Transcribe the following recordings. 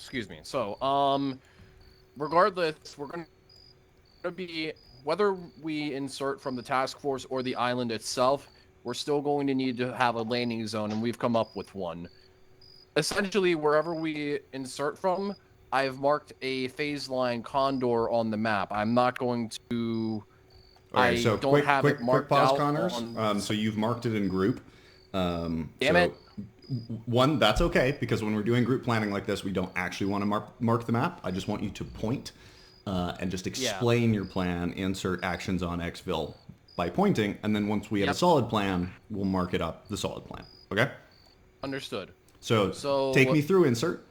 excuse me. So, regardless, we're going to be, whether we insert from the task force or the island itself, we're still going to need to have a landing zone, and we've come up with one. Essentially, wherever we insert from, I've marked a phase line condor on the map. I'm not going to... Okay, so I don't have it marked quick pause, out Connors. on... So you've marked it in group. Damn it. One, that's okay, because when we're doing group planning like this, we don't actually want to mark the map. I just want you to point and just explain your plan, insert actions on Xville by pointing, and then once we have a solid plan, we'll mark it up, the solid plan. Okay? Understood. So take me through insert.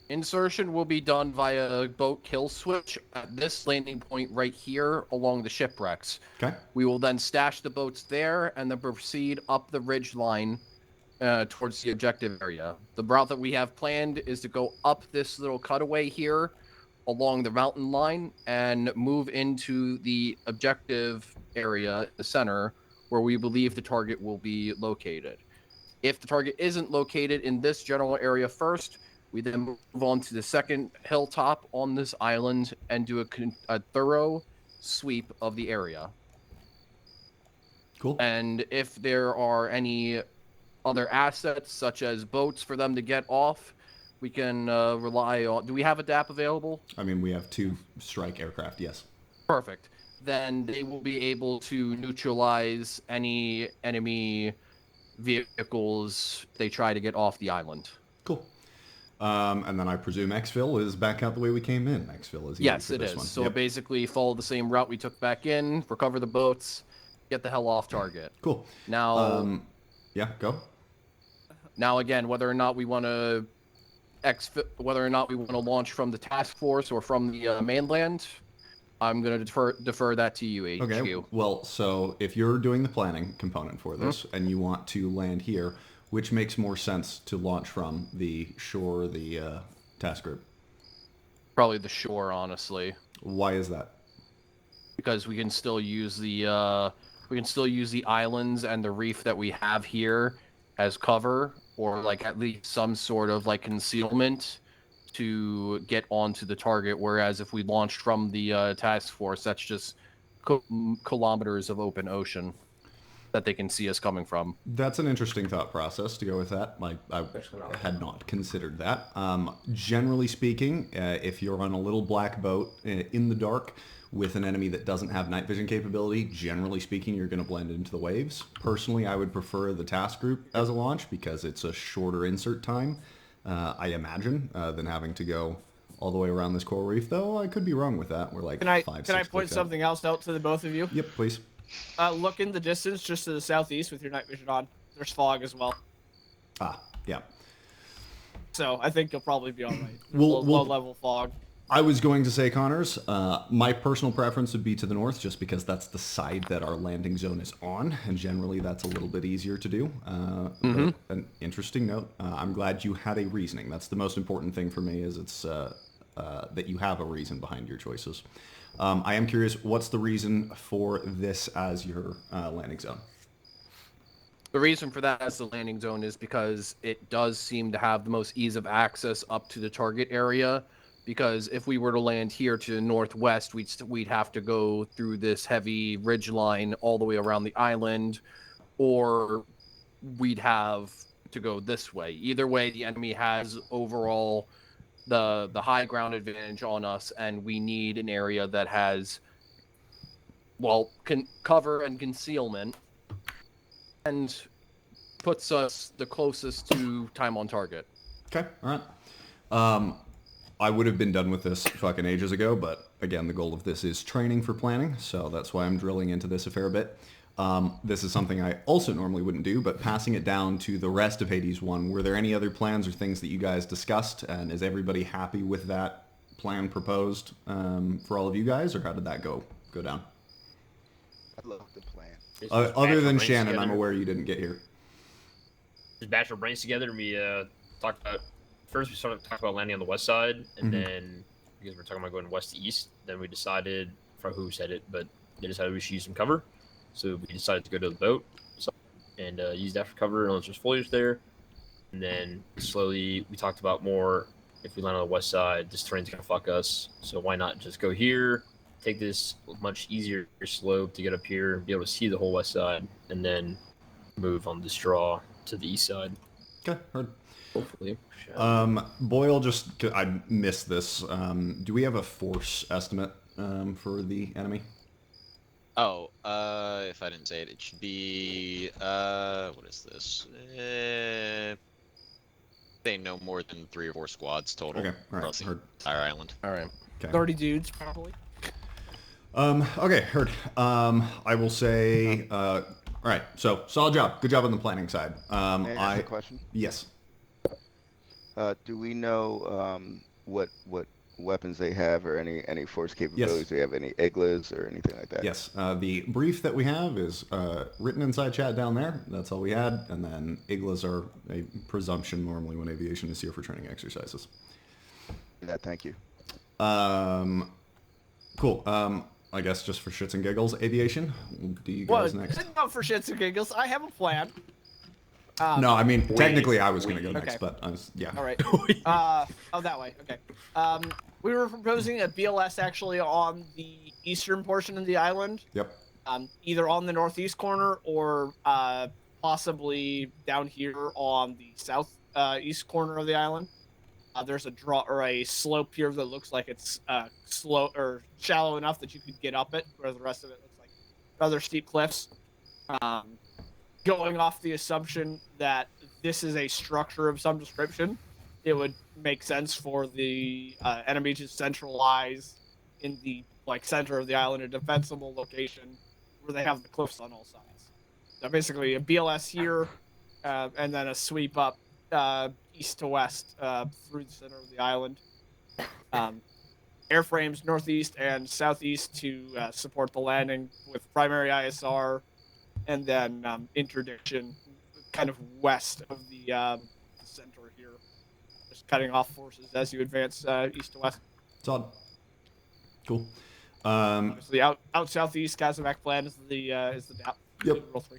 Insertion will be done via boat kill switch at this landing point right here along the shipwrecks. Okay. We will then stash the boats there and then proceed up the ridge line towards the objective area. The route that we have planned is to go up this little cutaway here along the mountain line and move into the objective area, the center, where we believe the target will be located. If the target isn't located in this general area first, we then move on to the second hilltop on this island and do a thorough sweep of the area. Cool. And if there are any other assets, such as boats for them to get off, we can rely on... Do we have a DAP available? I mean, we have 2 strike aircraft, yes. Perfect. Then they will be able to neutralize any enemy vehicles they try to get off the island. Cool. And then I presume Xville is back out the way we came in. Xville is easy Yes, for it this is. one. So basically follow the same route we took back in, recover the boats, get the hell off target. Cool. Now, yeah, go. Now again, whether or not we want to launch from the task force or from the mainland, I'm going to defer that to you, HQ. Okay. Well, so if you're doing the planning component for this and you want to land here, which makes more sense to launch from, the shore or the task group? Probably the shore, honestly. Why is that? Because we can still use the islands and the reef that we have here as cover, or like at least some sort of like concealment to get onto the target. Whereas if we launched from the task force, that's just kilometers of open ocean that they can see us coming from. That's an interesting thought process to go with that. Like, I had not considered that. Generally speaking, if you're on a little black boat in the dark with an enemy that doesn't have night vision capability, generally speaking, you're going to blend into the waves. Personally, I would prefer the task group as a launch because it's a shorter insert time, I imagine, than having to go all the way around this coral reef, though I could be wrong with that. We're like Can I point something else out to the both of you? Yep, please. Look in the distance, just to the southeast with your night vision on. There's fog as well. Ah, yeah. So I think you'll probably be all right. Low-level fog. I was going to say, Connors, my personal preference would be to the north, just because that's the side that our landing zone is on, and generally that's a little bit easier to do. But an interesting note. I'm glad you had a reasoning. That's the most important thing for me, is it's that you have a reason behind your choices. I am curious, what's the reason for this as your landing zone? The reason for that as the landing zone is because it does seem to have the most ease of access up to the target area. Because if we were to land here to the northwest, we'd have to go through this heavy ridge line all the way around the island, or we'd have to go this way. Either way, the enemy has overall the high ground advantage on us, and we need an area that has, well, cover and concealment, and puts us the closest to time on target. Okay, all right. I would have been done with this fucking ages ago, but again, the goal of this is training for planning, so that's why I'm drilling into this a fair bit. This is something I also normally wouldn't do, but passing it down to the rest of Hades 1, were there any other plans or things that you guys discussed, and is everybody happy with that plan proposed for all of you guys, or how did that go down? I love the plan. Other than Shannon, I'm aware you didn't get here. Just bash our brains together, and we talked about... First, we started talking about landing on the west side, and then, because we're talking about going west to east, then we decided, I forgot who said it, but they decided we should use some cover. So we decided to go to the boat and use that for cover, and there's just foliage there. And then slowly we talked about more if we land on the west side, this terrain's gonna fuck us. So why not just go here, take this much easier slope to get up here, be able to see the whole west side, and then move on this draw to the east side. Okay, heard. Hopefully. Boyle, I missed this. Do we have a force estimate for the enemy? Oh, if I didn't say it, it should be, what is this? Say no more than 3 or 4 squads total. Okay, all right, across the heard. entire island. All right. Okay. 30 dudes, probably. Okay, heard. I will say, all right, so solid job. Good job on the planning side. May I ask a question? Yes. Do we know what weapons they have or any force capabilities? Yes. Do they have any iglas or anything like that? Yes, the brief that we have is written inside chat down there. That's all we had. And then iglas are a presumption normally when aviation is here for training exercises. Yeah, thank you. Cool. I guess just for shits and giggles, aviation. Do you guys next? Not for shits and giggles. I have a plan. No, I mean, technically I was going to go next, Okay. but I was, yeah. All right. Oh, that way. Okay. We were proposing a BLS actually on the eastern portion of the island. Yep. Either on the northeast corner or possibly down here on the south east corner of the island. There's a draw or a slope here that looks like it's slow or shallow enough that you could get up it, where the rest of it looks like rather steep cliffs. Going off the assumption that this is a structure of some description, it would make sense for the enemy to centralize in the center of the island, a defensible location where they have the cliffs on all sides. So basically, a BLS here, and then a sweep up east to west through the center of the island. Airframes northeast and southeast to support the landing with primary ISR. And then interdiction kind of west of the center here. Just cutting off forces as you advance east to west. Solid. Cool. Obviously, out southeast, Kazakh plan is the DAP. Yep. Rule 3.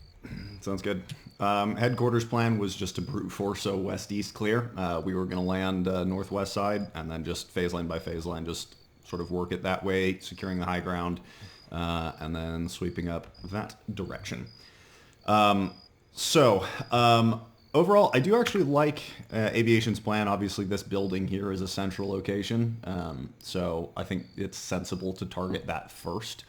Sounds good. Headquarters plan was just to brute force so west-east clear. We were going to land northwest side and then just phase line by phase line, just sort of work it that way, securing the high ground, and then sweeping up that direction. Overall, I do actually like aviation's plan. Obviously, this building here is a central location, so I think it's sensible to target that first.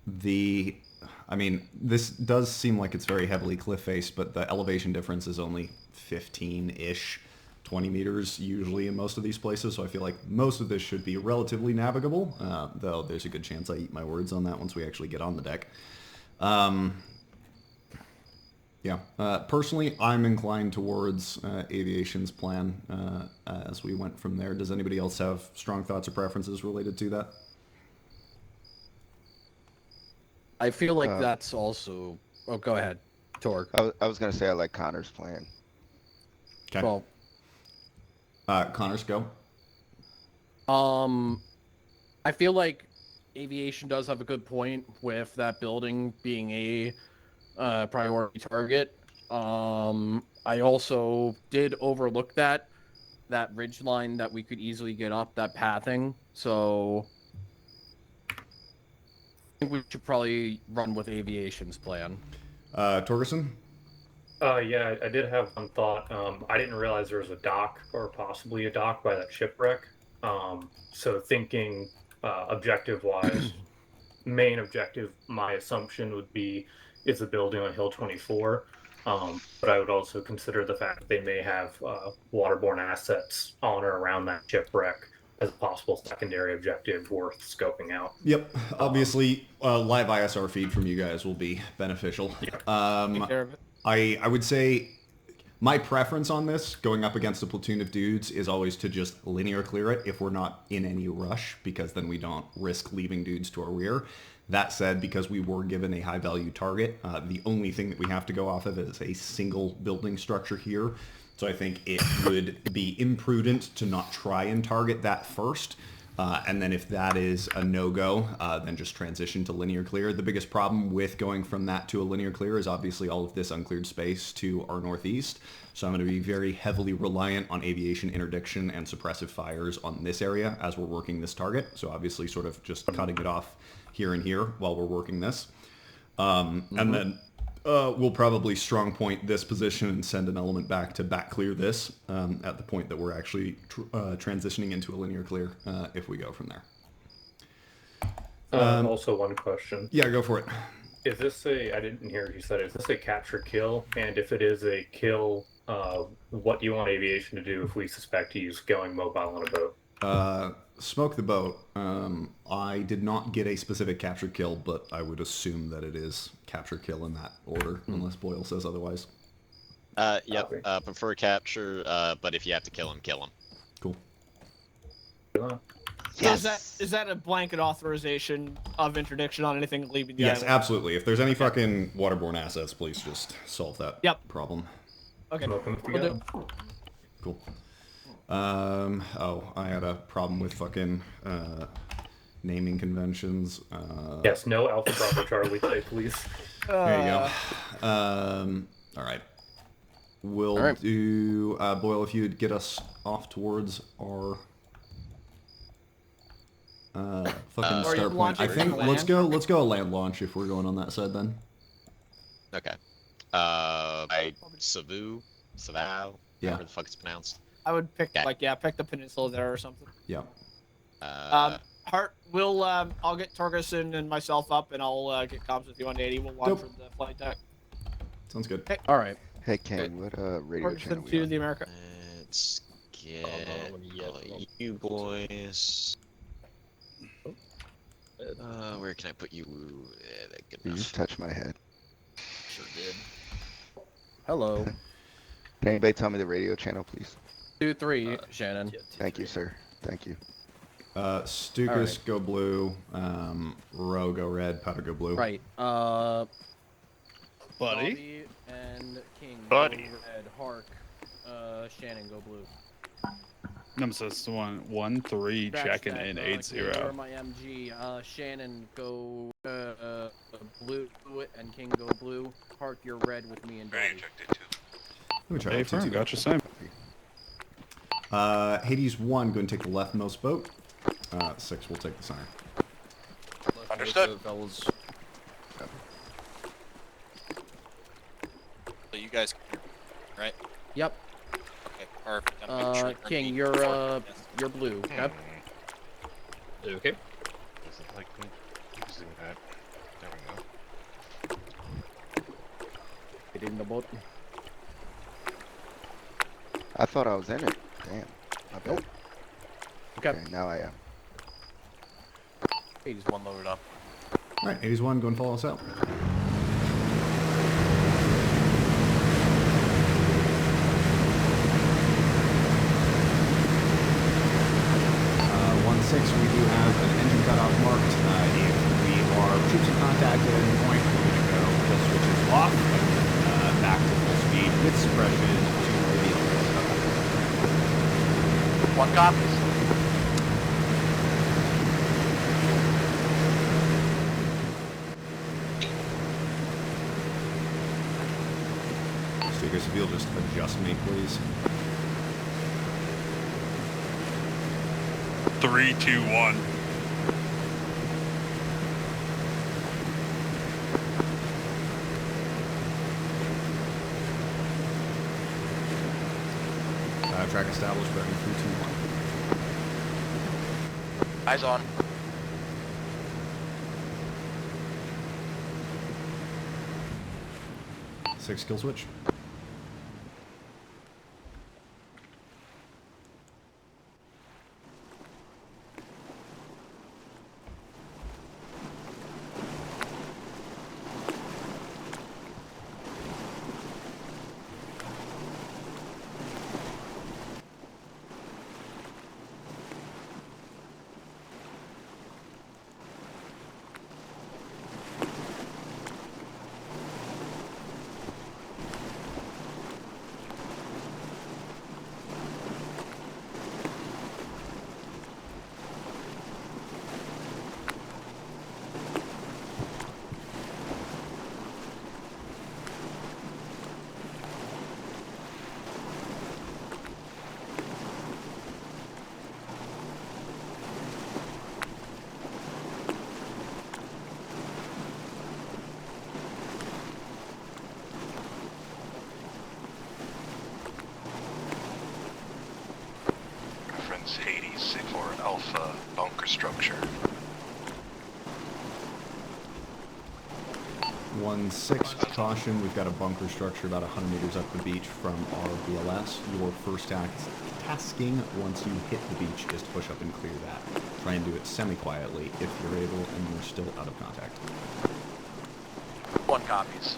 This does seem like it's very heavily cliff-faced, but the elevation difference is only 15-ish, 20 meters usually in most of these places, so I feel like most of this should be relatively navigable, though there's a good chance I eat my words on that once we actually get on the deck. Personally, I'm inclined towards aviation's plan as we went from there. Does anybody else have strong thoughts or preferences related to that? I feel like that's also... Oh, go ahead, Torg. I was gonna say I like Connor's plan. Okay. Well, Connors, go. I feel like aviation does have a good point with that building being a priority target. I also did overlook that ridge line that we could easily get up, that pathing. So I think we should probably run with aviation's plan. Torgerson? Yeah, I did have one thought. I didn't realize there was a dock or possibly a dock by that shipwreck. So thinking objective-wise, main objective, my assumption would be is a building on Hill 24. But I would also consider the fact that they may have waterborne assets on or around that shipwreck as a possible secondary objective worth scoping out. Yep. Obviously, live ISR feed from you guys will be beneficial. Take care of it. I would say my preference on this, going up against a platoon of dudes, is always to just linear clear it if we're not in any rush, because then we don't risk leaving dudes to our rear. That said, because we were given a high-value target, the only thing that we have to go off of is a single building structure here. So I think it would be imprudent to not try and target that first. And then if that is a no-go, then just transition to linear clear. The biggest problem with going from that to a linear clear is obviously all of this uncleared space to our northeast. So I'm going to be very heavily reliant on aviation interdiction and suppressive fires on this area as we're working this target. So obviously sort of just cutting it off here and here while we're working this. And then we'll probably strong point this position and send an element back to back clear this at the point that we're actually transitioning into a linear clear if we go from there. Also, one question. Yeah, go for it. Is this I didn't hear what you said, is this a capture kill? And if it is a kill, what do you want aviation to do if we suspect he's going mobile on a boat? Smoke the boat. I did not get a specific capture kill, but I would assume that it is capture kill in that order, unless Boyle says otherwise. Yep. Prefer capture, but if you have to kill him, kill him. Cool. Yes. Is that a blanket authorization of interdiction on anything leaving the Yes, island? absolutely. If there's any fucking waterborne assets, please just solve that problem. Okay. Cool. Oh, I had a problem with fucking naming conventions. Yes, no Alpha Bravo Charlie today, please. There you go. All right. We'll do Boyle if you'd get us off towards our fucking start point. I think let's go a land launch if we're going on that side then. Okay. By Savu, whatever the fuck it's pronounced. I would pick pick the peninsula there or something. Yeah. Hart, I'll get Torgerson and myself up, and I'll get comms with you on 80. We'll watch from the flight deck. Sounds good. Hey. All right. Hey, Ken, what radio channel Torgerson we to on? the America. Let's get you boys. Where can I put you? Good You enough. just touched my head. Sure did. Hello. Can anybody tell me the radio channel, please? 2-3, Shannon. Thank you, sir. Thank you. Stukas go blue, Row go red, Powder go blue. Right. Buddy. Bobby and King Buddy. go red. Hark. Shannon go blue. Nemesis 1-1-3 Scratch checking that, in King, 8-0. you're my MG. Shannon go blue and King go blue. Hark, you're red with me and Brady. Let me try Hey, that. firm, gotcha, same. Hades 1, go and take the leftmost boat. 6 will take the center. Understood. Fellas. So you guys, right? Yep. Okay, perfect. I'm making sure King, you're blue. Okay. Okay. Does it like me using that? There we go. Get in the boat. I thought I was in it. Damn. My bad. Okay. Now I am. 81 loaded up. Alright, 81, go and follow us out. We do have an engine cutoff marked. If we are troops in contact at any point, we're going to go kill switches off, back to full speed with suppression to reveal. One copies. Stickers, if you'll just adjust me, please. 3, 2, 1. Track established, ready, 3, 2, 1. Eyes on. Six kill switch. is Hades for an Alpha bunker structure. 1-6, caution, we've got a bunker structure about 100 meters up the beach from our BLS. Your first tasking once you hit the beach is to push up and clear that. Try and do it semi-quietly if you're able and you're still out of contact. 1 copies.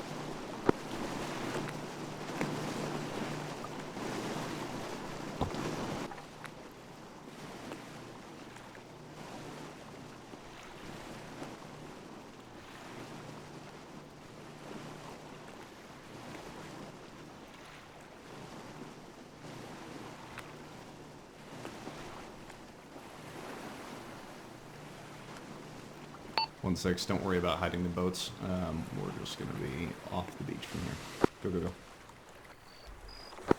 One six, don't worry about hiding the boats. We're just going to be off the beach from here. Go, go, go.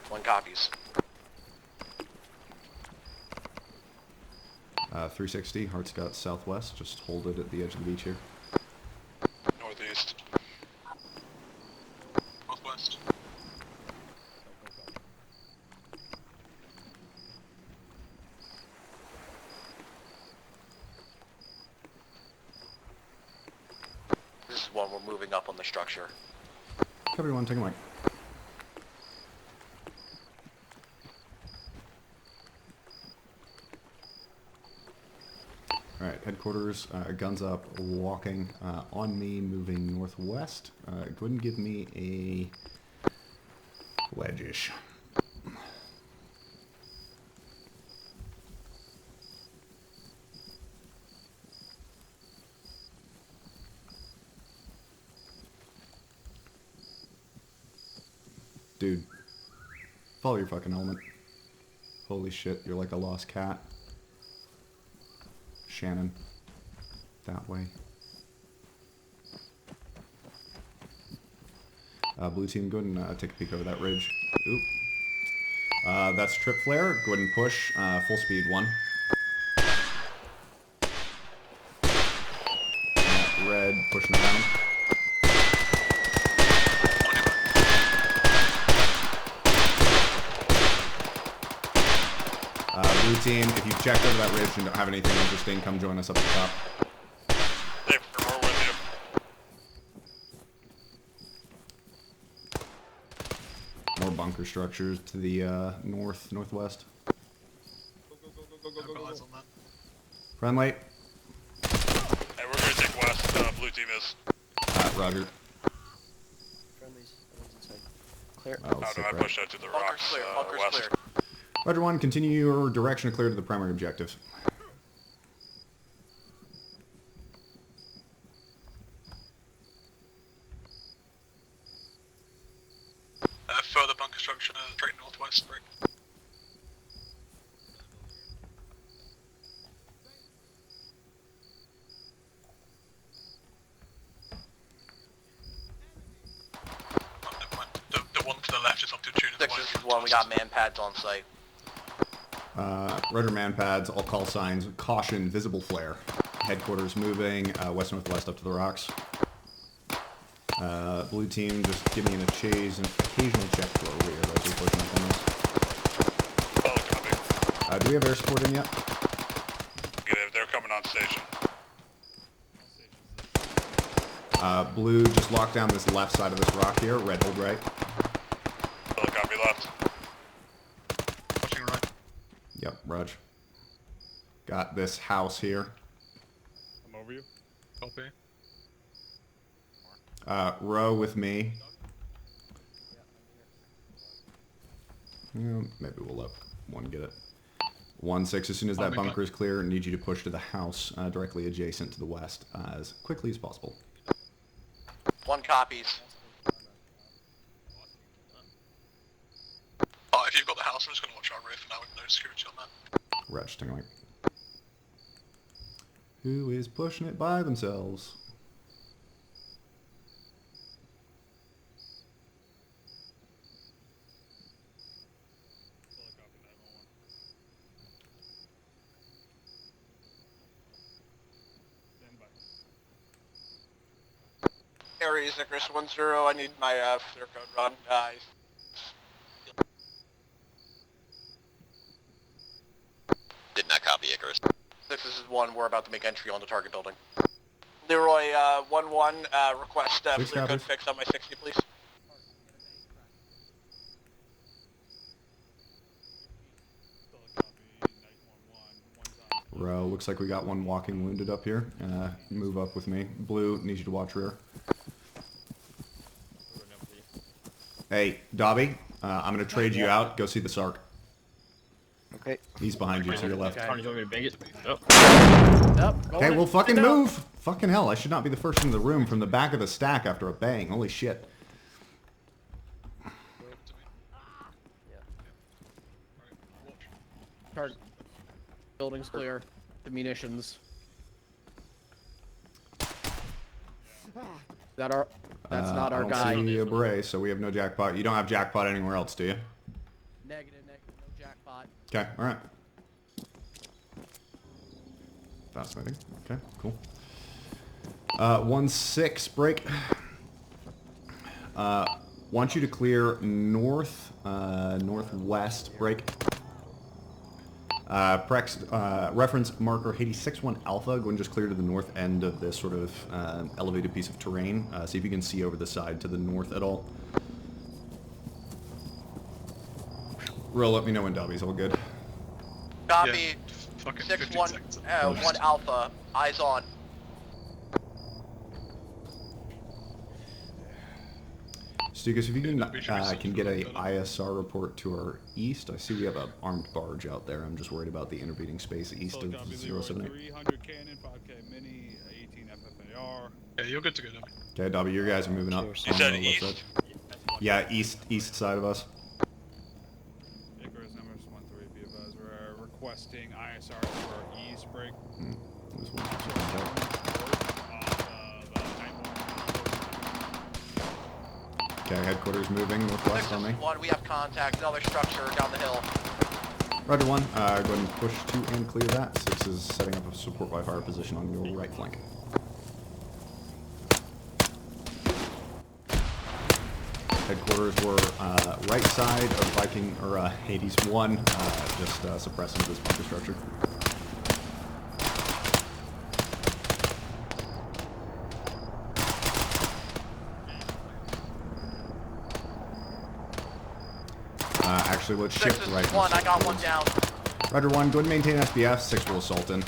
1 copies. 360, Hartscott southwest. Just hold it at the edge of the beach here. Northeast. Northwest. This is 1, we're moving up on the structure. Copy 1, take a mic. Alright, headquarters, guns up, walking on me, moving northwest. Go ahead and give me a wedge-ish. Dude, follow your fucking element. Holy shit, you're like a lost cat. Shannon. That way. Blue team, go ahead and take a peek over that ridge. Oop. That's trip flare. Go ahead and push. Full speed 1. Red, pushing around. Blue team, if you've checked over that ridge and don't have anything interesting, come join us up at the top. Hey, we're with you. More bunker structures to the northwest. Friendly. Hey, we're gonna take west. Blue team is. Roger. Friendlies inside. Clear. Oh, How do I right. push out to the Bunker's rocks? clear, bunker's West. clear. Roger 1, continue your direction clear to the primary objective. Further bunker structure, straight northwest, right? Oh, never mind. The one to the left is up to tune. 6, this is 1, we got man pads on site. Roger man pads, all call signs, caution, visible flare. Headquarters moving, west-northwest up to the rocks. Blue team, just give me an occasional check for a rear as we're pushing up on this. Oh, copy. Do we have air support in yet? They're coming on station. Blue, just lock down this left side of this rock here, red hold right. Oh, copy left. Pushing right. Yep, Raj. Got this house here. I'm over you. Copy. Row with me. Maybe we'll let 1 get it. 1-6, as soon as that bunker is clear, I need you to push to the house directly adjacent to the west as quickly as possible. 1 copies. If you've got the house, I'm just going to watch our roof now with no security on that. Raj, take a mic. Who is pushing it by themselves? Aries Icarus 10, I need my clear code run. Copy, Icarus. 6, this is 1. We're about to make entry on the target building. Leroy, 1-1, request Six clear code copies. fix on my 60, please. Row, looks like we got one walking wounded up here. Move up with me. Blue, need you to watch rear. Hey, Dobby, I'm going to trade you out. Go see the Sark. Okay. He's behind you to your left. Carnage, you want me to bang it? Oh. Okay, well fucking move! Fucking hell, I should not be the first in the room from the back of the stack after a bang. Holy shit. Target. Building's clear. The munitions. That our? That's not our guy. I don't see a beret, so we have no jackpot. You don't have jackpot anywhere else, do you? Negative, no jackpot. Okay, alright. Fascinating. Okay, cool. 1-6 break. Want you to clear north, northwest break. Reference marker Haiti 6-1 Alpha. Go and just clear to the north end of this sort of elevated piece of terrain. See if you can see over the side to the north at all. Roll, let me know when Dobby's all good. Copy. 6-1, 1 Alpha. Eyes on. Stukas, if you can get a ISR report to our east. I see we have an armed barge out there. I'm just worried about the intervening space east of 078. 300 cannon, 5K mini, 18 FFAR. Yeah, you're good to go, Dobby. Okay, Dobby, your guys are moving up. You said on the left east? side. Yeah, east side of us. Icarus numbers 1-3, be advised. We're requesting ISR for east break. There's one contact. Okay, headquarters moving northwest on me. 1, we have contact. Another structure down the hill. Roger 1. Go ahead and push 2 and clear that. 6 is setting up a support by fire position on your right flank. Headquarters were right side of Viking or Hades 1, just suppressing this bunker structure. Actually, let's shift right. 1, I got one down. Roger 1, go ahead and maintain SBF. 6 will assault in.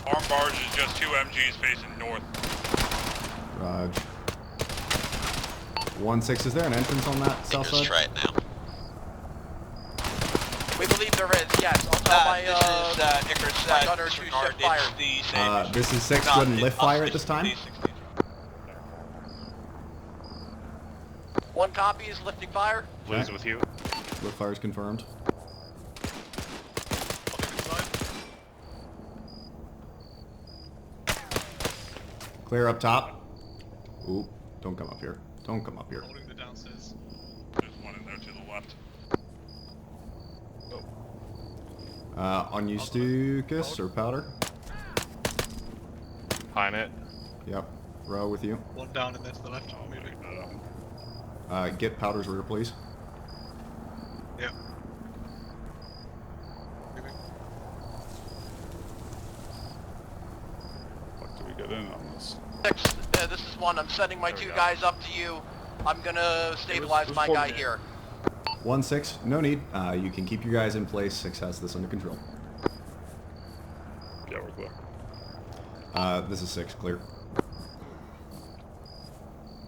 Armed barge is just 2 MGs facing north. Raj. 1-6, is there an entrance on that south side? Try it now. We believe there is, yes. I'll tell my, Icarus, my gunner to shift fire. This is 6, go ahead and lift fire at this time. 1 copy is lifting fire. Blue's with you. Lift fire is confirmed. Clear up top. Ooh, don't come up here. Don't come up here. Holding the downstairs. There's one in there to the left. On you, Stukas, or Powder? Pine it. Yep. Row with you. One down and then to the left. I'm moving. Get Powder's rear, please. Yep. Moving. What do we get in on this? 6, this is 1. I'm sending my 2 guys up to you. I'm gonna stabilize my guy here. 1-6, no need. You can keep your guys in place. 6 has this under control. Yeah, we're clear. This is 6, clear.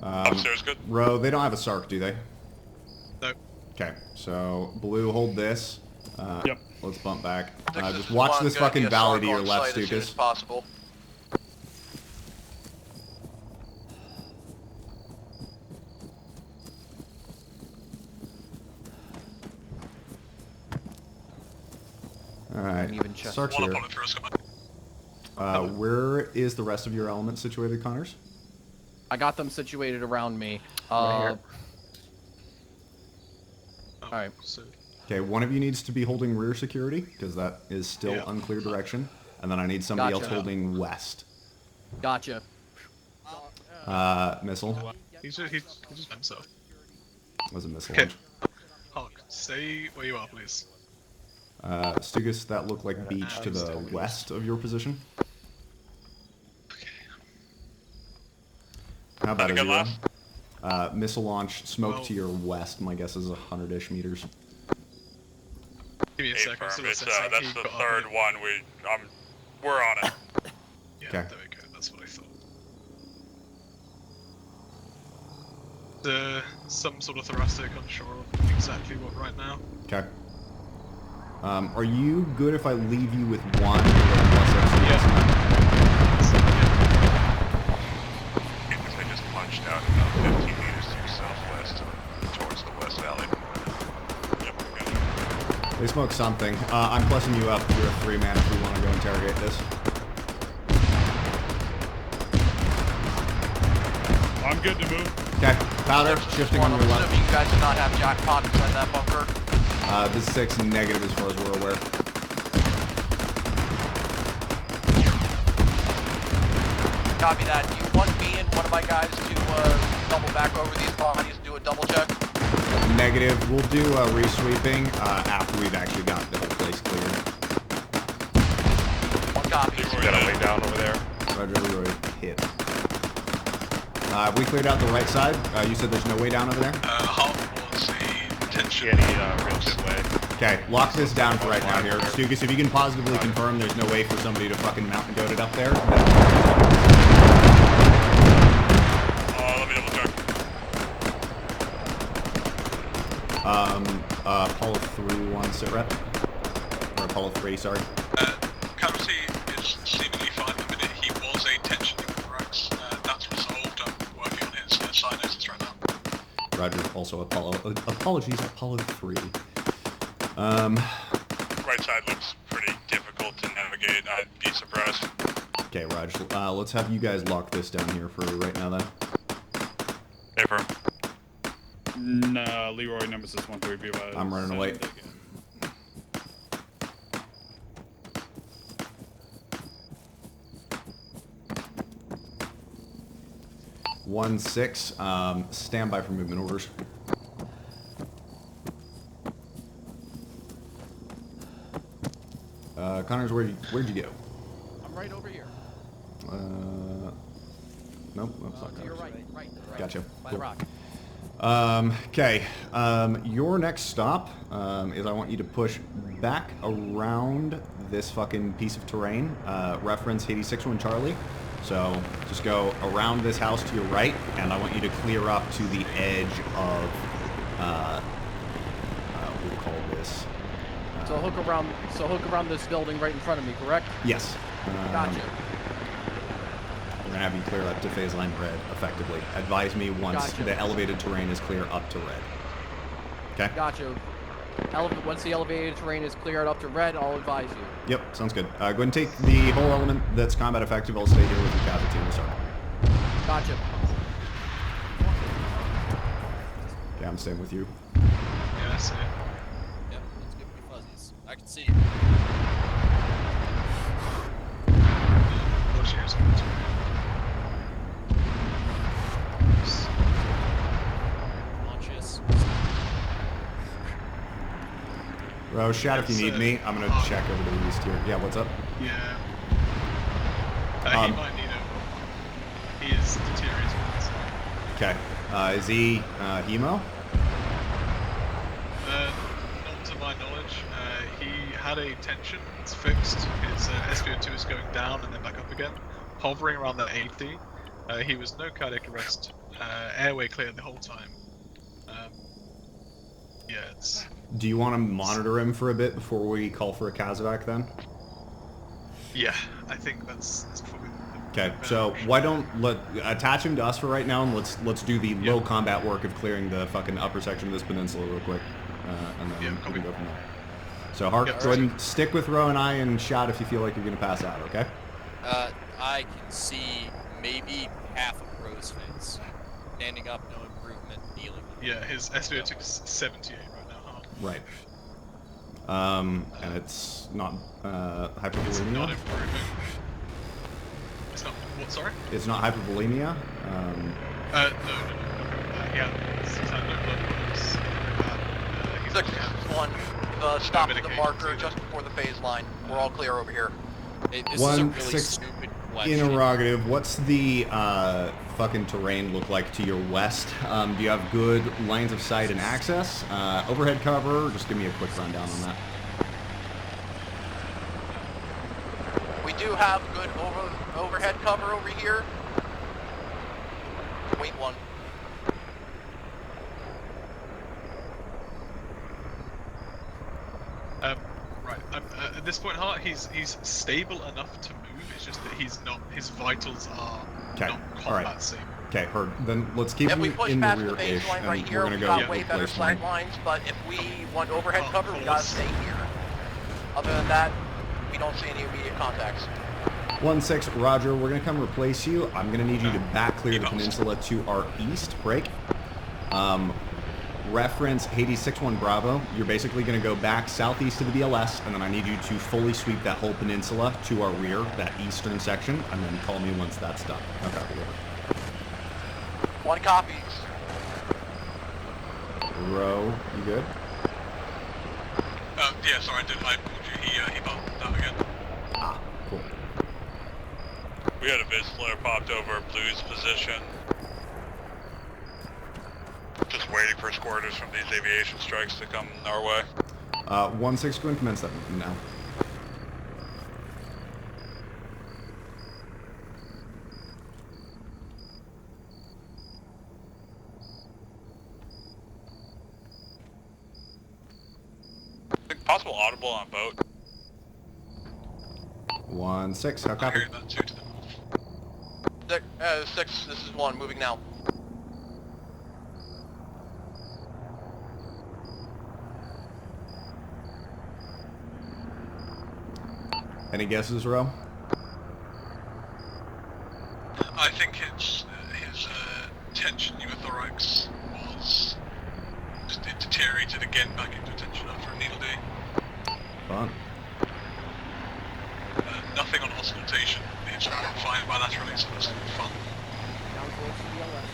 Upstairs, good. Row, they don't have a SARC, do they? No. Okay, so Blue, hold this. Yep. Let's bump back. 6, Just is watch 1, this gonna fucking be a valley to SARC your on left, site as soon as Stukas. possible. Alright, Even check. SARC's One here. up on it first, come on. Where is the rest of your element situated, Connors? I got them situated around me. Oh, Alright. So, Okay, one of you needs to be holding rear security, because that is still Yeah. unclear direction. And then I need somebody Gotcha. else holding west. Gotcha. Missile. he's just himself. Was a missile Okay. launch. Hulk, stay where you are, please. Stugus, that looked like beach to the west of your position. How about Had a a good zero? Missile launch, smoke to your west. My guess is 100-ish meters. Give me a second. Firm. It's, that's the third one. We're on it. Yeah, okay. There we go. That's what I thought. Some sort of thoracic, unsure of exactly what right now. Okay. Are you good if I leave you with one? Yeah. I just punched out about 15 meters to your southwest, towards the west valley. Yep, we got it. They smoke something. I'm plussing you up. You're a 3-man if we want to go interrogate this. I'm good to move. Okay. Powder, shifting on your left. Assuming you guys do not have jackpot inside that bunker. This is 6 negative as far as we're aware. Copy that. Do you want me and one of my guys to double back over these bodies and do a double check? Negative. We'll do resweeping after we've actually got the whole place cleared. One copy. You got a way down over there. Roger, Leroy. Hit. Have we cleared out the right side? You said there's no way down over there? Hulk was a potential. Real good way. Okay, lock this down for right now here. Stugas, if you can positively confirm there's no way for somebody to fucking mount and goat it up there. Let me double check. Apollo 3-1 sit rep. Or Apollo 3, sorry. Cavity is seemingly fine at the minute. He was a tension in the racks. That's resolved. I'm working on his cyanosis right now. Roger, also apologies, Apollo 3. Right side looks pretty difficult to navigate. I'd be surprised. Okay, Raj, let's have you guys lock this down here for right now then. Hey, firm. No, Leroy Nemesis 130. I'm running away. One 6. Stand by for movement orders. Connors, where'd you go? I'm right over here. Nope, that's not To your Connors. right. Gotcha. By the rock. Okay. Your next stop is I want you to push back around this fucking piece of terrain. Reference 86-1 Charlie. So just go around this house to your right, and I want you to clear up to the edge of what do we call this? So hook around this building right in front of me, correct? Yes. Gotcha. We're gonna have you clear up to phase line red, effectively. Advise me once Gotcha. the elevated terrain is clear up to red. Okay? Gotcha. Once the elevated terrain is cleared up to red, I'll advise you. Yep, sounds good. Go ahead and take the whole element that's combat effective. I'll stay here with the captain team to start. Gotcha. Okay, I'm staying with you. Yeah, I see it. Yep, let's give me fuzzies. I can see you. What's yours? Launches. Rose, shout if you need me. I'm gonna check over to the east here. Yeah, what's up? Yeah. He might need it. He is deteriorating. Okay. Is he hemo? Not to my knowledge. He had a tension. It's fixed. His SPO2 is going down and then back up again, hovering around that 80. He was no cardiac arrest. Airway clear the whole time. Yeah, it's... Do you want to monitor him for a bit before we call for a Kazovac then? Yeah, I think that's probably... Okay, so why don't attach him to us for right now, and let's do the low combat work of clearing the fucking upper section of this peninsula real quick, and then we can go from there. So Hark, go ahead and stick with Ro and I, and shout if you feel like you're gonna pass out. Okay? I can see maybe half of Ro's face. Standing up, no improvement. Kneeling. Yeah, his SPO2 is 78 right now. Huh? Right. And it's not hypervolemia. It's not improving. It's not what? Sorry. It's not hypervolemia. No. Yeah, he's had no blood loss. 6 1. Stop at the marker just before the phase line. We're all clear over here. Hey, this is a really 1-6 stupid question. interrogative. What's the fucking terrain look like to your west? Do you have good lines of sight and access? Overhead cover? Just give me a quick rundown on that. We do have good overhead cover over here. Wait one. Right. At this point, Hart, he's stable enough to move. It's just that he's not. His vitals are not combat safe. Okay, heard. Then let's keep him If we push in the past the rear-ish, baseline and right we're here, gonna we go got way better replace sight one. lines, but if we want overhead cover, we gotta stay here. Other than that, we don't see any immediate contacts. 1-6, Roger, we're gonna come replace you. I'm gonna need you to back clear the peninsula to our east. Break. Reference Hades 6-1 Bravo. You're basically gonna go back southeast to the BLS, and then I need you to fully sweep that whole peninsula to our rear, that eastern section, and then call me once that's done. Okay, One copies. Row, you good? Yeah, sorry, I pulled you. He bumped out again. Ah, cool. We had a vis flare popped over Blue's position. Just waiting for squirters from these aviation strikes to come our way. 1-6, go and commence that now. Possible audible on boat. 1-6, how copy? 6, this is 1, moving now. Any guesses, Row? I think it's his tension pneumothorax was just it deteriorated again back into tension after a needle D. Fun. Nothing on auscultation. It's fine bilaterally, so that's fun. Down towards the BLS.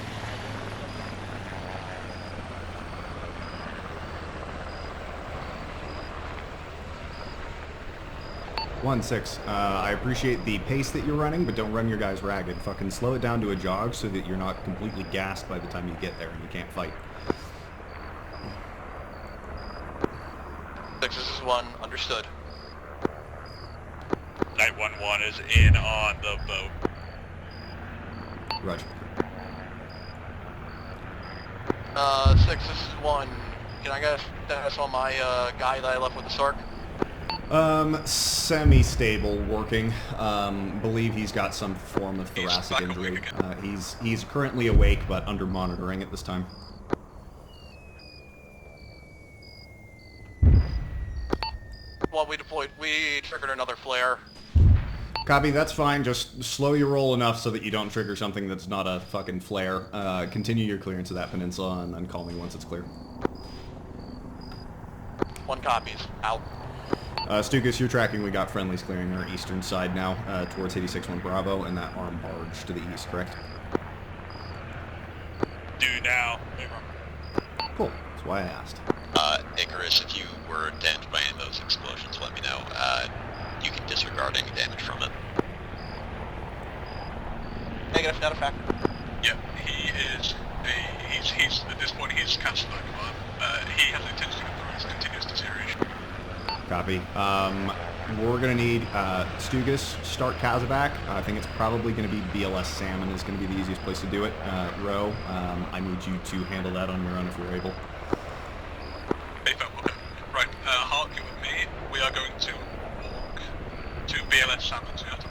1-6, I appreciate the pace that you're running, but don't run your guys ragged. Fucking slow it down to a jog so that you're not completely gassed by the time you get there and you can't fight. 6, this is 1, understood. Night 1-1 is in on the boat. Roger. 6, this is 1. Can I get a status on my guy that I left with the SARC? Semi-stable working. Believe he's got some form of thoracic injury. He's currently awake, but under monitoring at this time. Well, we triggered another flare. Copy, that's fine. Just slow your roll enough so that you don't trigger something that's not a fucking flare. Continue your clearance of that peninsula and then call me once it's clear. 1 copies, out. Stukas, you're tracking. We got friendlies clearing our eastern side now, towards 86-1 Bravo and that armed barge to the east, correct? Do now. Cool. That's why I asked. Icarus, if you were damaged by any of those explosions, let me know. You can disregard any damage from it. Negative, not a factor. Yeah, he is. He's at this point he's cancelled that command. He has a tension pneumothorax continuous deterioration. Copy. We're going to need Stugas, start Kazabak. I think it's probably going to be BLS Salmon is going to be the easiest place to do it. Row, I need you to handle that on your own if you're able. Right, Hart, you with me. We are going to walk to BLS Salmon together.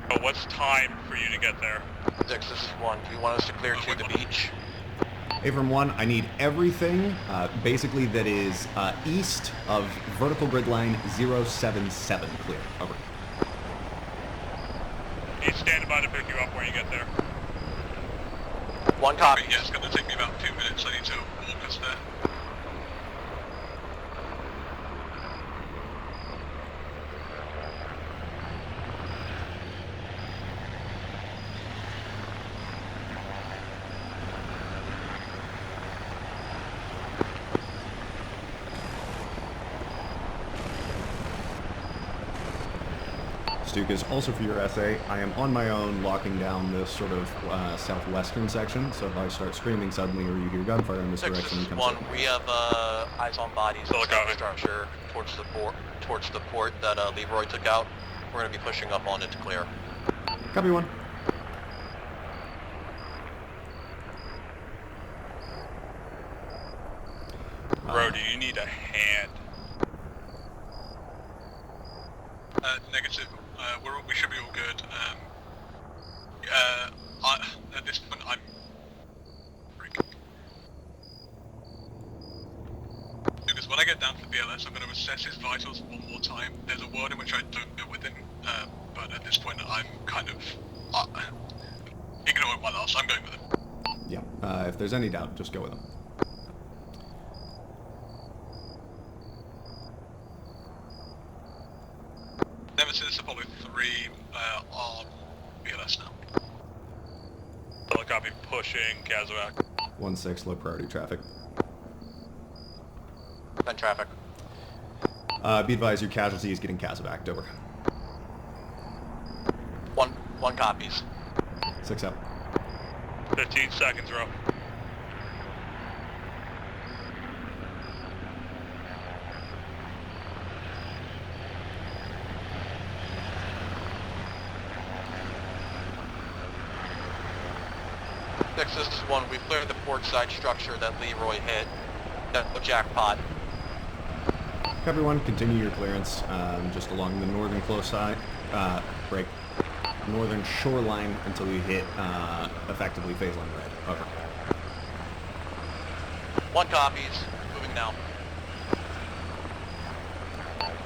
But what's time for you to get there? 6, this is 1. Do you want us to clear to the beach? Avram 1, I need everything basically that is east of vertical grid line 077 clear. Over. He's standing by to pick you up when you get there. 1 copy. Yeah, it's going to take me about 2 minutes. I need to walk us there. Stukas, also for your essay, I am on my own locking down this sort of southwestern section, so if I start screaming suddenly or you hear gunfire in this direction, come One, we have eyes on bodies in the structure towards the port that Leroy took out. We're going to be pushing up on it to clear. Copy 1. Bro, do you need a hand? Negative. We should be all good. At this point, I'm breaking. Because when I get down to the BLS, I'm going to assess his vitals one more time. There's a world in which I don't go within, but at this point, I'm kind of ignoring my loss. I'm going with him. Yeah, if there's any doubt, just go with him. Nemesis Apollo 3 on BLS now. Solid copy, pushing Kazovac. 1-6, low priority traffic. Then traffic. Be advised, your casualty is getting Kazovac, over. One copies. 6 up. 15 seconds, row. This is 1. We've cleared the port side structure that Leroy hit. No jackpot. Copy 1, continue your clearance just along the northern close side. Break. Northern shoreline until you hit effectively phase line red. Over. 1 copies. Moving now.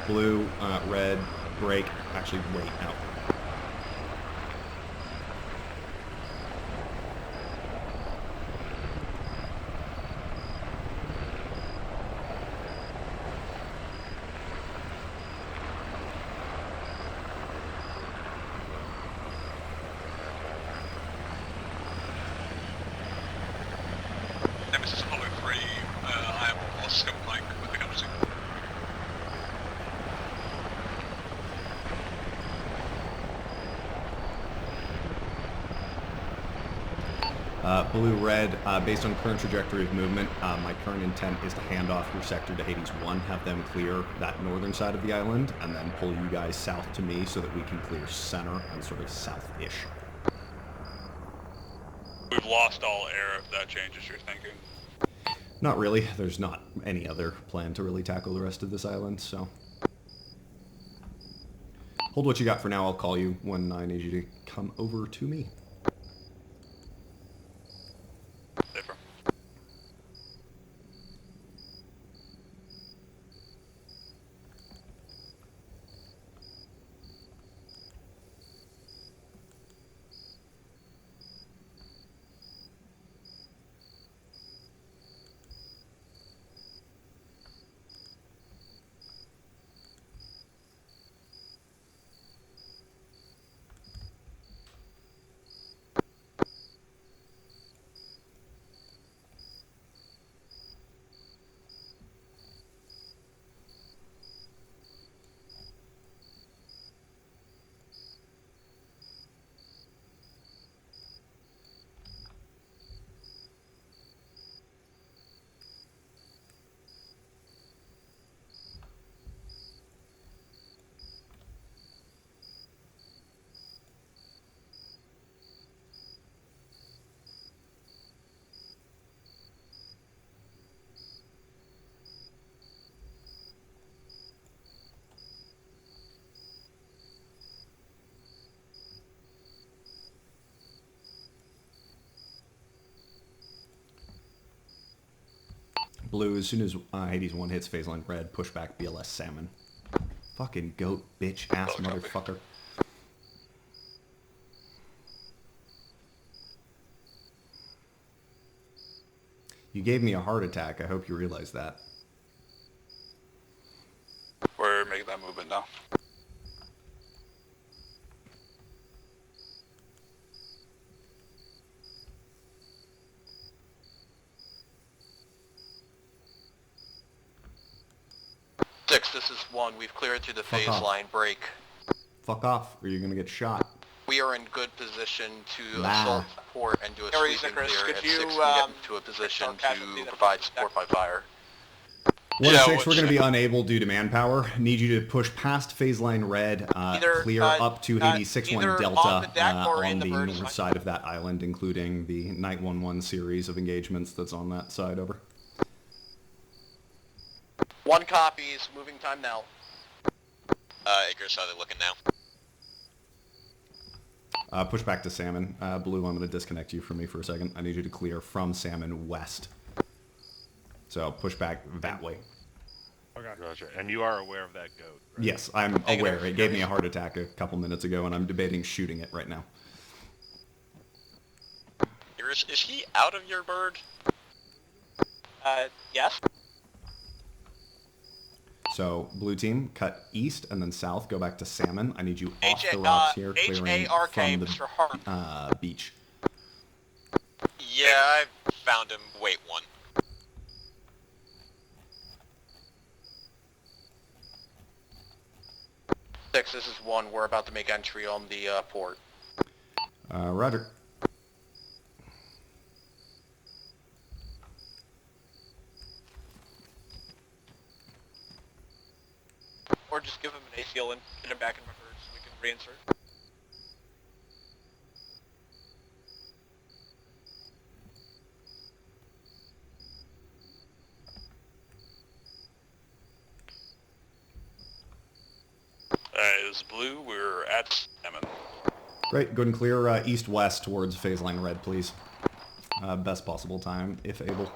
Blue, red, break. Actually, wait, no. Nemesis Apollo 3, I am Oscar Mike with the captain. Blue, red, based on current trajectory of movement, my current intent is to hand off your sector to Hades 1, have them clear that northern side of the island, and then pull you guys south to me so that we can clear center and sort of south-ish. We've lost all air if that changes your thinking. Not really. There's not any other plan to really tackle the rest of this island, so... Hold what you got for now. I'll call you when I need you to come over to me. Safer. Blue, as soon as Hades 1 hits phase line red, push back BLS salmon. Fucking goat, bitch, ass motherfucker. You gave me a heart attack. I hope you realize that. We're making that movement now. This is 1. We've cleared through the phase line break. fuck off, or you're gonna get shot. We are in good position to Nah. assault the port and do a Aries sweep and Icarus, clear could if you, 6 can get into a position to provide support by fire. 1-6, we're going to be unable due to manpower. Need you to push past phase line red, clear up to Hades 6-1 Delta on the north side of that island, including the Night 1-1 series of engagements that's on that side. Over. 1 copies, moving time now. Icarus, how are they looking now? Push back to Salmon. Blue, I'm going to disconnect you from me for a second. I need you to clear from Salmon west. So push back that way. Okay. Gotcha. And you are aware of that goat, right? Yes, I'm aware. It gave me a heart attack a couple minutes ago, and I'm debating shooting it right now. Icarus, is he out of your bird? Yes. So, blue team, cut east and then south, go back to Salmon. I need you off the rocks here, clearing from the beach. Yeah, I found him. Wait, 1. This is 1. We're about to make entry on the port. Roger. Or just give him an ACL and get him back in my bird so we can reinsert. Is blue, we're at Salmon. Great, go ahead and clear east-west towards phase line red, please. Best possible time, if able.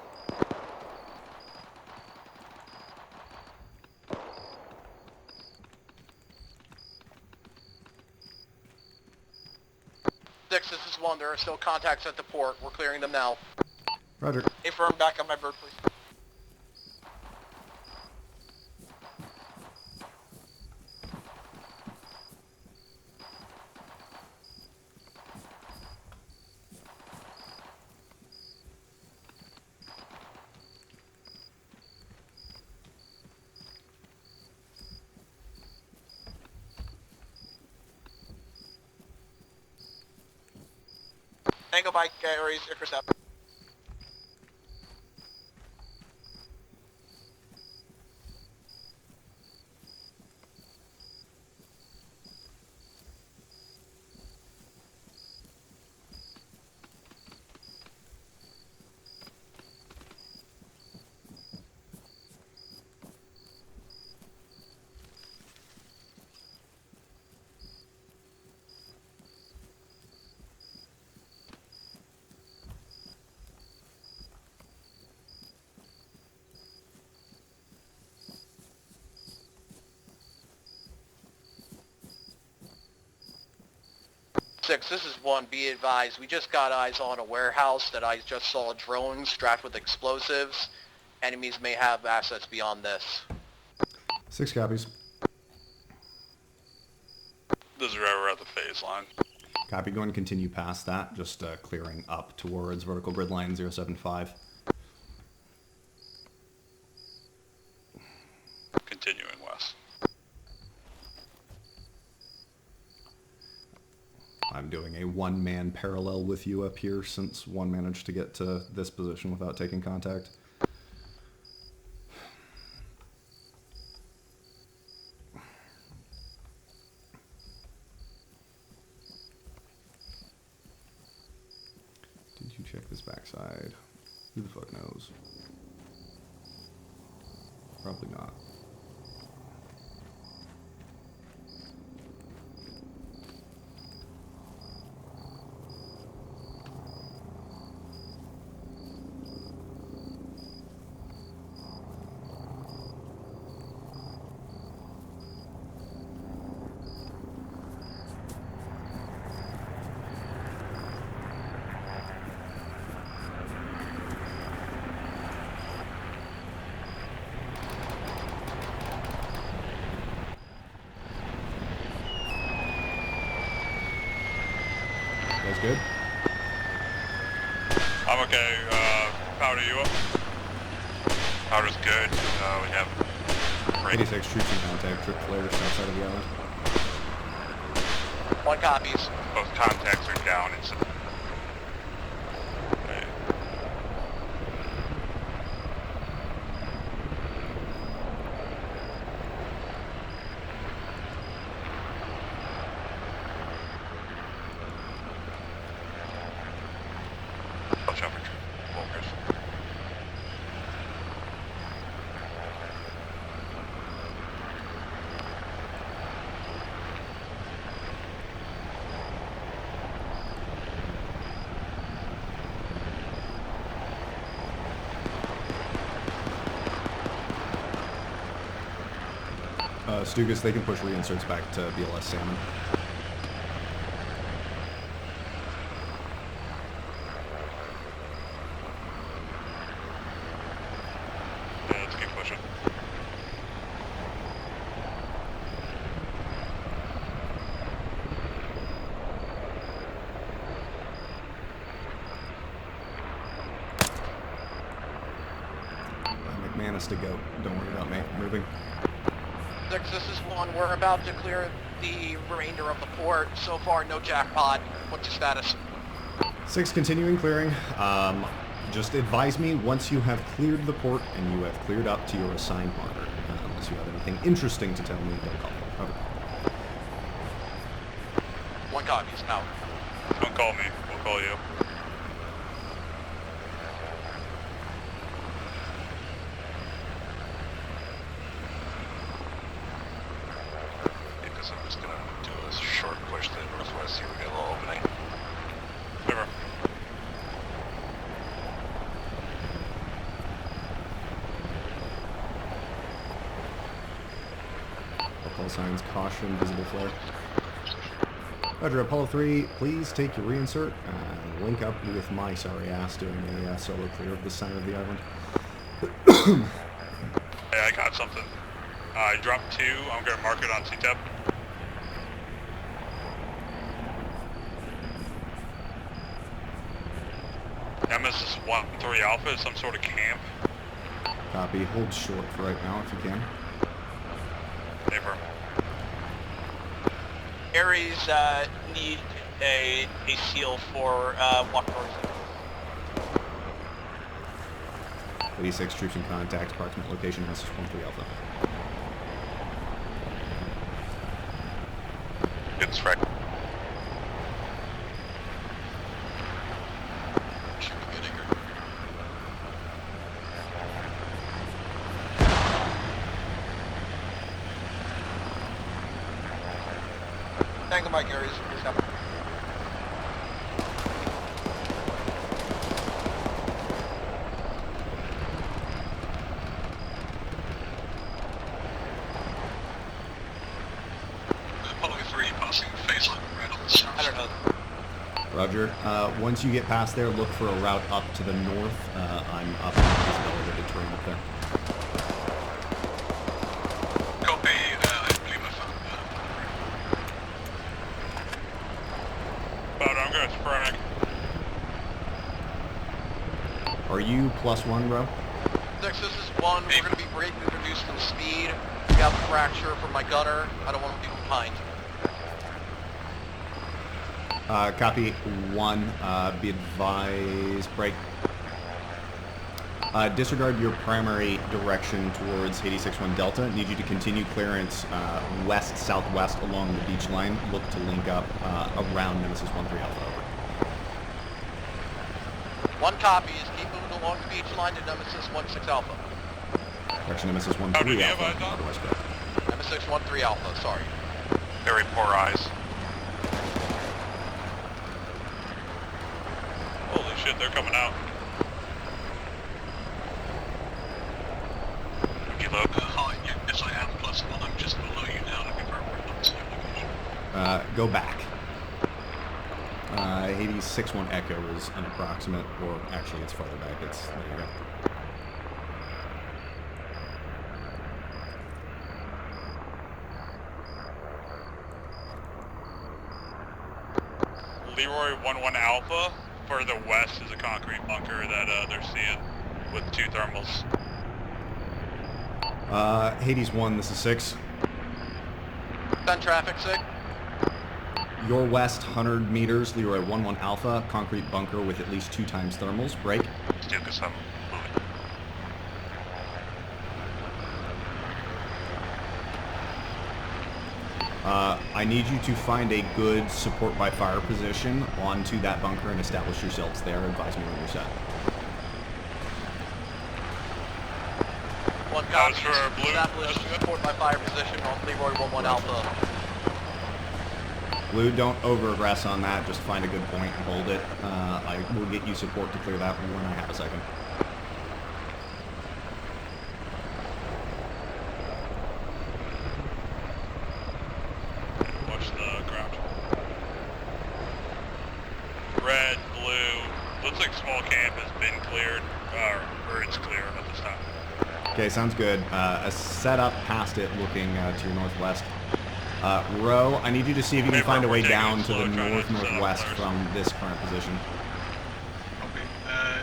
This is 1. There are still contacts at the port. We're clearing them now. Roger. Affirm back on my bird, please. Tango bike, Aries, Icarus up. This is 1. Be advised, we just got eyes on a warehouse that I just saw drones strapped with explosives. Enemies may have assets beyond this. 6 copies. This is right, we're at the phase line. Copy, go and continue past that, just clearing up towards vertical grid line 075. Continuing west. I'm doing a one-man parallel with you up here since one managed to get to this position without taking contact. Did you check this backside? Who the fuck knows? Probably not. That's good. I'm okay. Powder, you up? Powder's good. We have... 86 troops in contact, trip flares outside of the island. One copies. Both contacts are down. It's Stugas, they can push reinserts back to BLS Salmon. yeah, let's keep pushing. McManus to go. Don't worry about me. Moving. 6, this is 1. We're about to clear the remainder of the port. So far, no jackpot. What's your status? 6, continuing clearing. Just advise me once you have cleared the port and you have cleared up to your assigned monitor. Unless you have anything interesting to tell me, don't call me. Over. 1 copies, out. Don't call me. We'll call you. Because I'm just gonna do a short push to the northwest, see if we get a little opening. River. Call signs, caution, visible flare. Roger, Apollo 3, please take your reinsert and link up with my sorry ass doing a solo clear of the center of the island. Hey, I got something. I dropped 2. I'm gonna mark it on CTEP. Nemesis 1-3 Alpha is some sort of camp. Copy. Hold short for right now if you can. Never. Ares need a seal for walk towards it. 86 troops in contact, approximate location, Nemesis 1-3 Alpha. Good strike. Tango Mike Ares, please come. Apollo 3 passing phase line right on the south. I don't know. Roger. Once you get past there, look for a route up to the north. I'm up on this elevated terrain up there. Copy, I believe I found But I'm gonna frag. Are you +1, bro? 6, this is 1. We're going to be greatly reduced in speed. We have a fracture from my gunner. I don't want to be behind. Copy 1. Be advised. Break. Disregard your primary direction towards 86-1 Delta. Need you to continue clearance west-southwest along the beach line. Look to link up around Nemesis 1-3 Alpha. Over. 1 copy is keep moving along the beach line to Nemesis 1-6 Alpha. Correction, Nemesis 1-3 Alpha. Otherwise correct. Nemesis 1-3 Alpha, sorry. Very poor eyes. Holy shit, they're coming out. Kilo. Hi, yes I am +1. I'm just below you now. Let me not to your location. Go back. 86-1 Echo is an approximate, or actually it's farther back. It's, there you go. Leroy 1-1 Alpha. Further west is a concrete bunker that they're seeing with 2 thermals. Hades 1, this is 6. Send traffic, SIG. Your west, 100 meters, Leroy 1-1 Alpha, concrete bunker with at least 2 times thermals. Break. Still, because I'm moving. I need you to find a good support by fire position onto that bunker and establish yourselves there. Advise me when you're set. One copy. Establish support by fire position on Leroy 1-1 Alpha. Blue, don't over-aggress on that. Just find a good point and hold it. I will get you support to clear that when I have a second. Watch the ground. Red, blue. Looks like small camp has been cleared, or it's clear at this time. Okay, sounds good. A setup past it looking to your northwest. Row, I need you to see if you can find a way down to the north-northwest from this current position. Okay.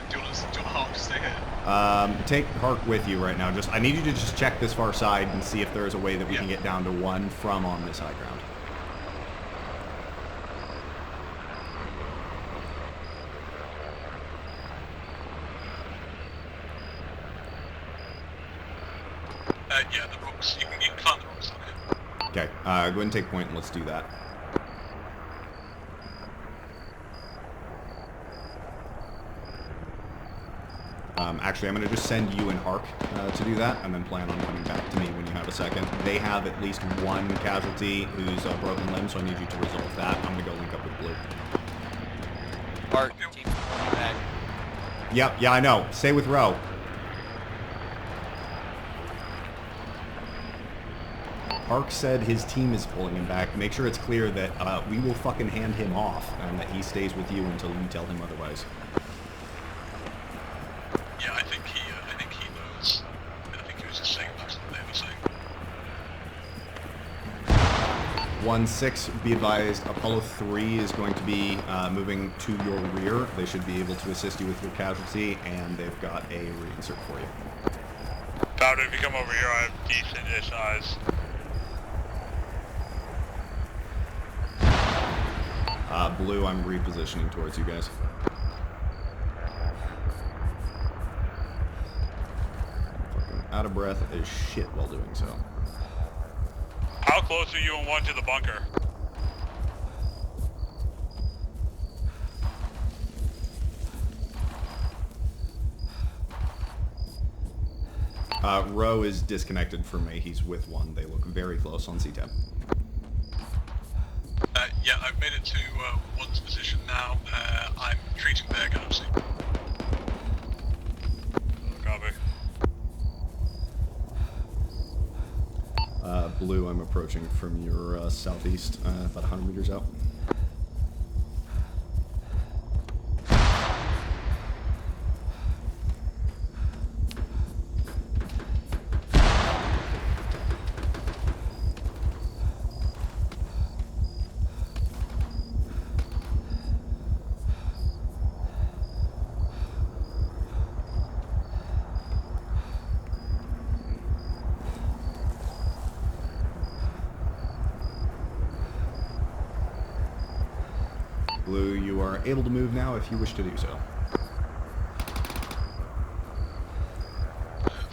Do you want Hawk to stay here? Take Hark with you right now. I need you to just check this far side and see if there is a way that we can get down to 1 from on this high ground. Yeah, the rocks. You can climb the rocks down here. Okay, go ahead and take point and let's do that. Actually, I'm going to just send you and Hark to do that, and then plan on coming back to me when you have a second. They have at least 1 casualty who's a broken limb, so I need you to resolve that. I'm going to go link up with Blue. Hark, team back. Yep, yeah, I know. Stay with Row. Hark said his team is pulling him back. Make sure it's clear that we will fucking hand him off and that he stays with you until you tell him otherwise. Yeah, I think he knows. I think he was just saying that's what they were saying. 1-6, be advised, Apollo 3 is going to be moving to your rear. They should be able to assist you with your casualty, and they've got a reinsert for you. Powder, if you come over here, I have decent-ish eyes. Blue, I'm repositioning towards you guys. I'm fucking out of breath as shit while doing so. How close are you and 1 to the bunker? Row is disconnected from me. He's with 1. They look very close on C-Tab. Yeah, I've made it to 1's position now. I'm treating their galaxy. Copy. Blue, I'm approaching from your southeast, about 100 meters out. Blue, you are able to move now if you wish to do so.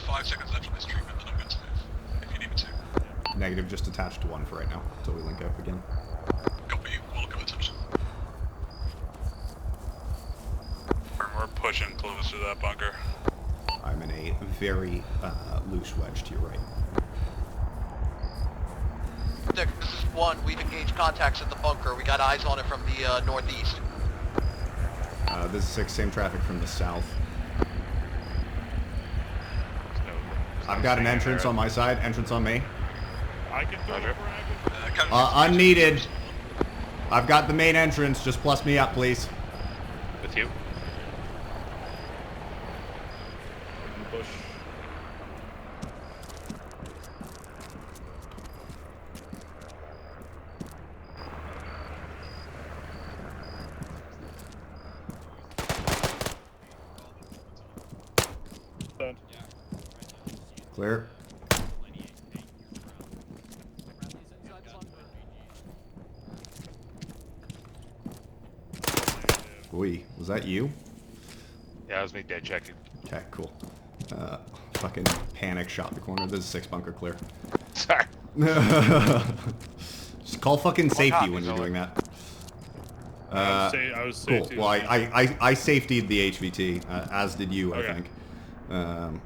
5 seconds left on this treatment, then I'm going to move, if you need me to. Negative, just attached to 1 for right now, until we link up again. Copy, we'll go attention. We're pushing close to that bunker. I'm in a very loose wedge to your right. Dick, this is 1. We've engaged contacts at the bunker. We got eyes on it from the northeast. This is 6, same traffic from the south. I've got an entrance on my side, entrance on me. I can do it. Unneeded. I've got the main entrance, just plus me up, please. With you? In the bush. Done. Clear. Oi, was that you? Yeah, that was me dead checking. Okay, cool. Fucking panic shot the corner. This is 6 bunker clear. Sorry. Just call fucking safety when you're doing that. I was cool. safety. Well, I safetied the HVT, as did you, Okay. I think.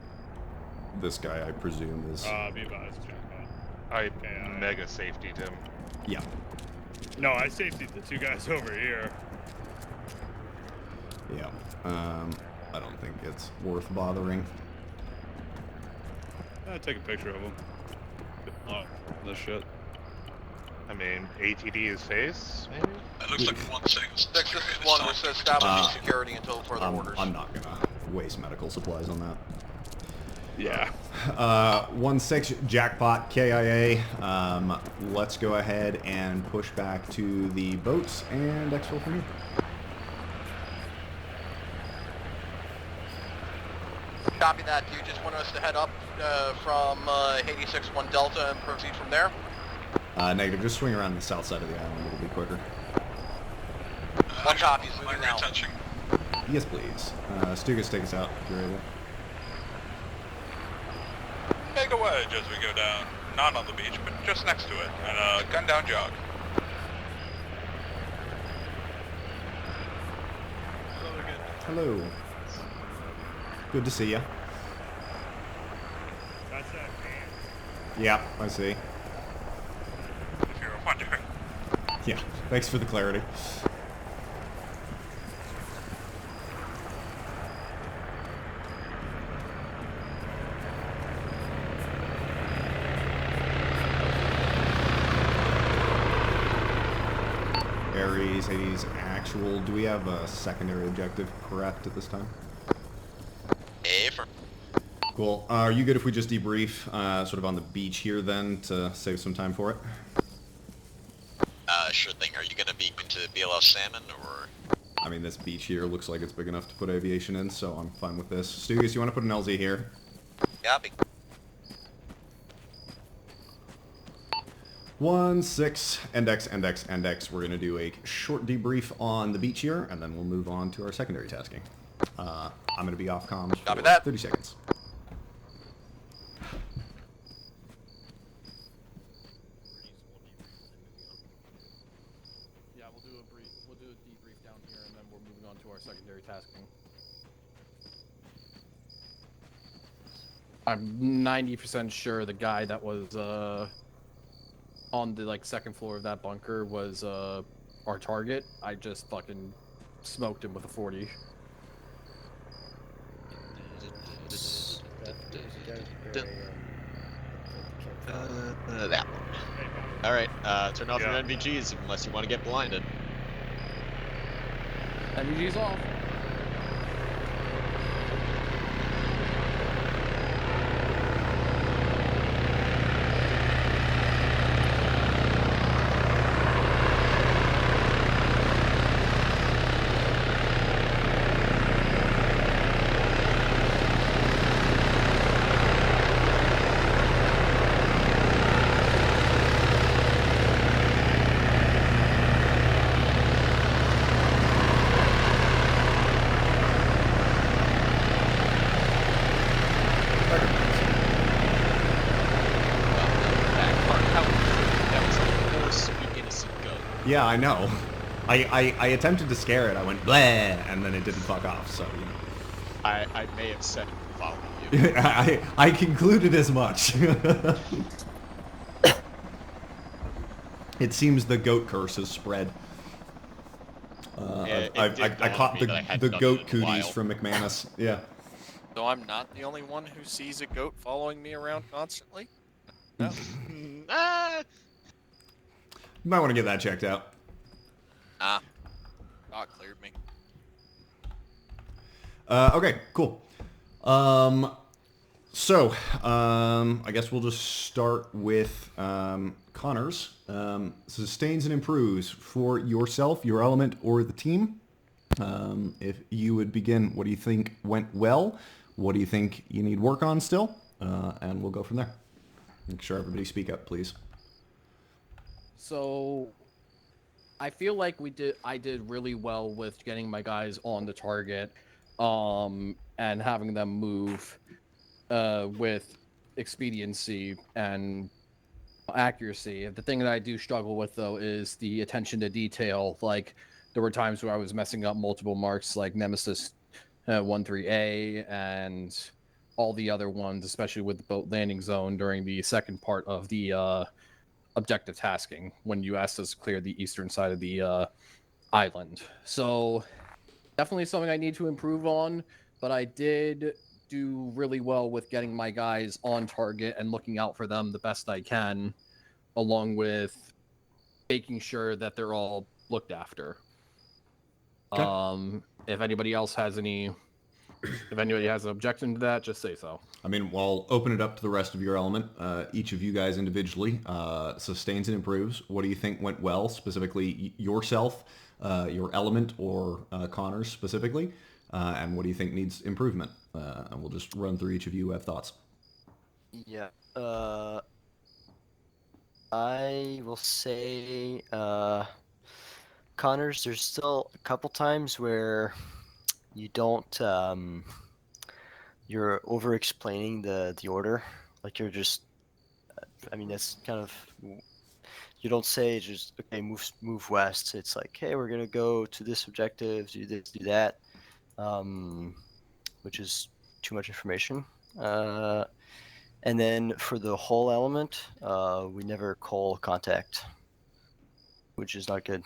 This guy, I presume, is... Be advised, jackpot. I mega safetied him. Yeah. No, I safetied the 2 guys over here. Yeah. I don't think it's worth bothering. I'll take a picture of him. Oh, this shit. I mean, ATD his face, maybe? It looks like 1-6. This is 1. We're establishing security until further orders. I'm not gonna waste medical supplies on that. Yeah. 1-6 jackpot KIA. Let's go ahead and push back to the boats and exfil from here. Copy that. Do you just want us to head up from Haiti 6-1 Delta and proceed from there? Negative. Just swing around the south side of the island. It'll be quicker. 1 copy. Moving now. Yes, please. Stugas, take us out if you're able. Make a wedge as we go down. Not on the beach, but just next to it. And gun down jog. Hello. Good to see you. That's that man. Yeah, I see. If you're wondering. Yeah, thanks for the clarity. Ares, Hades, actual. Do we have a secondary objective correct at this time? Cool. Are you good if we just debrief sort of on the beach here then to save some time for it? Sure thing. Are you going to be into BLS Salmon or? I mean, this beach here looks like it's big enough to put aviation in, so I'm fine with this. Stugas, you want to put an LZ here? Copy. 1-6, index. We're going to do a short debrief on the beach here, and then we'll move on to our secondary tasking. I'm going to be off comms for 30 seconds. Yeah, we'll do a debrief down here, and then we're moving on to our secondary tasking. I'm 90% sure the guy that was on the second floor of that bunker was our target. I just fucking smoked him with a 40. That one. Alright, turn off your NVGs unless you want to get blinded. NVG's off. Yeah, I know. I attempted to scare it. I went bleh, and then it didn't fuck off. So you know. I may have said it following you. I concluded as much. It seems the goat curse has spread. I caught the goat cooties from McManus. Yeah. So I'm not the only one who sees a goat following me around constantly? No. You might want to get that checked out. Nah. God cleared me. Okay, cool. So, I guess we'll just start with Connors. Sustains and improves for yourself, your element, or the team. If you would begin, what do you think went well? What do you think you need work on still? And we'll go from there. Make sure everybody speak up, please. So, I feel like I did really well with getting my guys on the target, and having them move, with expediency and accuracy. The thing that I do struggle with though is the attention to detail. Like there were times where I was messing up multiple marks, like Nemesis 13A and all the other ones, especially with the boat landing zone during the second part of the objective tasking when you asked us to clear the eastern side of the island. So definitely something I need to improve on, but I did do really well with getting my guys on target and looking out for them the best I can, along with making sure that they're all looked after. Okay. If anybody else has any, if anybody has an objection to that, just say so. I mean, we'll open it up to the rest of your element. Each of you guys individually sustains and improves. What do you think went well, specifically yourself, your element, or Connor's specifically? And what do you think needs improvement? And we'll just run through each of you who have thoughts. Yeah. I will say, Connors, there's still a couple times where you don't, you're over-explaining the order. Like you're just, I mean, that's kind of, you don't say just, okay, move west. It's like, hey, we're going to go to this objective, do this, do that, which is too much information. And then for the whole element, we never call contact, which is not good.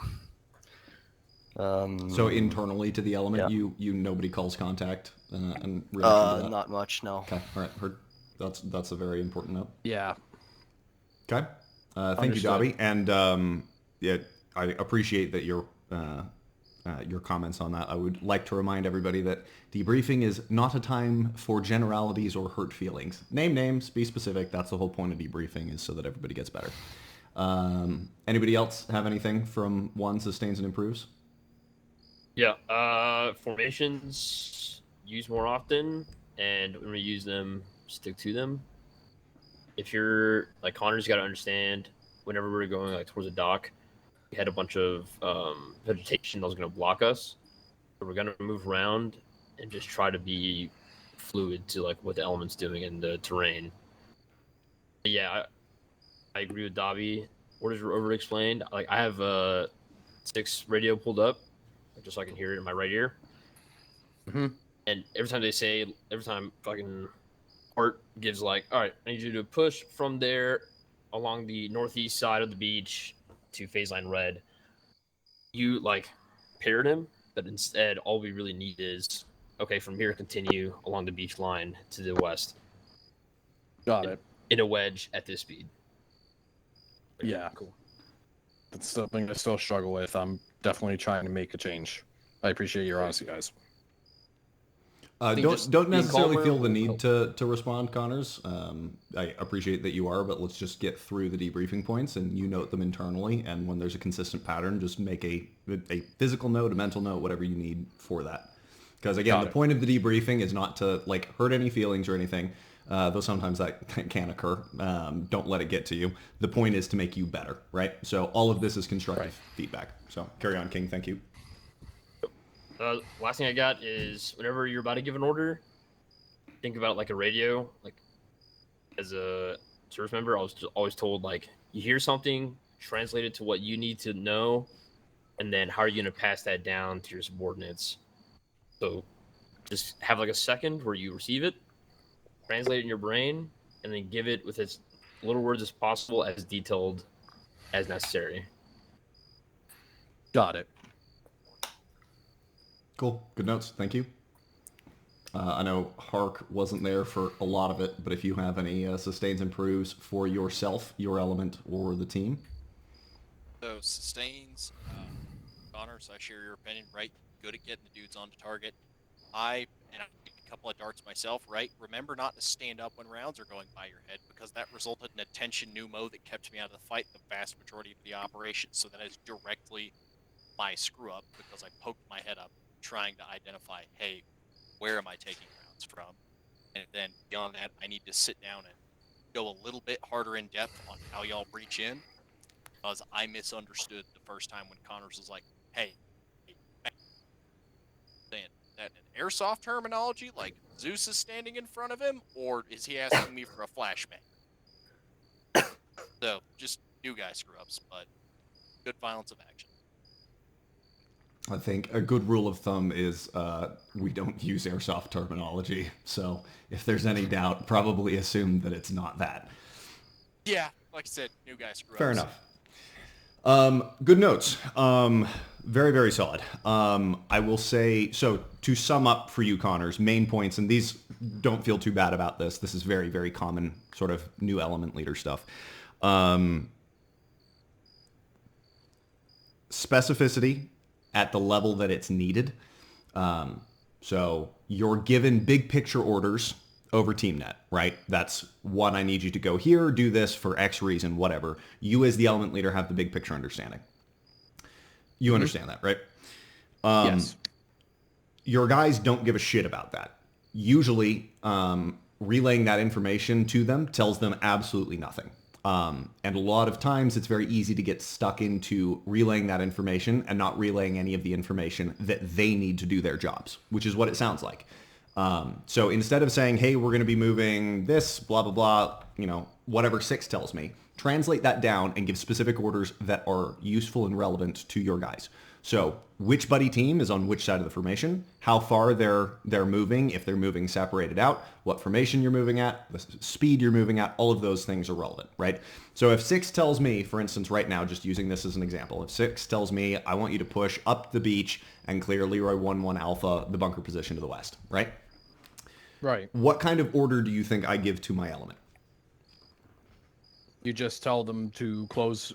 So internally to the element, yeah. you nobody calls contact, and reaction to that? Not much, no. Okay, all right, heard. That's a very important note. Yeah. Okay. Thank you, Dobby, and yeah, I appreciate that your comments on that. I would like to remind everybody that debriefing is not a time for generalities or hurt feelings. Name names, be specific. That's the whole point of debriefing, is so that everybody gets better. Anybody else have anything from one sustains and improves? Yeah, formations use more often, and when we use them, stick to them. If you're like Connor's got to understand, whenever we're going like towards a dock, we had a bunch of vegetation that was going to block us. So we're going to move around and just try to be fluid to like what the element's doing in the terrain. But yeah, I agree with Dobby. Orders were over-explained. Like I have 6 radio pulled up, just so I can hear it in my right ear. Mm-hmm. And every time fucking Art gives like, all right, I need you to push from there along the northeast side of the beach to phase line red. You like parrot him, but instead all we really need is, okay, from here continue along the beach line to the west. Got it. In a wedge at this speed. Okay, yeah. Cool. That's something I still struggle with. I'm definitely trying to make a change. I appreciate your honesty, guys. Don't necessarily feel the need to respond, Connors. I appreciate that you are, but let's just get through the debriefing points and you note them internally. And when there's a consistent pattern, just make a physical note, a mental note, whatever you need for that. Because again, the point of the debriefing is not to like hurt any feelings or anything, though sometimes that can occur. Don't let it get to you. The point is to make you better, right? So all of this is constructive feedback. So carry on, King. Thank you. Last thing I got is whenever you're about to give an order, think about it like a radio. Like as a service member, I was always told like you hear something, translate it to what you need to know, and then how are you going to pass that down to your subordinates? So just have like a second where you receive it, translate it in your brain, and then give it with as little words as possible, as detailed as necessary. Got it. Cool. Good notes. Thank you. I know Hark wasn't there for a lot of it, but if you have any sustains improves for yourself, your element, or the team. So sustains, Connors, I share your opinion, right? Good at getting the dudes onto target. I take a couple of darts myself, right? Remember not to stand up when rounds are going by your head, because that resulted in a tension pneumo that kept me out of the fight the vast majority of the operation. So that is directly my screw up, because I poked my head up trying to identify, hey, where am I taking rounds from? And then beyond that, I need to sit down and go a little bit harder in depth on how y'all breach in. because I misunderstood the first time when Connors was like, "Hey, saying that in airsoft terminology, like Zeus is standing in front of him, or is he asking me for a flashbang?" So just new guy screw-ups, but good violence of action. I think a good rule of thumb is we don't use airsoft terminology. So if there's any doubt, probably assume that it's not that. Yeah, like I said, new guy screw-ups. Fair enough. Good notes. Very, very solid. I will say, so to sum up for you, Connors, main points, and these don't feel too bad about this. This is very, very common sort of new element leader stuff. Specificity at the level that it's needed. So you're given big picture orders over TeamNet, right? That's one, I need you to go here, do this for X reason, whatever. You as the element leader have the big picture understanding. You understand that, right? Yes. Your guys don't give a shit about that. Usually, relaying that information to them tells them absolutely nothing. And a lot of times it's very easy to get stuck into relaying that information and not relaying any of the information that they need to do their jobs, which is what it sounds like. So instead of saying, hey, we're going to be moving this, blah, blah, blah, you know, whatever 6 tells me, translate that down and give specific orders that are useful and relevant to your guys. So which buddy team is on which side of the formation, how far they're moving, if they're moving separated out, what formation you're moving at, the speed you're moving at, all of those things are relevant, right? So if 6 tells me, for instance, right now, just using this as an example, if 6 tells me, I want you to push up the beach and clear Leroy 1-1 Alpha, the bunker position to the west, right? Right. What kind of order do you think I give to my element? You just tell them to close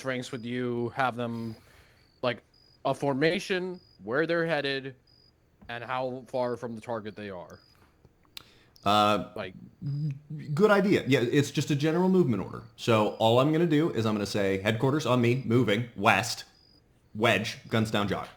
ranks with you, have them like a formation, where they're headed, and how far from the target they are. Good idea. Yeah, it's just a general movement order. So all I'm going to do is I'm going to say headquarters on me, moving west, wedge, guns down, jog.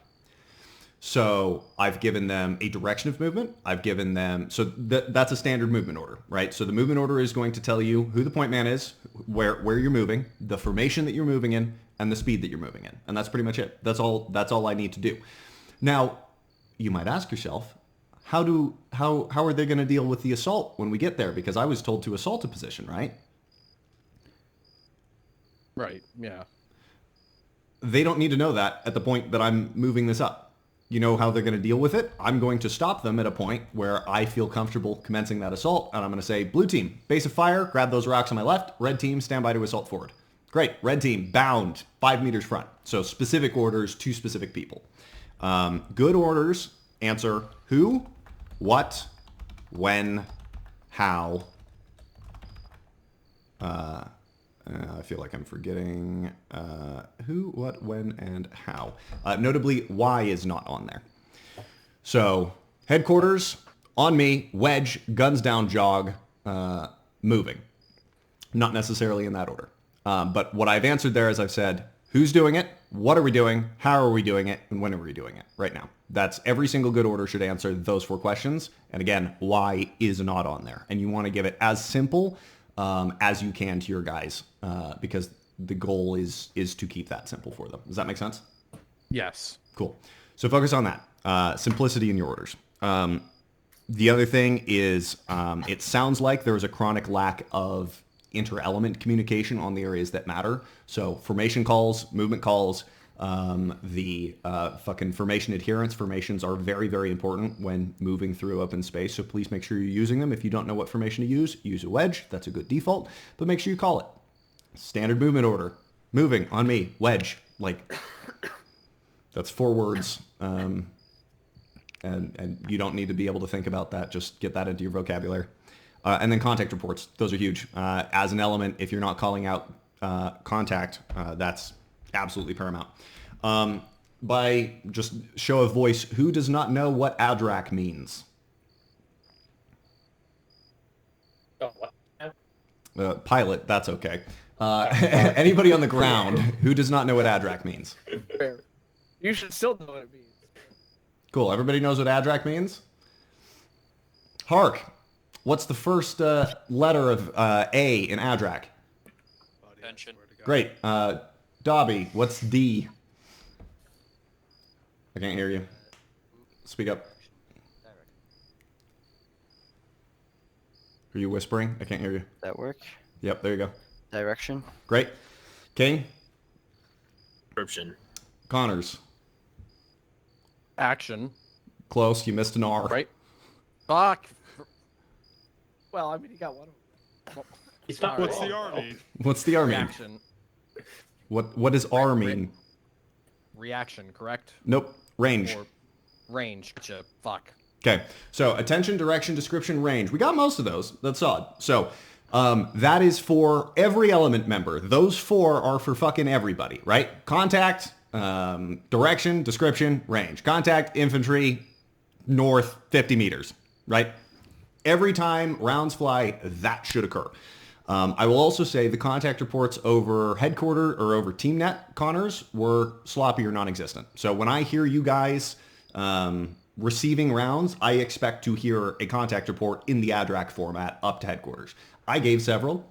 So I've given them a direction of movement. I've given them, so that's a standard movement order, right? So the movement order is going to tell you who the point man is, where you're moving, the formation that you're moving in, and the speed that you're moving in. And that's pretty much it. That's all I need to do. Now, you might ask yourself, how are they going to deal with the assault when we get there? Because I was told to assault a position, right? Right, yeah. They don't need to know that at the point that I'm moving this up. You know how they're going to deal with it? I'm going to stop them at a point where I feel comfortable commencing that assault, and I'm going to say, blue team, base of fire, grab those rocks on my left. Red team, stand by to assault forward. Great. Red team, bound, 5 meters front. So specific orders to specific people. Good orders answer who, what, when, how. I feel like I'm forgetting who, what, when, and how. Notably, why is not on there. So, headquarters, on me, wedge, guns down, jog, moving. Not necessarily in that order. But what I've answered there is I've said, who's doing it, what are we doing, how are we doing it, and when are we doing it right now. That's every single good order should answer those 4 questions. And again, why is not on there. And you want to give it as simple as you can to your guys, because the goal is to keep that simple for them. Does that make sense? Yes. Cool. So focus on that. Simplicity in your orders. The other thing is it sounds like there was a chronic lack of inter-element communication on the areas that matter. So formation calls, movement calls, the fucking formation adherence. Formations are very, very important when moving through open space. So please make sure you're using them. If you don't know what formation to use a wedge. That's a good default, but make sure you call it. Standard movement order. Moving on me, wedge. Like that's 4 words. And you don't need to be able to think about that. Just get that into your vocabulary. And then contact reports. Those are huge. As an element, if you're not calling out contact, that's absolutely paramount. By just show of voice, who does not know what ADRAC means? Pilot, that's okay. Anybody on the ground who does not know what ADRAC means? You should still know what it means. Cool. Everybody knows what ADRAC means? Hark. What's the first letter of A in ADRAC? Attention. Great. Dobby, what's D? I can't hear you. Speak up. Are you whispering? I can't hear you. That work? Yep, there you go. Direction? Great. King? Description. Connors? Action. Close, you missed an R. Right. Fuck. Well, I mean, he got one of them. What's the R mean? What's the R mean? Reaction. What does R mean? Reaction, correct? Nope. Range. Or range. Gotcha. Fuck. Okay, so attention, direction, description, range. We got most of those. That's odd. So that is for every element member. Those 4 are for fucking everybody, right? Contact, direction, description, range. Contact, infantry, north, 50 meters, right? Every time rounds fly, that should occur. I will also say the contact reports over headquarter or over TeamNet, Connors, were sloppy or non-existent. So when I hear you guys receiving rounds, I expect to hear a contact report in the ADRAC format up to headquarters. I gave several.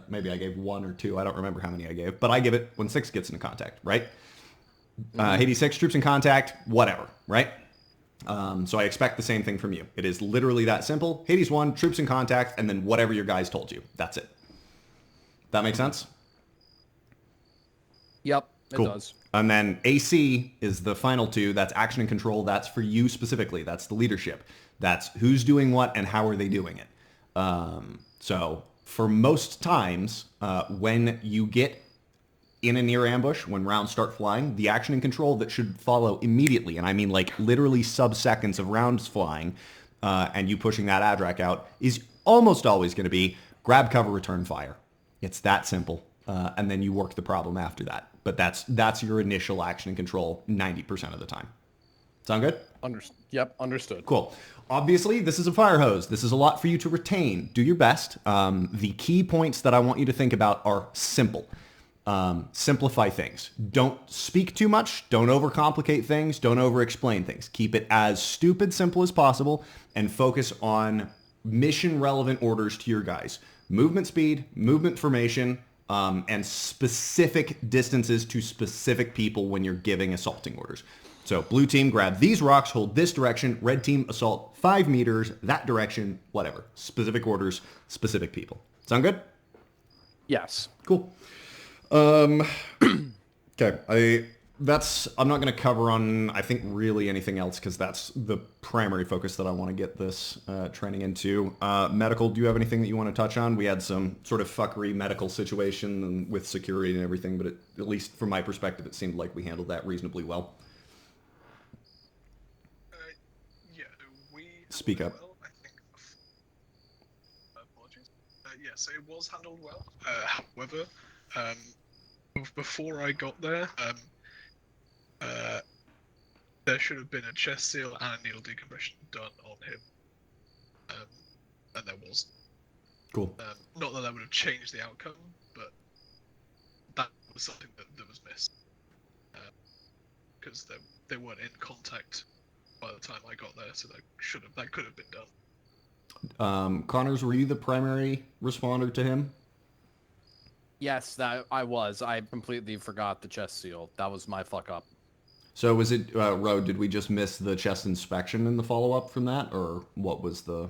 Maybe I gave 1 or 2. I don't remember how many I gave, but I give it when 6 gets into contact, right? Hades 6, troops in contact, whatever, right? So I expect the same thing from you. It is literally that simple. Hades 1, troops in contact, and then whatever your guys told you. That's it. That make sense? Yep, Cool. it does. And then AC is the final 2. That's action and control. That's for you specifically. That's the leadership. That's who's doing what and how are they doing it. So for most times, when you get in a near ambush, when rounds start flying, the action and control that should follow immediately, and I mean like literally sub-seconds of rounds flying, and you pushing that ADRAC out, is almost always going to be grab cover, return fire. It's that simple. And then you work the problem after that. But that's your initial action and control 90% of the time. Sound good? Yep, understood. Cool. Obviously, this is a fire hose. This is a lot for you to retain. Do your best. The key points that I want you to think about are simple. Simplify things. Don't speak too much. Don't overcomplicate things. Don't over-explain things. Keep it as stupid simple as possible and focus on mission-relevant orders to your guys. Movement speed, movement formation, and specific distances to specific people when you're giving assaulting orders. So blue team, grab these rocks, hold this direction. Red team, assault 5 meters, that direction, whatever. Specific orders, specific people. Sound good? Yes. Cool. Okay, I'm not going to cover on, I think, really anything else because that's the primary focus that I want to get this training into. Medical, do you have anything that you want to touch on? We had some sort of fuckery medical situation with security and everything, but at least from my perspective, it seemed like we handled that reasonably well. Yeah, we Speak up. well, I think. Apologies. Yes, it was handled well. However, before I got there, there should have been a chest seal and a needle decompression done on him, and there was. Cool. Not that would have changed the outcome, but that was something that was missed, because they weren't in contact by the time I got there, so that could have been done. Connors, were you the primary responder to him? Yes, that I was. I completely forgot the chest seal. That was my fuck up. So was it, Ro, did we just miss the chest inspection in the follow-up from that, or what was the...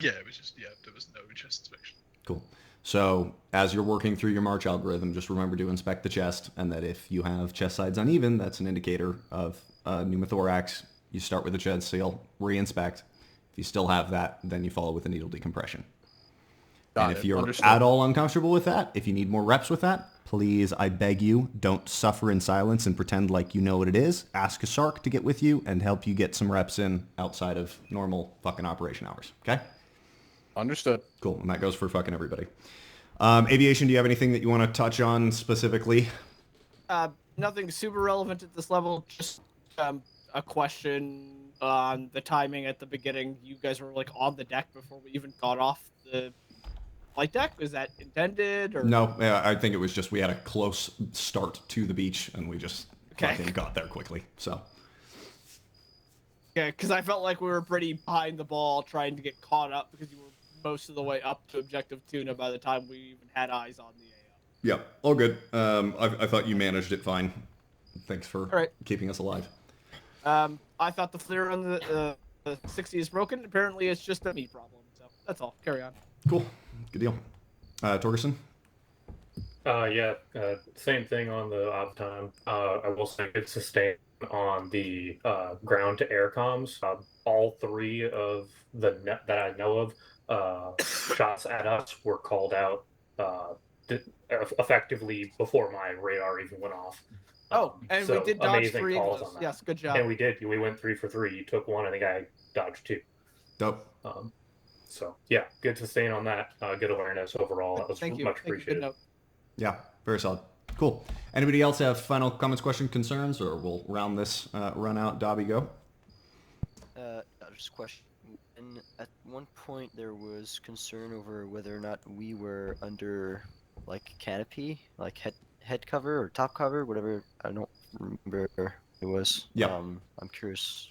Yeah, it was just, there was no chest inspection. Cool. So as you're working through your March algorithm, just remember to inspect the chest, and that if you have chest sides uneven, that's an indicator of pneumothorax. You start with a chest seal, re-inspect. If you still have that, then you follow with a needle decompression. And if you're at all uncomfortable with that, if you need more reps with that, please, I beg you, don't suffer in silence and pretend like you know what it is. Ask a SARC to get with you and help you get some reps in outside of normal fucking operation hours. Okay? Understood. Cool. And that goes for fucking everybody. Aviation, do you have anything that you want to touch on specifically? Nothing super relevant at this level. Just a question on the timing at the beginning. You guys were like on the deck before we even got off the flight deck. Was that intended? Or No, I think it was just we had a close start to the beach and we just fucking got there quickly. So. Yeah, because I felt like we were pretty behind the ball trying to get caught up because you were most of the way up to Objective Tuna by the time we even had eyes on the AO. Yeah, all good. I thought you managed it fine. Thanks for keeping us alive. I thought the flare on the 60 is broken. Apparently, it's just a me problem. So that's all. Carry on. Cool. Good deal. Torgerson? Same thing on the op time. I will say good sustain on the ground to air comms. All three of the net that I know of shots at us were called out effectively before my radar even went off. And so we did dodge amazing 3 calls of those. on that. Yes, good job. And we did. We went 3 for 3. You took 1, and the guy dodged 2. Dope. So yeah, good sustain on that. Good awareness overall. That was much appreciated. Yeah, very solid. Cool. Anybody else have final comments, questions, concerns, or we'll round this run out? Dobby, go. Just a question. And at one point, there was concern over whether or not we were under like canopy, like head cover or top cover, whatever. I don't remember it was. Yeah. I'm curious.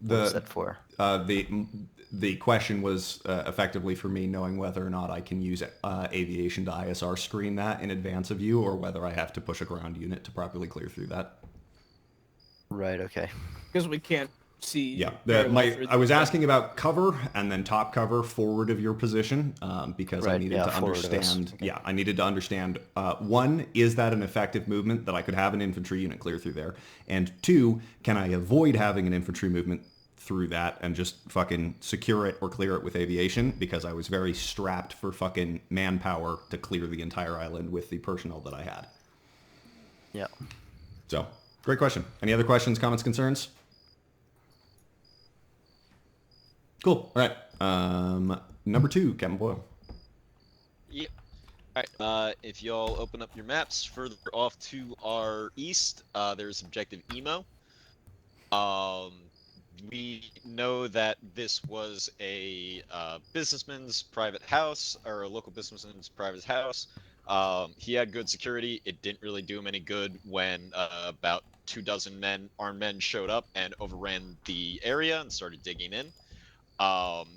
What was that for? The question was effectively for me knowing whether or not I can use aviation to ISR screen that in advance of you, or whether I have to push a ground unit to properly clear through that. Right. Okay. Because we can't see. Yeah. I was asking about cover and then top cover forward of your position because I needed to understand. Okay. Yeah, I needed to understand. One, is that an effective movement that I could have an infantry unit clear through there? And two, can I avoid having an infantry movement through that and just fucking secure it or clear it with aviation, because I was very strapped for fucking manpower to clear the entire island with the personnel that I had. Yeah. So, great question. Any other questions, comments, concerns? Cool. All right. Number 2, Captain Boyle. Yep. All right. If y'all open up your maps further off to our east, there's objective Emo. We know that this was a businessman's private house, or a local businessman's private house. He had good security. It didn't really do him any good when about 24 armed men showed up and overran the area and started digging in.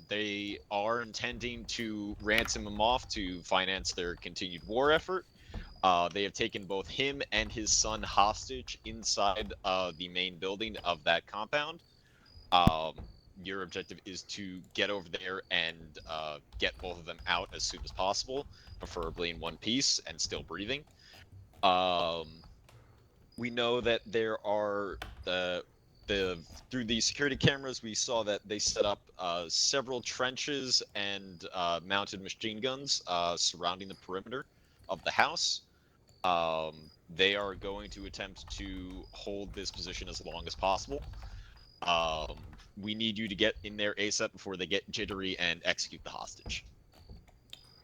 They are intending to ransom him off to finance their continued war effort. They have taken both him and his son hostage inside the main building of that compound. Your objective is to get over there and get both of them out as soon as possible, preferably in one piece and still breathing. We know that there are through the security cameras, we saw that they set up several trenches and mounted machine guns surrounding the perimeter of the house. They are going to attempt to hold this position as long as possible. We need you to get in there ASAP before they get jittery and execute the hostage.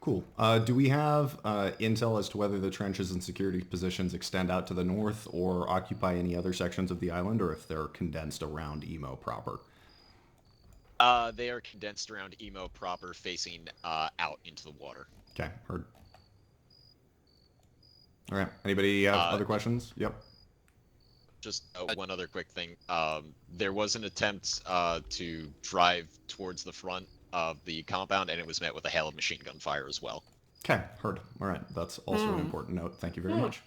Cool. Do we have intel as to whether the trenches and security positions extend out to the north or occupy any other sections of the island, or if they're condensed around Emo proper? They are condensed around Emo proper, facing out into the water. Okay, heard. All right. Anybody have other questions? Yep. Just one other quick thing. There was an attempt to drive towards the front of the compound, and it was met with a hail of machine gun fire as well. Okay, heard. All right, that's also an important note. Thank you very much.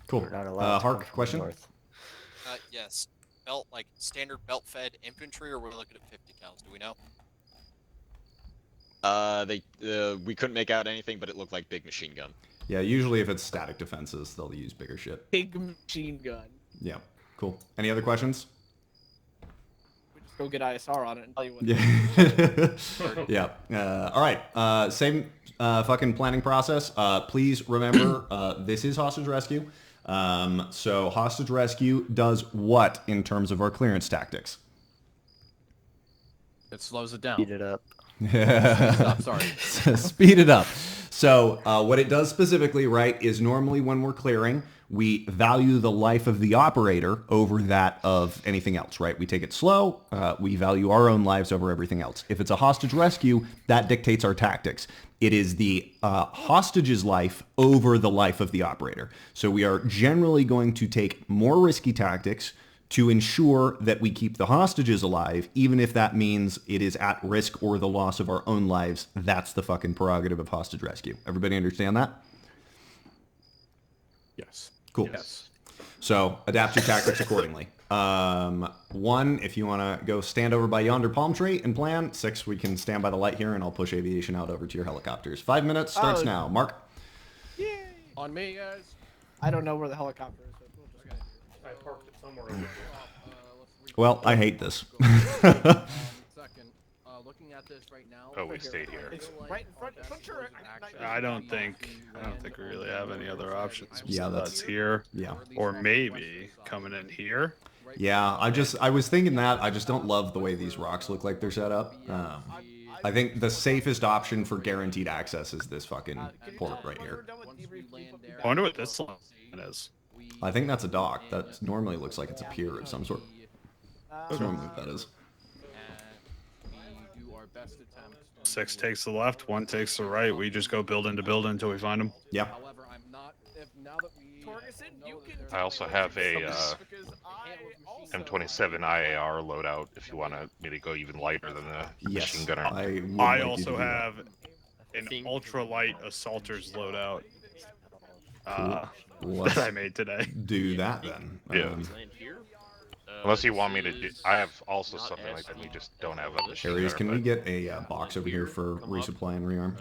Cool. Hark, question? Yes. Belt, like standard belt-fed infantry, or we're looking at 50 cals? Do we know? We couldn't make out anything, but it looked like big machine gun. Yeah, usually if it's static defenses, they'll use bigger shit. Big machine gun. Yeah, cool. Any other questions? We just go get ISR on it and tell you what. Yeah. Yeah. All right. Same fucking planning process. Please remember, this is hostage rescue. So hostage rescue does what in terms of our clearance tactics? It slows it down. Speed it up. Stop, sorry. Speed it up. So what it does specifically, right, is normally when we're clearing, we value the life of the operator over that of anything else, right? We take it slow. We value our own lives over everything else. If it's a hostage rescue, that dictates our tactics. It is the hostage's life over the life of the operator. So we are generally going to take more risky tactics to ensure that we keep the hostages alive, even if that means it is at risk or the loss of our own lives. That's the fucking prerogative of hostage rescue. Everybody understand that? Yes. Cool. Yes. So adapt your tactics accordingly. 1, if you want to go stand over by yonder palm tree and plan. 6, we can stand by the light here and I'll push aviation out over to your helicopters. 5 minutes starts now. Mark? On me, guys. I don't know where the helicopter is. So we'll just go. I parked it somewhere over here. Well, I hate this. Second, looking at this right now. Oh, we stayed here. It's right in front. Sure. I don't think we really have any other options. Yeah, That's here. Yeah. Or maybe coming in here. Yeah, I was thinking that. I just don't love the way these rocks look like they're set up. I think the safest option for guaranteed access is this fucking port right here. I wonder what this line is. I think that's a dock. That normally looks like it's a pier of some sort. That's normally what that is. 6 takes the left, 1 takes the right. We just go building to building until we find them. Yeah. I also have a M27 IAR loadout if you want to maybe go even lighter than the machine gunner. I also have an ultralight assaulter's loadout that I made today. Do that then. Yeah. Unless you want me to do, I have also something like that. We just don't have a machine Aries, gunner, can but we get a box over here for resupply and rearm?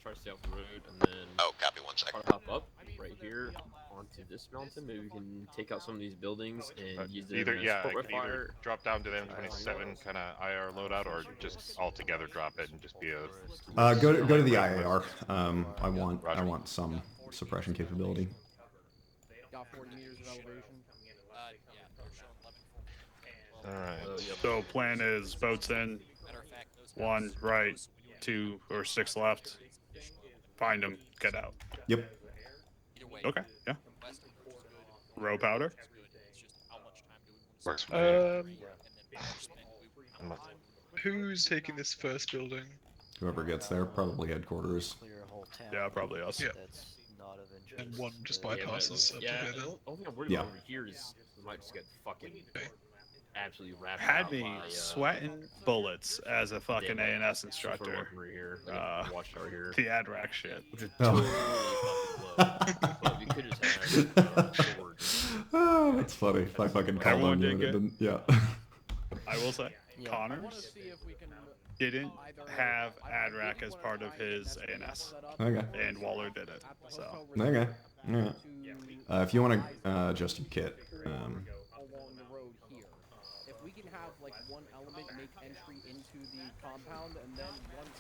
Try to stay off the road, and then copy 1 second. hop up right here onto this mountain. Maybe we can take out some of these buildings and use them either as I support could either drop down to the M27 kind of IR loadout, or just altogether drop it and just be a. Go to the IAR. I want some suppression capability. Got 40 meters of elevation. Alright. So plan is boats in, 1 right, 2 or 6 left. Find them, get out. Yep. Okay, yeah. Row powder? Works for me. Who's taking this first building? Whoever gets there, probably headquarters. Yeah, probably us. Yeah. And 1 just bypasses up to yeah, here the then. only thing I'm worried about over here is we might just get fucking absolutely wrapped Had out me by, sweating bullets as a fucking A&S instructor. Right here, watchtower here. The ADRAC shit. Which is totally fucking low. But we could just have swords. Oh, that's funny. I fucking called Everyone on you did and it good. didn't. Yeah. I will say, Connors didn't have ADRAC as part of his A&S. Okay. And Waller did it. So. Okay. Alright. If you want to adjust your kit, Along the road here. If we can have like one element make entry into the compound, and then once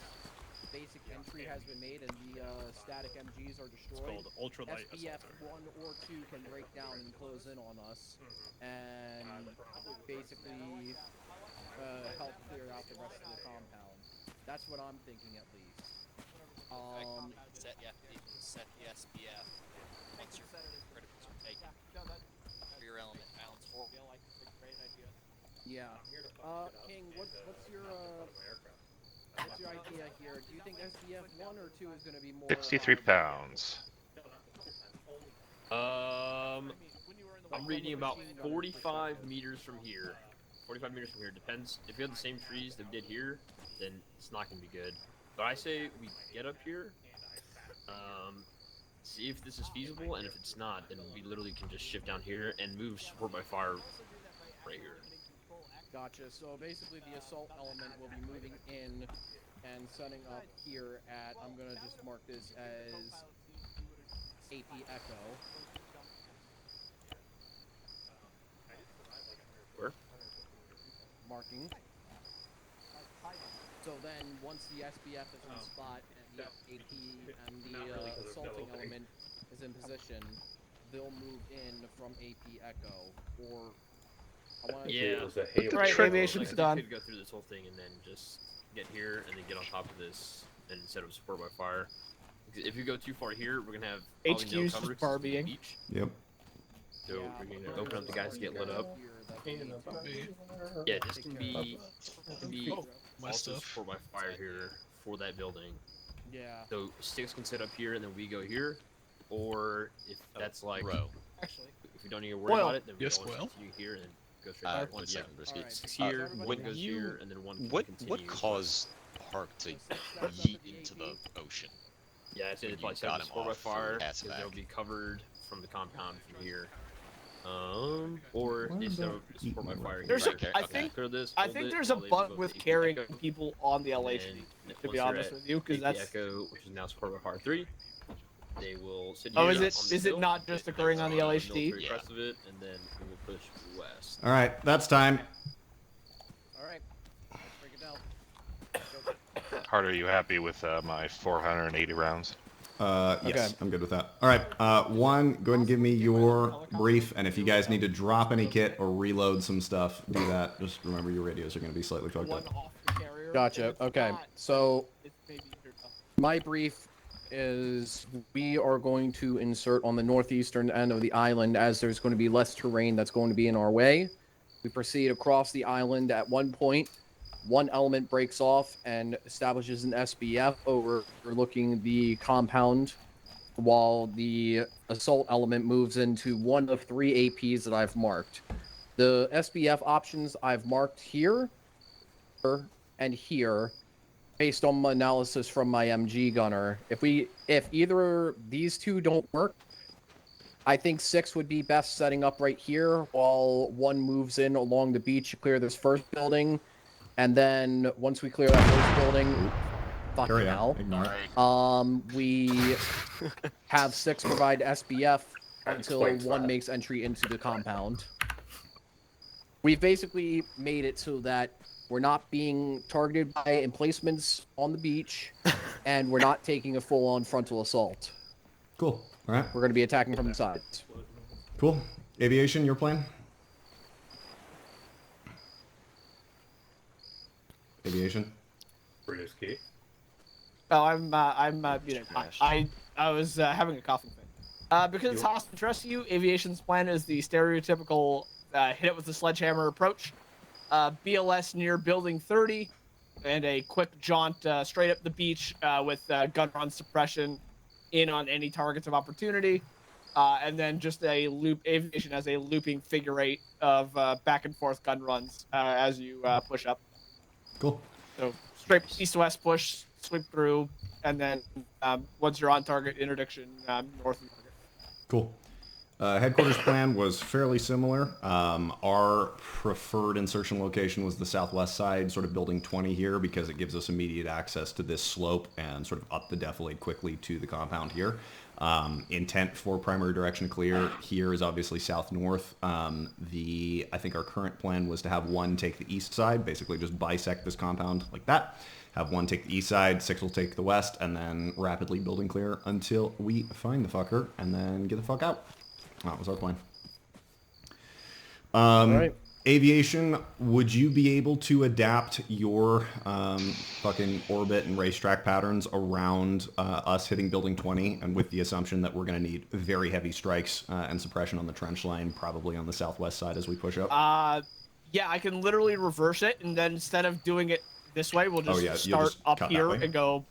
the basic entry has been made and the static MGs are destroyed, ultralight SBF 1 or 2 can break down and close in on us, and basically help clear out the rest of the compound. That's what I'm thinking at least. Set the SBF. Once your criticals are taken, rear element balance forward. Yeah. King, what's your idea here? Do you think SBF 1 or 2 is going to be more? 63 pounds. I'm reading about 45 meters from here. 45 meters from here. Depends. If we have the same trees that we did here, then it's not going to be good. But I say we get up here, see if this is feasible, and if it's not, then we literally can just shift down here and move support by fire right here. Gotcha. So basically the assault element will be moving in and setting up here at, I'm going to just mark this as AP Echo. Where? Marking. So then, once the SBF is on spot and the AP and the assaulting element is in position, they'll move in from AP Echo, or I want to. Yeah. Right, aviation's done. We could go through this whole thing and then just get here and then get on top of this and set up support by fire. If you go too far here, we're gonna have HQ's just bar being. beach. Yep. So we're gonna open up the guys to get lit up. Yeah, this can be My also stuff. support by fire here for that building. Yeah. So Sticks can set up here and then we go here, or if that's like row. if we don't need to worry about it, then we Yes, go well. continue here and Go straight Uh, back. One yeah, second, Brisky. Six here, When one goes you- here, and then one can What continue. caused Park to yeet into the ocean? Yeah, it's when probably you got set him support by off for fire pass because they'll back? be covered from the compound from here. Or Why they is set that up support by eating fire. There's here. a, I think Clear this, I hold think it there's a while they bug move up with to AP carrying Echo, people on the and LHD. then To once be you're honest at with you, because AP that's. Echo, which is now support by fire 3. They will sit here. Oh, on the is it hill, not just occurring on the LHD? military crest of it, and then we will push west. All right, that's time. All right. Let's break it down. Hart, are you happy with my 480 rounds? Yes, Okay. I'm good with that. All right, one, go ahead and give me your brief, and if you guys need to drop any kit or reload some stuff, do that. Just remember your radios are going to be slightly fucked up. Gotcha. Okay. So my brief is we are going to insert on the northeastern end of the island as there's going to be less terrain that's going to be in our way. We proceed across the island. At one point, one element breaks off and establishes an SBF overlooking the compound, while the assault element moves into one of 3 APs that I've marked. The SBF options I've marked here and here, based on my analysis from my MG gunner. If either these two don't work, I think 6 would be best setting up right here while 1 moves in along the beach to clear this first building. And then once we clear that first building, fucking hell, we have 6 provide SBF until 1 makes entry into the compound. We've basically made it so that we're not being targeted by emplacements on the beach, and we're not taking a full-on frontal assault. Cool. All right. We're going to be attacking from the sides. Cool. Aviation, your plan? Aviation. Brisky. Oh, I'm muted. I was having a coughing fit. Because it's hostage rescue, aviation's plan is the stereotypical hit it with a sledgehammer approach. BLS near building 30, and a quick jaunt straight up the beach with gun run suppression in on any targets of opportunity, and then just a loop aviation as a looping figure 8 of back and forth gun runs as you push up. Cool. So straight east-west push, sweep through, and then once you're on target, interdiction north of target. Cool. Headquarters plan was fairly similar. Our preferred insertion location was the southwest side, sort of building 20 here, because it gives us immediate access to this slope and sort of up the defilade quickly to the compound here. Intent for primary direction clear here is obviously south-north. I think our current plan was to have 1 take the east side, basically just bisect this compound like that. Have 1 take the east side, 6 will take the west, and then rapidly building clear until we find the fucker, and then get the fuck out. That was our plan. All right. Aviation, would you be able to adapt your fucking orbit and racetrack patterns around us hitting building 20, and with the assumption that we're going to need very heavy strikes and suppression on the trench line, probably on the southwest side as we push up? Yeah, I can literally reverse it, and then instead of doing it this way, we'll just start just up cut here that way. and go.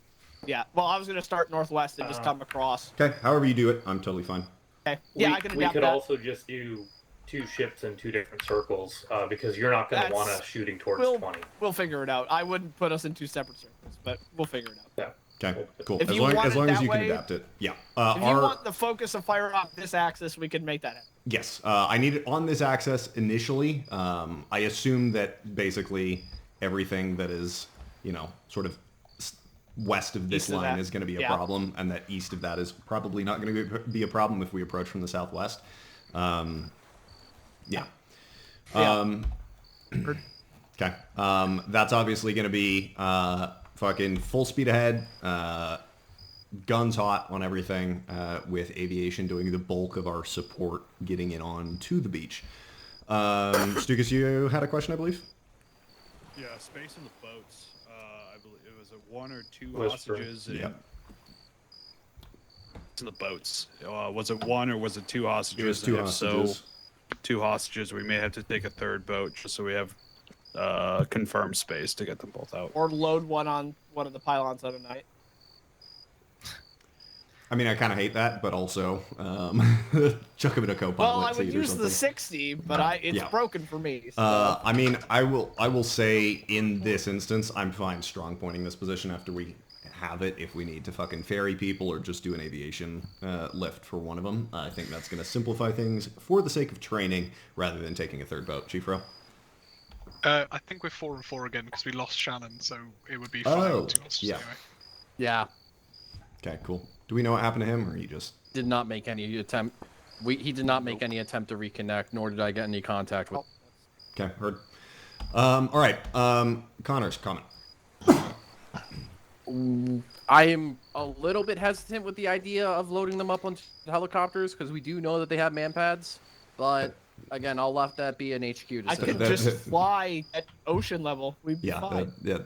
Yeah, well, I was going to start northwest and just come across. Okay, however you do it, I'm totally fine. Okay. Yeah, I can adapt We could that. also just do 2 ships in 2 different circles because you're not going to want to shooting towards 20. We'll figure it out. I wouldn't put us in 2 separate circles, but we'll figure it out. Yeah. Okay, cool. If As you long want as, it long as that you can way- adapt it. Yeah. If you want the focus of fire on this axis, we can make that happen. Yes, I need it on this axis initially. I assume that basically everything that is, sort of west of this East of line that. is going to be a Yeah. problem, and that east of that is probably not going to be a problem if we approach from the southwest. Yeah. Okay. That's obviously going to be fucking full speed ahead, guns hot on everything, with aviation doing the bulk of our support getting it on to the beach. Stukas, you had a question, I believe? Yeah, space on the boats. I believe it was 1 or 2 Whisper. hostages. Yep. In the boats. Was it 1 or was it 2 hostages? It was 2 And if hostages. So, 2 hostages. We may have to take a 3rd boat just so we have confirmed space to get them both out. Or load one on one of the pylons overnight. I mean, I kind of hate that, but also chuck him in a co-pilot Well, I seat would or use something. the 60, but it's Yeah. broken for me. So. I mean, I will say in this instance, I'm fine strong pointing this position after we have it if we need to fucking ferry people or just do an aviation lift for one of them. I think that's going to simplify things for the sake of training rather than taking a third boat. Chief Ro? I think we're 4 and 4 again because we lost Shannon, so it would be 5 Oh, 2 lost yeah. anyway. Yeah. Okay, cool. Do we know what happened to him, or he just did not make any attempt? He did not make any attempt to reconnect, nor did I get any contact with. Okay, heard. All right. Connor's comment. I am a little bit hesitant with the idea of loading them up on helicopters because we do know that they have man pads, but again, I'll let that be an HQ decision. I could just fly at ocean level. We'd be fine. They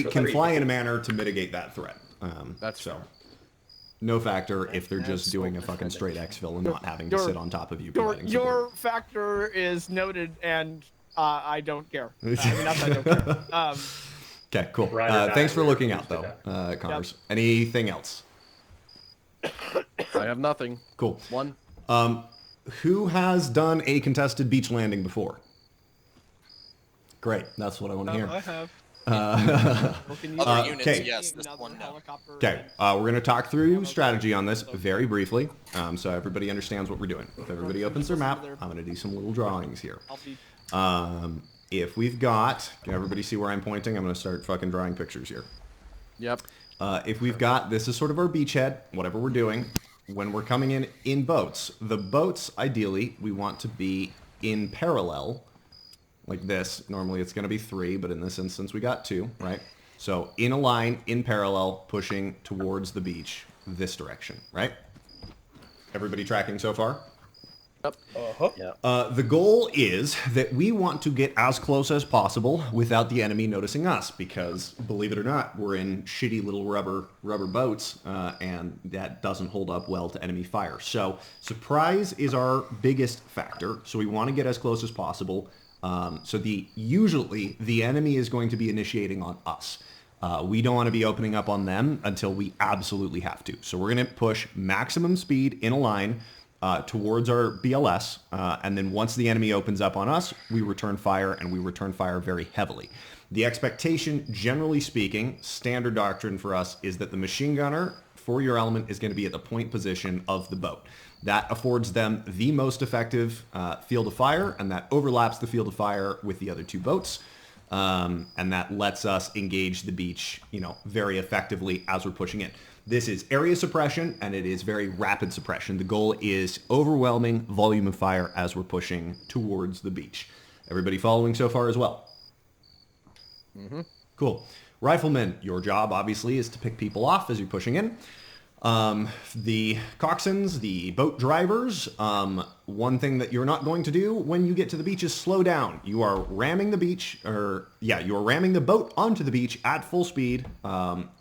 can fly in a manner to mitigate that threat. That's so. No factor if they're just doing a fucking straight exfil and not having to sit on top of you. Your factor is noted, and I don't care. I mean, not that I don't care. Okay, cool. Thanks for looking out, though, Connors. Yep. Anything else? I have nothing. Cool. One. Who has done a contested beach landing before? Great. That's what I want to hear. I have. Other units, yes. This one, no. Okay, we're going to talk through strategy on this very briefly, so everybody understands what we're doing. If everybody opens their map, I'm going to do some little drawings here. If we've got, can everybody see where I'm pointing? I'm going to start fucking drawing pictures here. Yep. If we've got, this is sort of our beachhead, whatever we're doing, when we're coming in boats, the boats, ideally, we want to be in parallel, like this. Normally it's going to be 3, but in this instance we got 2, right? So in a line, in parallel, pushing towards the beach, this direction, right? Everybody tracking so far? Yep. Yeah. The goal is that we want to get as close as possible without the enemy noticing us, because believe it or not, we're in shitty little rubber boats, and that doesn't hold up well to enemy fire. So surprise is our biggest factor. So we want to get as close as possible. So usually the enemy is going to be initiating on us. We don't want to be opening up on them until we absolutely have to. So we're going to push maximum speed in a line towards our BLS, and then once the enemy opens up on us, we return fire, and we return fire very heavily. The expectation, generally speaking, standard doctrine for us, is that the machine gunner for your element is going to be at the point position of the boat. That affords them the most effective field of fire, and that overlaps the field of fire with the other 2 boats. And that lets us engage the beach, very effectively as we're pushing in. This is area suppression, and it is very rapid suppression. The goal is overwhelming volume of fire as we're pushing towards the beach. Everybody following so far as well? Mm-hmm. Cool. Riflemen, your job obviously is to pick people off as you're pushing in. The coxswains, the boat drivers, one thing that you're not going to do when you get to the beach is slow down. You are ramming you are ramming the boat onto the beach at full speed,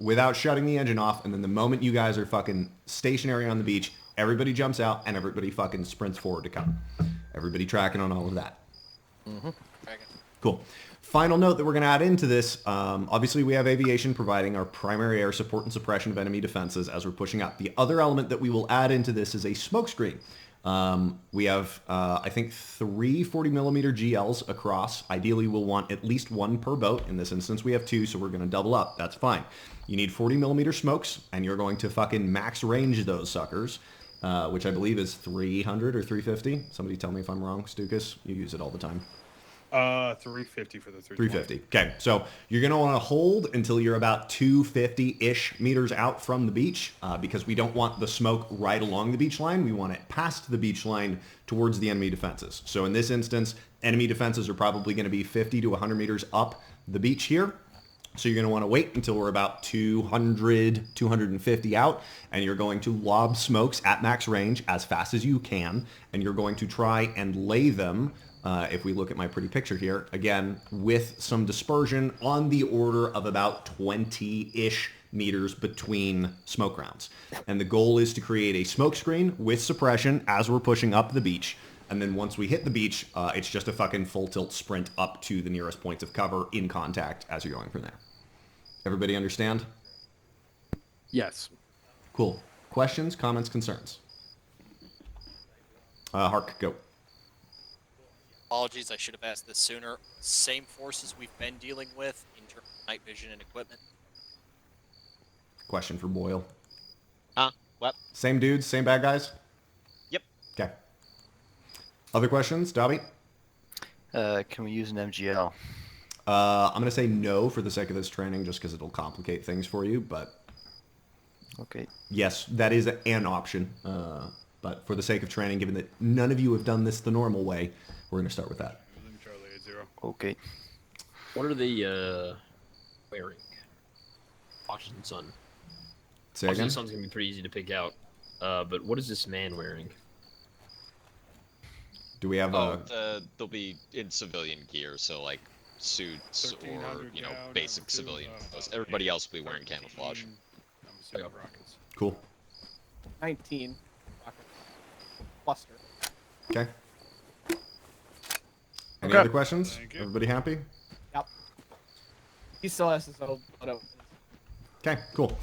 without shutting the engine off, and then the moment you guys are fucking stationary on the beach, everybody jumps out and everybody fucking sprints forward to come. Everybody tracking on all of that. Mm-hmm. Cool. Final note that we're going to add into this, obviously we have aviation providing our primary air support and suppression of enemy defenses as we're pushing up. The other element that we will add into this is a smoke screen. We have, I think, 3 40mm GLs across. Ideally, we'll want at least 1 per boat. In this instance, we have 2, so we're going to double up. That's fine. You need 40mm smokes, and you're going to fucking max range those suckers, which I believe is 300 or 350. Somebody tell me if I'm wrong, Stukas. You use it all the time. 350 for the 350. Okay, so you're going to want to hold until you're about 250-ish meters out from the beach, because we don't want the smoke right along the beach line. We want it past the beach line towards the enemy defenses. So in this instance, enemy defenses are probably going to be 50 to 100 meters up the beach here. So you're going to want to wait until we're about 200, 250 out, and you're going to lob smokes at max range as fast as you can, and you're going to try and lay them, if we look at my pretty picture here, again, with some dispersion on the order of about 20-ish meters between smoke rounds. And the goal is to create a smoke screen with suppression as we're pushing up the beach. And then once we hit the beach, it's just a fucking full tilt sprint up to the nearest points of cover in contact as you're going from there. Everybody understand? Yes. Cool. Questions, comments, concerns? Hark, go. Apologies, I should have asked this sooner. Same forces we've been dealing with in terms of night vision and equipment. Question for Boyle. Huh? What? Same dudes, same bad guys? Yep. Okay. Other questions, Dobby? Can we use an MGL? I'm going to say no for the sake of this training, just because it'll complicate things for you, but... Okay. Yes, that is an option. But for the sake of training, given that none of you have done this the normal way, we're going to start with that. Okay. What are they wearing? Washington Sun. Say Washington again? Sun's going to be pretty easy to pick out. But what is this man wearing? Do we have they'll be in civilian gear, so like suits or, you know, basic civilian clothes. Everybody else will be wearing camouflage. Cool. 19. Cluster. Okay. Any Okay. other questions? Everybody happy? Yep. He still has his own photo. Okay, cool.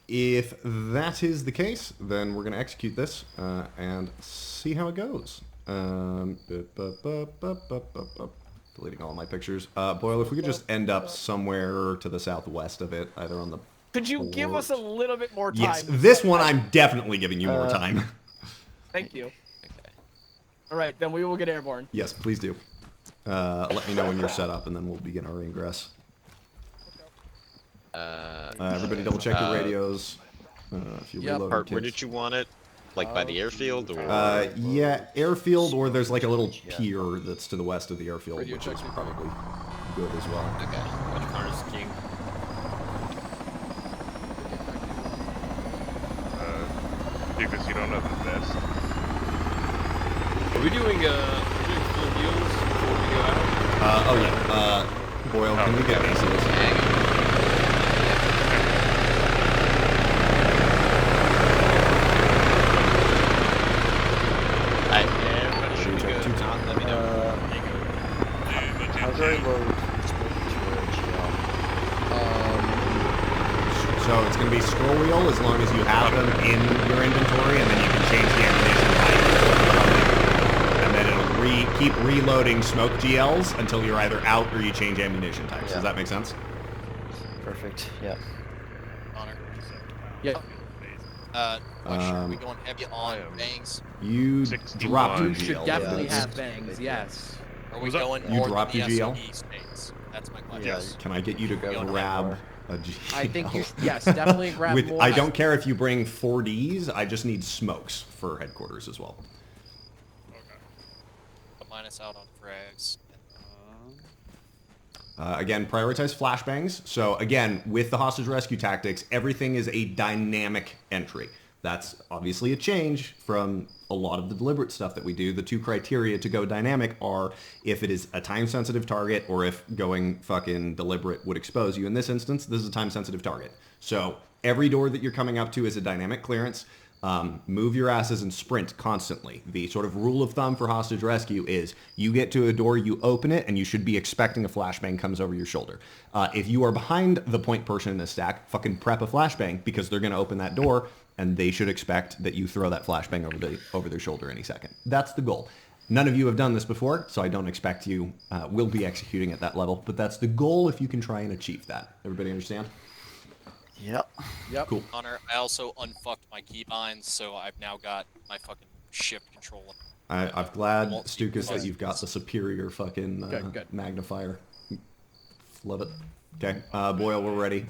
If that is the case, then we're going to execute this and see how it goes. Deleting all my pictures. Boyle, if we could just end up somewhere to the southwest of it, either on the... Could you give us a little bit more time? Yes, this one I'm definitely giving you more time. Thank you. All right, then we will get airborne. Yes, please do. Let me know when you're set up, and then we'll begin our ingress. Everybody double check your radios. If you reload Where kids. did you want it? Like by the airfield, or? Yeah, airfield, or there's like a little pier that's to the west of the airfield, which is probably good as well. Okay. Which car is king? Because you don't know the best. Are we doing full deals before we go out? Oh yeah. Boyle, can you get ACs? Everybody should be good. John, let me know. How very low? Just making sure So it's going to be scroll wheel as long as you have them in your inventory, and then you can change the ammunition type. And then it'll keep reloading smoke GLs until you're either out or you change ammunition types. Does that make sense? Perfect. Yeah. Honor. Yeah. Question, are we going heavy on bangs? You dropped your You GL. should definitely yes. have bangs, yes. Are we going You more dropped than your the GL? SOE space? That's my question. Yes. Can I get you to grab a GL? I think you, yes, definitely grab more. I don't care if you bring 4Ds, I just need smokes for headquarters as well. Minus out on frags. Again, prioritize flashbangs. So again, with the hostage rescue tactics, everything is a dynamic entry. That's obviously a change from a lot of the deliberate stuff that we do. The two criteria to go dynamic are if it is a time-sensitive target or if going fucking deliberate would expose you. In this instance, this is a time-sensitive target. So every door that you're coming up to is a dynamic clearance. Move your asses and sprint constantly. The sort of rule of thumb for hostage rescue is you get to a door, you open it, and you should be expecting a flashbang comes over your shoulder. If you are behind the point person in the stack, fucking prep a flashbang because they're going to open that door and they should expect that you throw that flashbang over their shoulder any second. That's the goal. None of you have done this before, so I don't expect you will be executing at that level, but that's the goal if you can try and achieve that. Everybody understand? Yep. Yep. Cool. Honor, I also unfucked my keybinds, so I've now got my fucking shift control. I'm glad, won't Stukas, that see you've got the superior fucking Good. magnifier. Love it. Okay, Boyle, we're ready.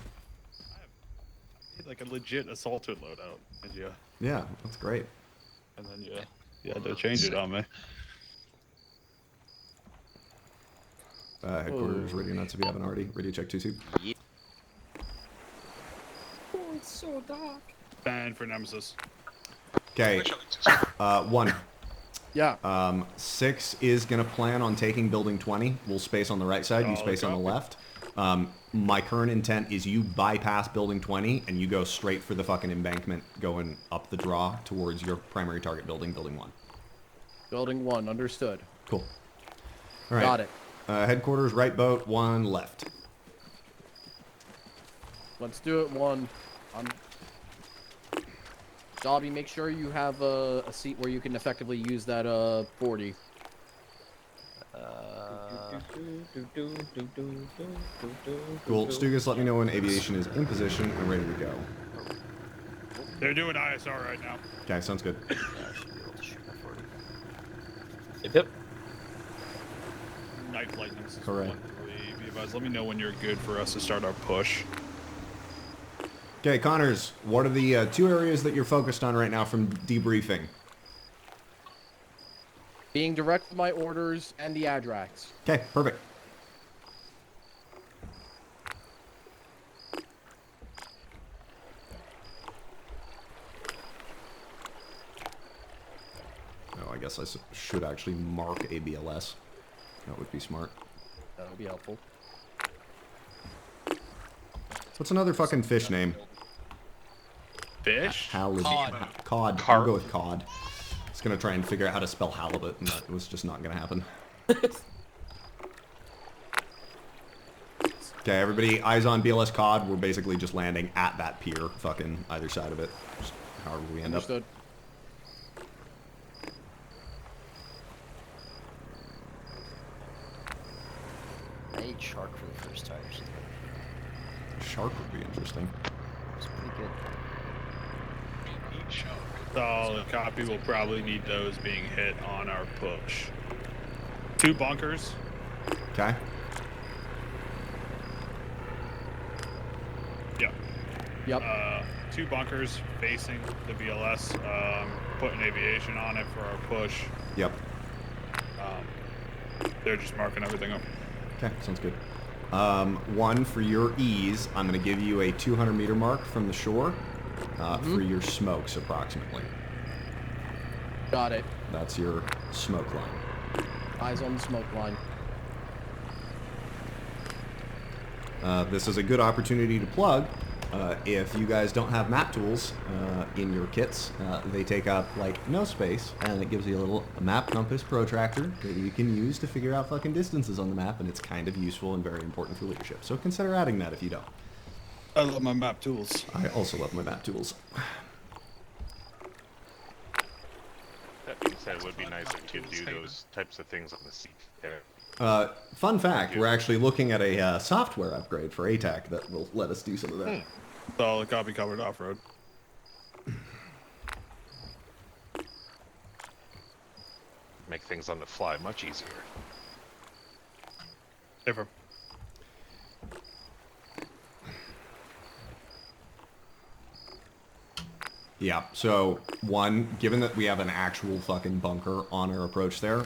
Like a legit assaulted loadout, and Yeah, that's great. and then you had to change it on me. Headquarters, radio nuts if you haven't already. Radio check 2-2. Oh, it's so dark. Ban for Nemesis. Okay, 1. Yeah. 6 is going to plan on taking building 20. We'll space on the right side, you space on the left. My current intent is you bypass building 20 and you go straight for the fucking embankment going up the draw towards your primary target building, building 1. Building 1, understood. Cool. All right. Got it. Headquarters, right boat, 1 left. Let's do it. 1. Dobby, make sure you have a seat where you can effectively use that 40. Cool. Stugas, let me know when aviation is in position and ready to go. They're doing ISR right now. Okay, sounds good. Yeah, I should be able to shoot my 40. Yep. Knife lightnings is Hooray. 1-3. Be advised, let me know when you're good for us to start our push. Okay, Connors, what are the 2 areas that you're focused on right now from debriefing? Being direct with my orders and the Adrax. Okay, perfect. Oh, I guess I should actually mark ABLS. That would be smart. That would be helpful. What's another fucking fish name? Fish? Halibut. Cod. I'll go with cod. I was gonna try and figure out how to spell halibut, and that was just not gonna happen. Okay, everybody, eyes on BLS cod. We're basically just landing at that pier, fucking either side of it. Just however we end Understood. I ate shark for the first time. So Shark would be interesting. it's pretty good. Eat shark. So the copy will probably need those being hit on our push. 2 bunkers. Okay. Yep. Yep. 2 bunkers facing the BLS. Putting aviation on it for our push. Yep. They're just marking everything up. Okay, sounds good. 1, for your ease, I'm going to give you a 200-meter mark from the shore for your smokes, approximately. Got it. That's your smoke line. Eyes on the smoke line. This is a good opportunity to plug. If you guys don't have map tools in your kits, they take up like no space, and it gives you a little map compass protractor that you can use to figure out fucking distances on the map, and it's kind of useful and very important for leadership. So consider adding that if you don't. I love my map tools. I also love my map tools. That being said, it would be nicer to do those types of things on the seat there. Fun fact, we're actually looking at a software upgrade for ATAC that will let us do some of that. So the copy covered off-road. Make things on the fly much easier. Different. Yeah, so 1, given that we have an actual fucking bunker on our approach there,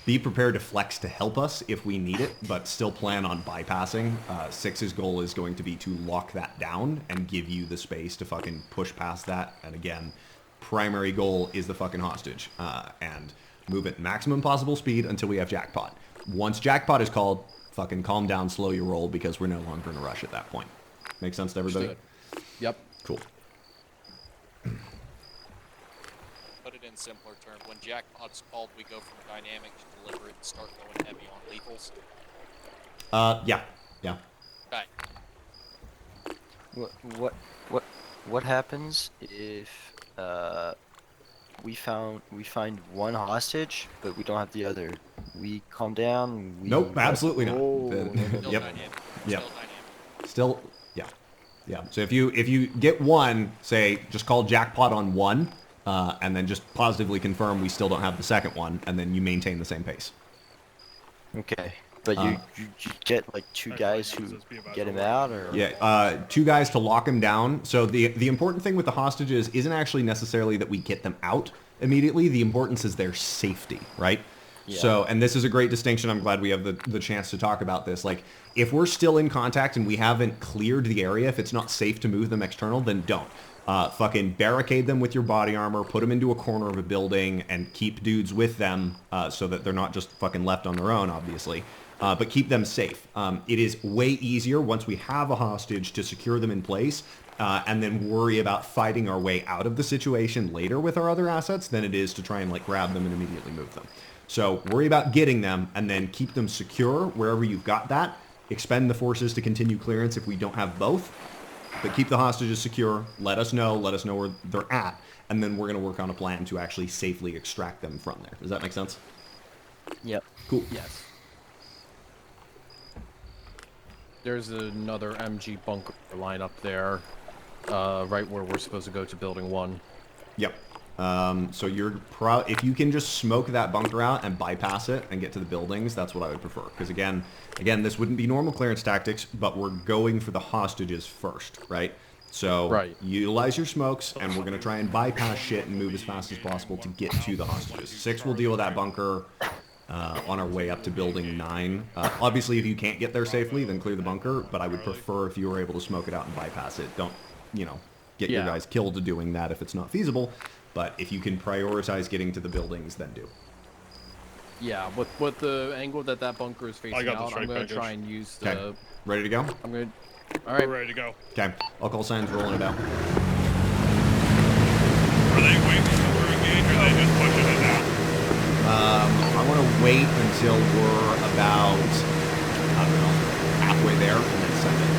be prepared to flex to help us if we need it, but still plan on bypassing. 6's goal is going to be to lock that down and give you the space to fucking push past that. And again, primary goal is the fucking hostage. And move at maximum possible speed until we have jackpot. Once jackpot is called, fucking calm down, slow your roll, because we're no longer in a rush at that point. Make sense to everybody? Understood. Yep. Cool. Put it in simpler terms. When jackpot's called, we go from dynamic to deliberate and start going heavy on lethals. Yeah. Okay. What happens if we find one hostage but we don't have the other? We calm down. Nope, absolutely not. Still Yep. dynamic. Yep. Still dynamic. Still, yeah. So if you get one, say just call jackpot on 1, and then just positively confirm we still don't have the second one, and then you maintain the same pace. Okay, but you get like 2 guys who get him out, or yeah, 2 guys to lock him down. So the important thing with the hostages isn't actually necessarily that we get them out immediately. The importance is their safety, right? Yeah. So, and this is a great distinction. I'm glad we have the chance to talk about this. Like, if we're still in contact and we haven't cleared the area, if it's not safe to move them external, then don't. Fucking barricade them with your body armor, put them into a corner of a building, and keep dudes with them so that they're not just fucking left on their own, obviously. But keep them safe. It is way easier once we have a hostage to secure them in place and then worry about fighting our way out of the situation later with our other assets than it is to try and like grab them and immediately move them. So worry about getting them and then keep them secure wherever you've got that. Expend the forces to continue clearance if we don't have both. But keep the hostages secure. Let us know where they're at, and then we're going to work on a plan to actually safely extract them from there. Does that make sense? Yep. Cool. Yes. There's another MG bunker line up there, right where we're supposed to go to building 1. Yep. So if you can just smoke that bunker out and bypass it and get to the buildings, that's what I would prefer. Because again, this wouldn't be normal clearance tactics, but we're going for the hostages first, right? So utilize your smokes, and we're going to try and bypass shit and move as fast as possible to get to the hostages. 6 will deal with that bunker on our way up to building 9. Obviously, if you can't get there safely, then clear the bunker, but I would prefer if you were able to smoke it out and bypass it. Don't, get your guys killed doing that if it's not feasible. But if you can prioritize getting to the buildings, then do. Yeah, with the angle that bunker is facing out, I'm going to try and use the... Okay. Ready to go? I'm going to... All right. We're ready to go. Okay. I'll call signs, rolling it out. Are they waiting for engage, or are they just pushing it now? I want to wait until we're about, I don't know, halfway there, and then send it.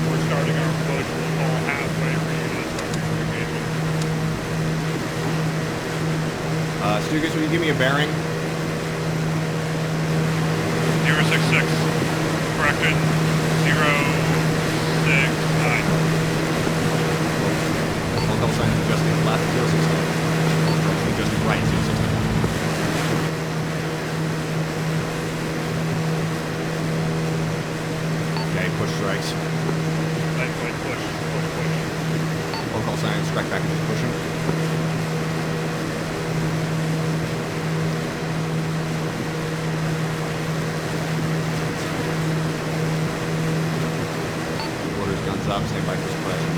We're starting our push. We'll call halfway for you to start your engagement. Stugas, will you give me a bearing? 066. Corrected. 069. I'll call signs adjusting left, 069. Adjusting right, 069. Okay, push strikes. Push. Local signs, strike back and just pushing. Orders, guns up, stand by for suppression.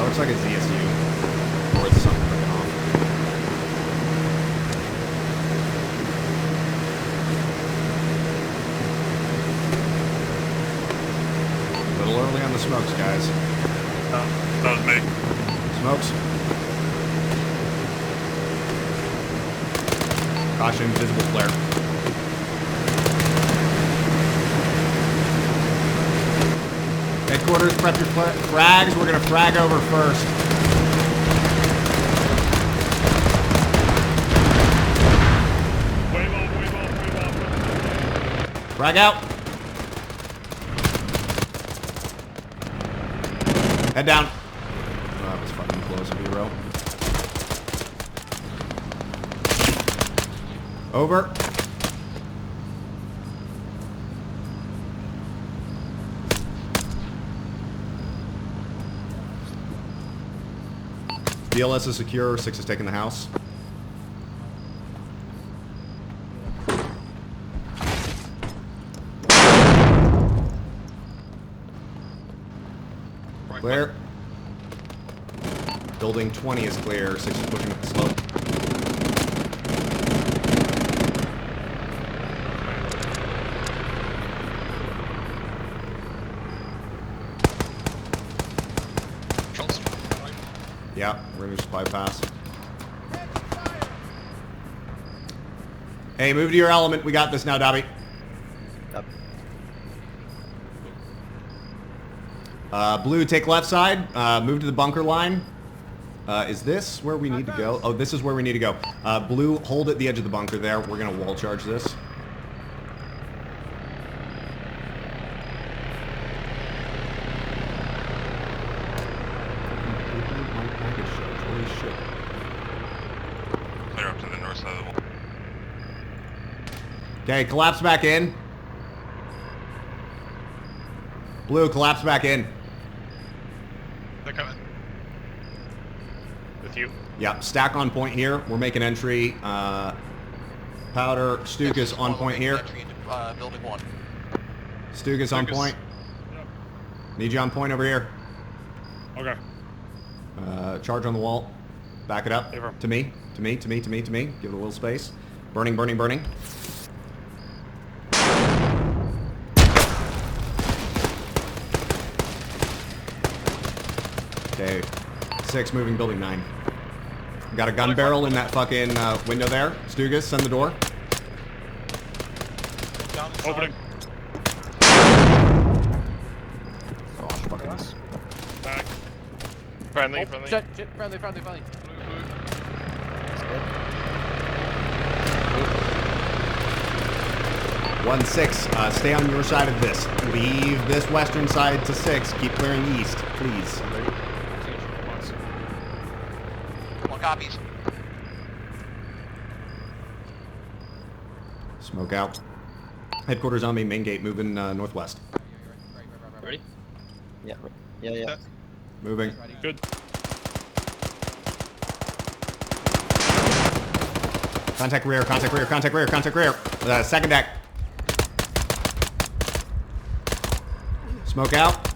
Looks like it's ESU, or it's something freaking off. A little early on the smokes, guys. That was me. Smokes. Caution, visible flare. Headquarters, prep your frags. We're going to frag over first. Wave off. Frag out. Head down. Oh, that was fucking close, B-row. Over. DLS is secure, 6 is taking the house. Clear. Building 20 is clear, 6 is pushing up the slope. Yeah, we're gonna just bypass. Hey, move to your element. We got this now, Dobby. Yep. Blue, take left side. Move to the bunker line. Is this where we need to go? Oh, this is where we need to go. Blue, hold at the edge of the bunker there. We're gonna wall charge this. Holy shit. Clear up to the north side of the wall. Okay, collapse back in. Blue, collapse back in. They're coming. With you. Yeah, stack on point here. We're making entry. Powder, Stukas on point here. Entry into, building 1. Stukas on point. Need you on point over here. Okay. Charge on the wall. Back it up. To me. To me. To me. To me. To me. Give it a little space. Burning. Burning. Burning. 6 moving building 9. Got a gun barrel in that fucking window there. Stugas, send the door. Opening. Oh, fucking this. Back. Friendly, Oh, friendly. shit, friendly. 1-6, stay on your side of this. Leave this western side to 6. Keep clearing east, please. One copies. Smoke out. Headquarters on me, main gate, moving northwest. Ready? Yeah. Yeah. Moving. Good. Contact rear, contact rear, contact rear, contact rear. Second deck. Smoke out.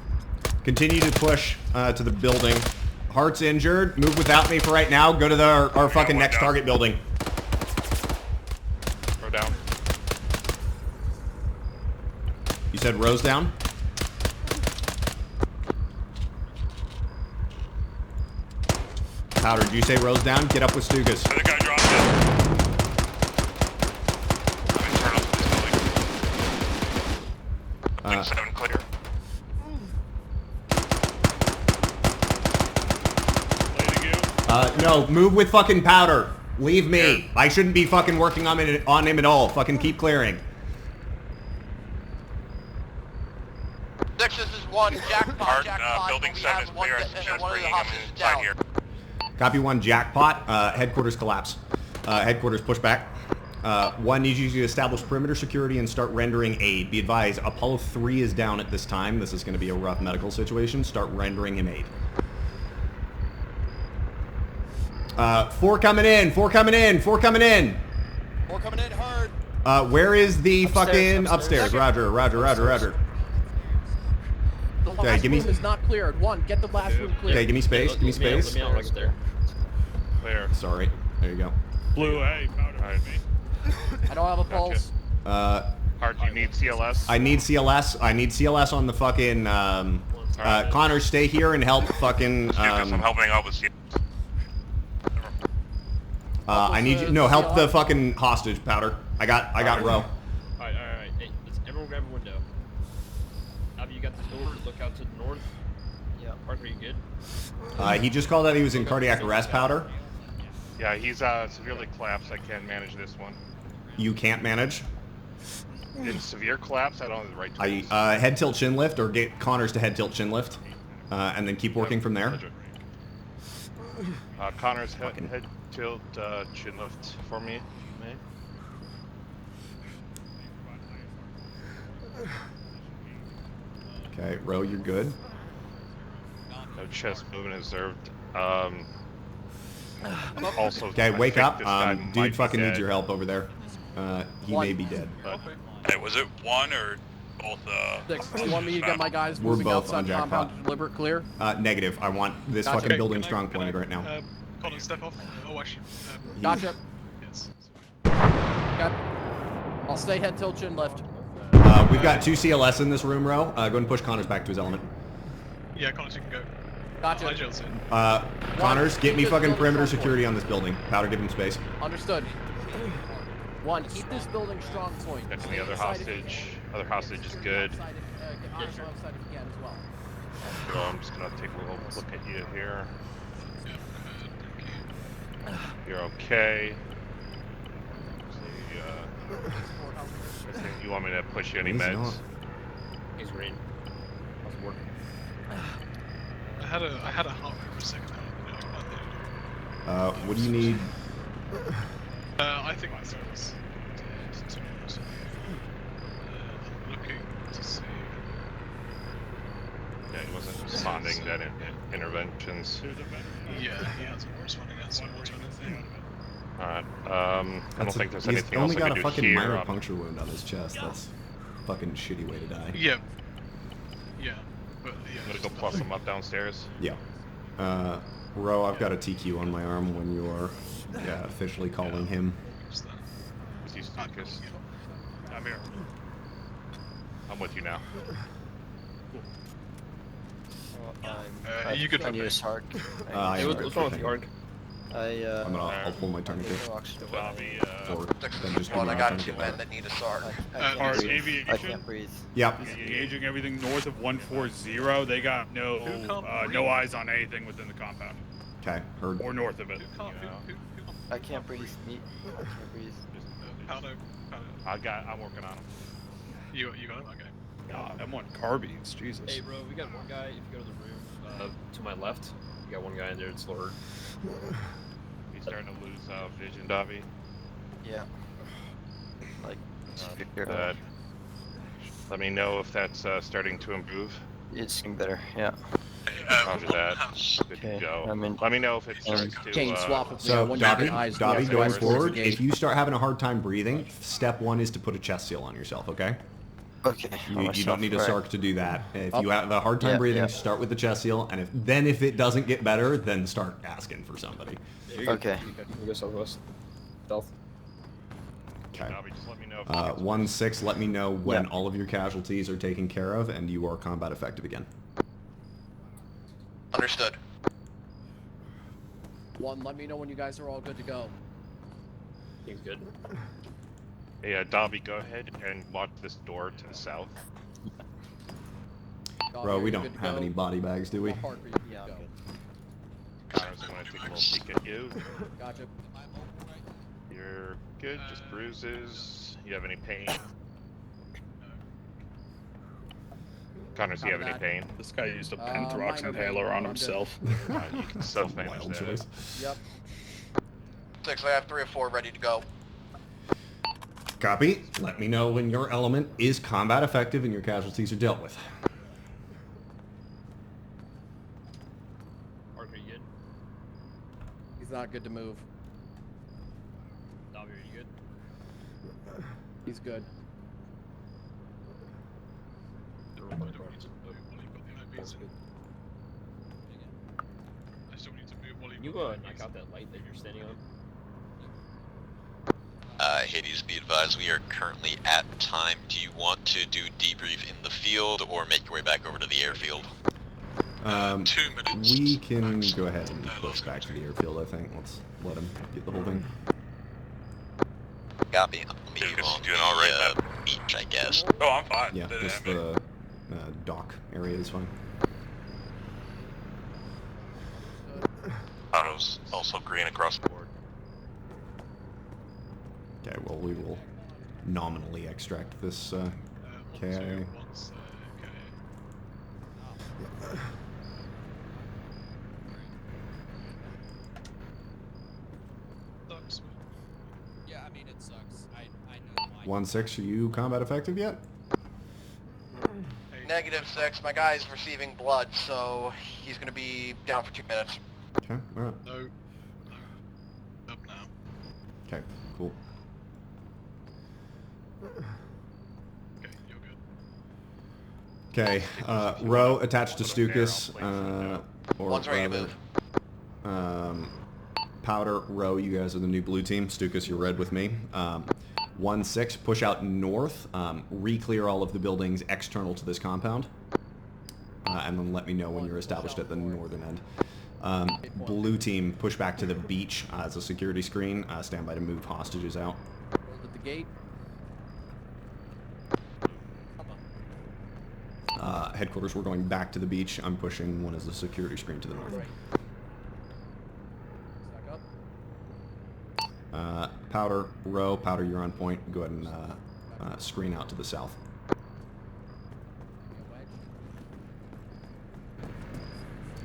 Continue to push to the building. Hart's injured. Move without me for right now. Go to our fucking next target building. Row down. You said Rose down? Powder, did you say Rose down? Get up with Stugas. The guy dropped it. I'm internal to this building. 7 clear. No, move with fucking Powder. Leave me. I shouldn't be fucking working on him at all. Fucking keep clearing. 6, this is 1, jackpot, jackpot. Building We 7 have is one clear. and Just one of the bringing him hostages inside down. here. Copy 1, jackpot. Headquarters collapse. Headquarters push back. 1 needs you to establish perimeter security and start rendering aid. Be advised, Apollo 3 is down at this time. This is going to be a rough medical situation. Start rendering him aid. 4 coming in. 4 coming in. 4 coming in. 4 coming in hard. Where is the fucking upstairs. Roger. The last Okay, give me. room is not cleared. 1, get the last room cleared. Okay, give me space. Give me space. Let me out right there. Clear. Sorry. There you go. Blue, hey, Powder. Alright. I don't have a pulse. Hard, you need CLS? I need CLS. I need CLS on the fucking. Connor, stay here and help fucking. I'm helping out with CLS. I need you. No, help the fucking hostage, Powder. I got Row. Alright. Hey, let's everyone grab a window. Abby, you got the door. Look out to the north. Yeah. Parker, you good? He just called out he was in cardiac arrest, Powder. Yeah, he's severely collapsed. I can't manage this one. You can't manage. In severe collapse, I don't have the right tools. Head tilt chin lift or get Connors to head tilt chin lift, and then keep working from there. Connor's head tilt chin lift for me. Okay, Row, you're good. No chest movement observed. Also, Okay, I wake think up. this guy Dude might be fucking needs dead. your help over there. He may be dead. But Hey, was it 1 or both? 6, do you want me to get my guys We're moving both on outside the compound jackpot. to deliver it clear? Negative. I want this Gotcha. fucking building Can I- strong can I, pointed right now. Colin, step off. Oh, actually. Gotcha. Yes. Okay. I'll stay head tilt chin lift. We've got 2 CLS in this room, Row. Go ahead and push Connors back to his element. Yeah, Connors, you can go. Gotcha. Hi, Jilson. Connors, get me Keep this fucking building perimeter strong security on this building. Powder, give him space. Understood. 1, keep this building strong point. and the Stay other inside if you hostage. can. Other hostage is good. Outside if- get Arma outside if you can as well. So I'm just gonna take a little look at you here. You're okay. So, you want me to push you any He's meds? not. He's green. How's it working? I had a heart rate for a second. What do you need? I think my phone's dead, to be honest. I'm looking to see. Yeah, he wasn't responding to interventions. Yeah, he hasn't responding yet, so what's one thing? Alright, I don't think there's anything He's else only I got can a do fucking here. minor puncture wound on his chest. That's a fucking shitty way to die. Yeah. Yeah. But yeah. I'm gonna go plus him up downstairs. Yeah. Row, I've got a TQ on my arm when you're officially calling him. Is he focused? I'm here. I'm with you now. You good for me? Hark. I am What's wrong with you, Hark? I'll pull my tourniquet. Dobby, Or then just give Well, me I my got tourniquet 2 men later. that need a SARC. Our I aviation can't breathe. Yep. is engaging everything north of 140. They got no eyes on anything within the compound. Okay, heard. Or north of it. I can't breathe. I can't breathe. I'm working on him. You got him? Okay. God, I'm on carbines. Jesus. Hey, bro, we got one guy. If you go to the room to my left, you got one guy in there that's slurred. He's starting to lose vision, Dobby. Yeah. Like, let me know if that's starting to improve. it's getting better. Yeah. Roger that. Good to go. Let me know if it starts to. Kane, swap with me. So, One Dobby, eyes Dobby, north, going west, forward, towards the if gate. you start having a hard time breathing, step 1 is to put a chest seal on yourself, okay? Okay. You don't need a SARC to do that. If you have a hard time Yeah, breathing, yeah. start with the chest seal, and if it doesn't get better, then start asking for somebody. Okay. You go southwest. South. Okay. Dobby, just let me know if 1-6, let me know when all of your casualties are taken care of and you are combat effective again. Understood. 1, let me know when you guys are all good to go. Seems good. Hey, Dobby, go ahead and lock this door to the south. Bro, we don't have any body bags, do we? Yeah, I'm good. Connors, I'm gonna take a little peek at you. Gotcha. You're good, just bruises. You have any pain? Connors, do you have any pain? This guy used a Penthrox minor inhaler pain. on I'm himself. You can self-manage Wild that. choice. Yep. 6, I have 3 or 4 ready to go. Copy. Let me know when your element is combat effective and your casualties are dealt with. Hark, are you good? He's not good to move. Dobby, are you good? He's good. I don't need to move while you've got the IBs. I still need to move while Can you've you got the knock IBs. out that light that you're standing on? Hades, be advised, we are currently at time. Do you want to do debrief in the field or make your way back over to the airfield? 2 minutes. We can go ahead and push back to the airfield, I think. Let's let him get the whole thing. Copy. I'll meet you Lucas, on you doing all right, the beach, I guess. Oh, I'm fine. Yeah, just the dock area is fine. Auto's also green across the board. Okay, well, we will nominally extract this KIA. Yeah, I mean, it sucks. I know why. 1-6, are you combat effective yet? -6, my guy's receiving blood, so he's gonna be down for 2 minutes. Okay, alright. No. Up now. Okay, cool. Okay, you're Okay, good. row attached to Stukas, or One's ready to rather, Powder, row, you guys are the new blue team. Stukas, you're red with me. 1-6, push out north, re-clear all of the buildings external to this compound, and then let me know when you're established at the northern end. Blue team, push back to the beach as a security screen. Stand by to move hostages out. Hold at the gate. Headquarters, we're going back to the beach. I'm pushing one as a security screen to the north. Stack up. Powder, row, Powder, you're on point. Go ahead and screen out to the south.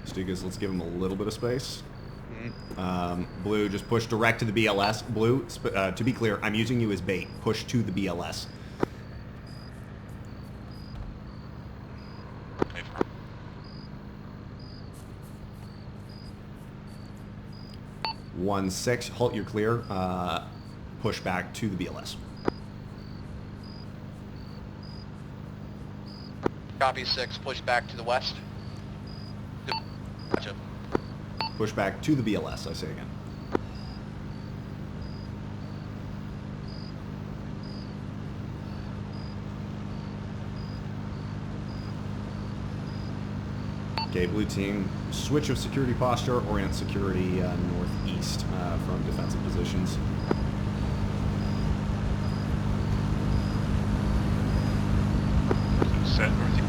Stukas, let's give him a little bit of space. Blue, just push direct to the BLS. Blue, to be clear, I'm using you as bait. Push to the BLS. One 6, halt, you're clear. Push back to the BLS. Copy 6, push back to the west. Gotcha. Push back to the BLS, I say again. Okay, blue team, switch of security posture, orient security northeast from defensive positions. Set northeast.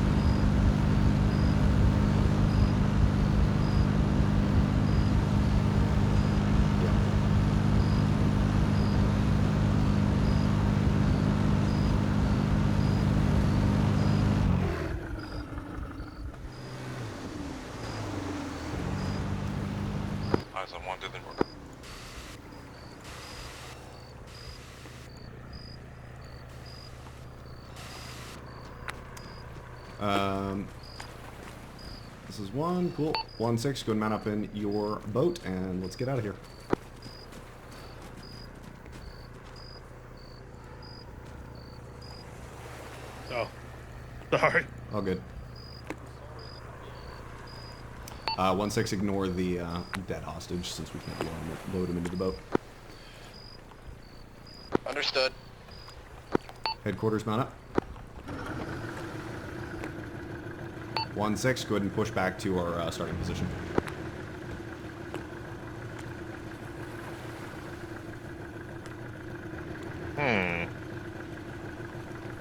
Eyes on one to the north. This is 1, cool. 1-6, go and mount up in your boat, and let's get out of here. Oh, sorry. All good. 1-6, ignore the dead hostage, since we can't load him into the boat. Understood. Headquarters, mount up. 1-6, go ahead and push back to our starting position.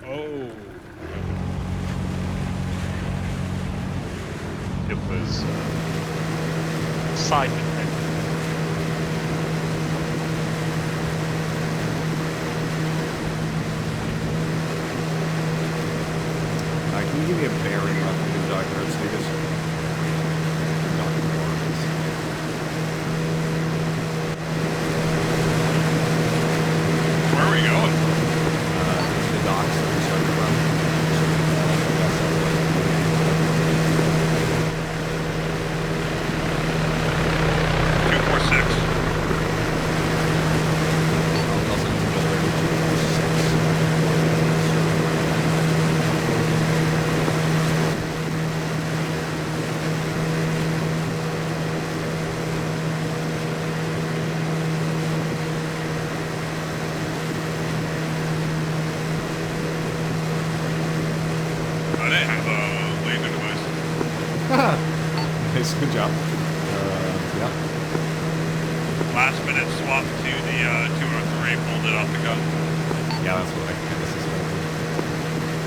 Oh. It was Simon. Can you give me a bearing roughly to document status? Where are we going? The docks that we started from. 246. I didn't have a laser device. Nice, good job. Yeah. Last minute swap to the 203, pulled it off the gun. Yeah, that's what I kind of suspected.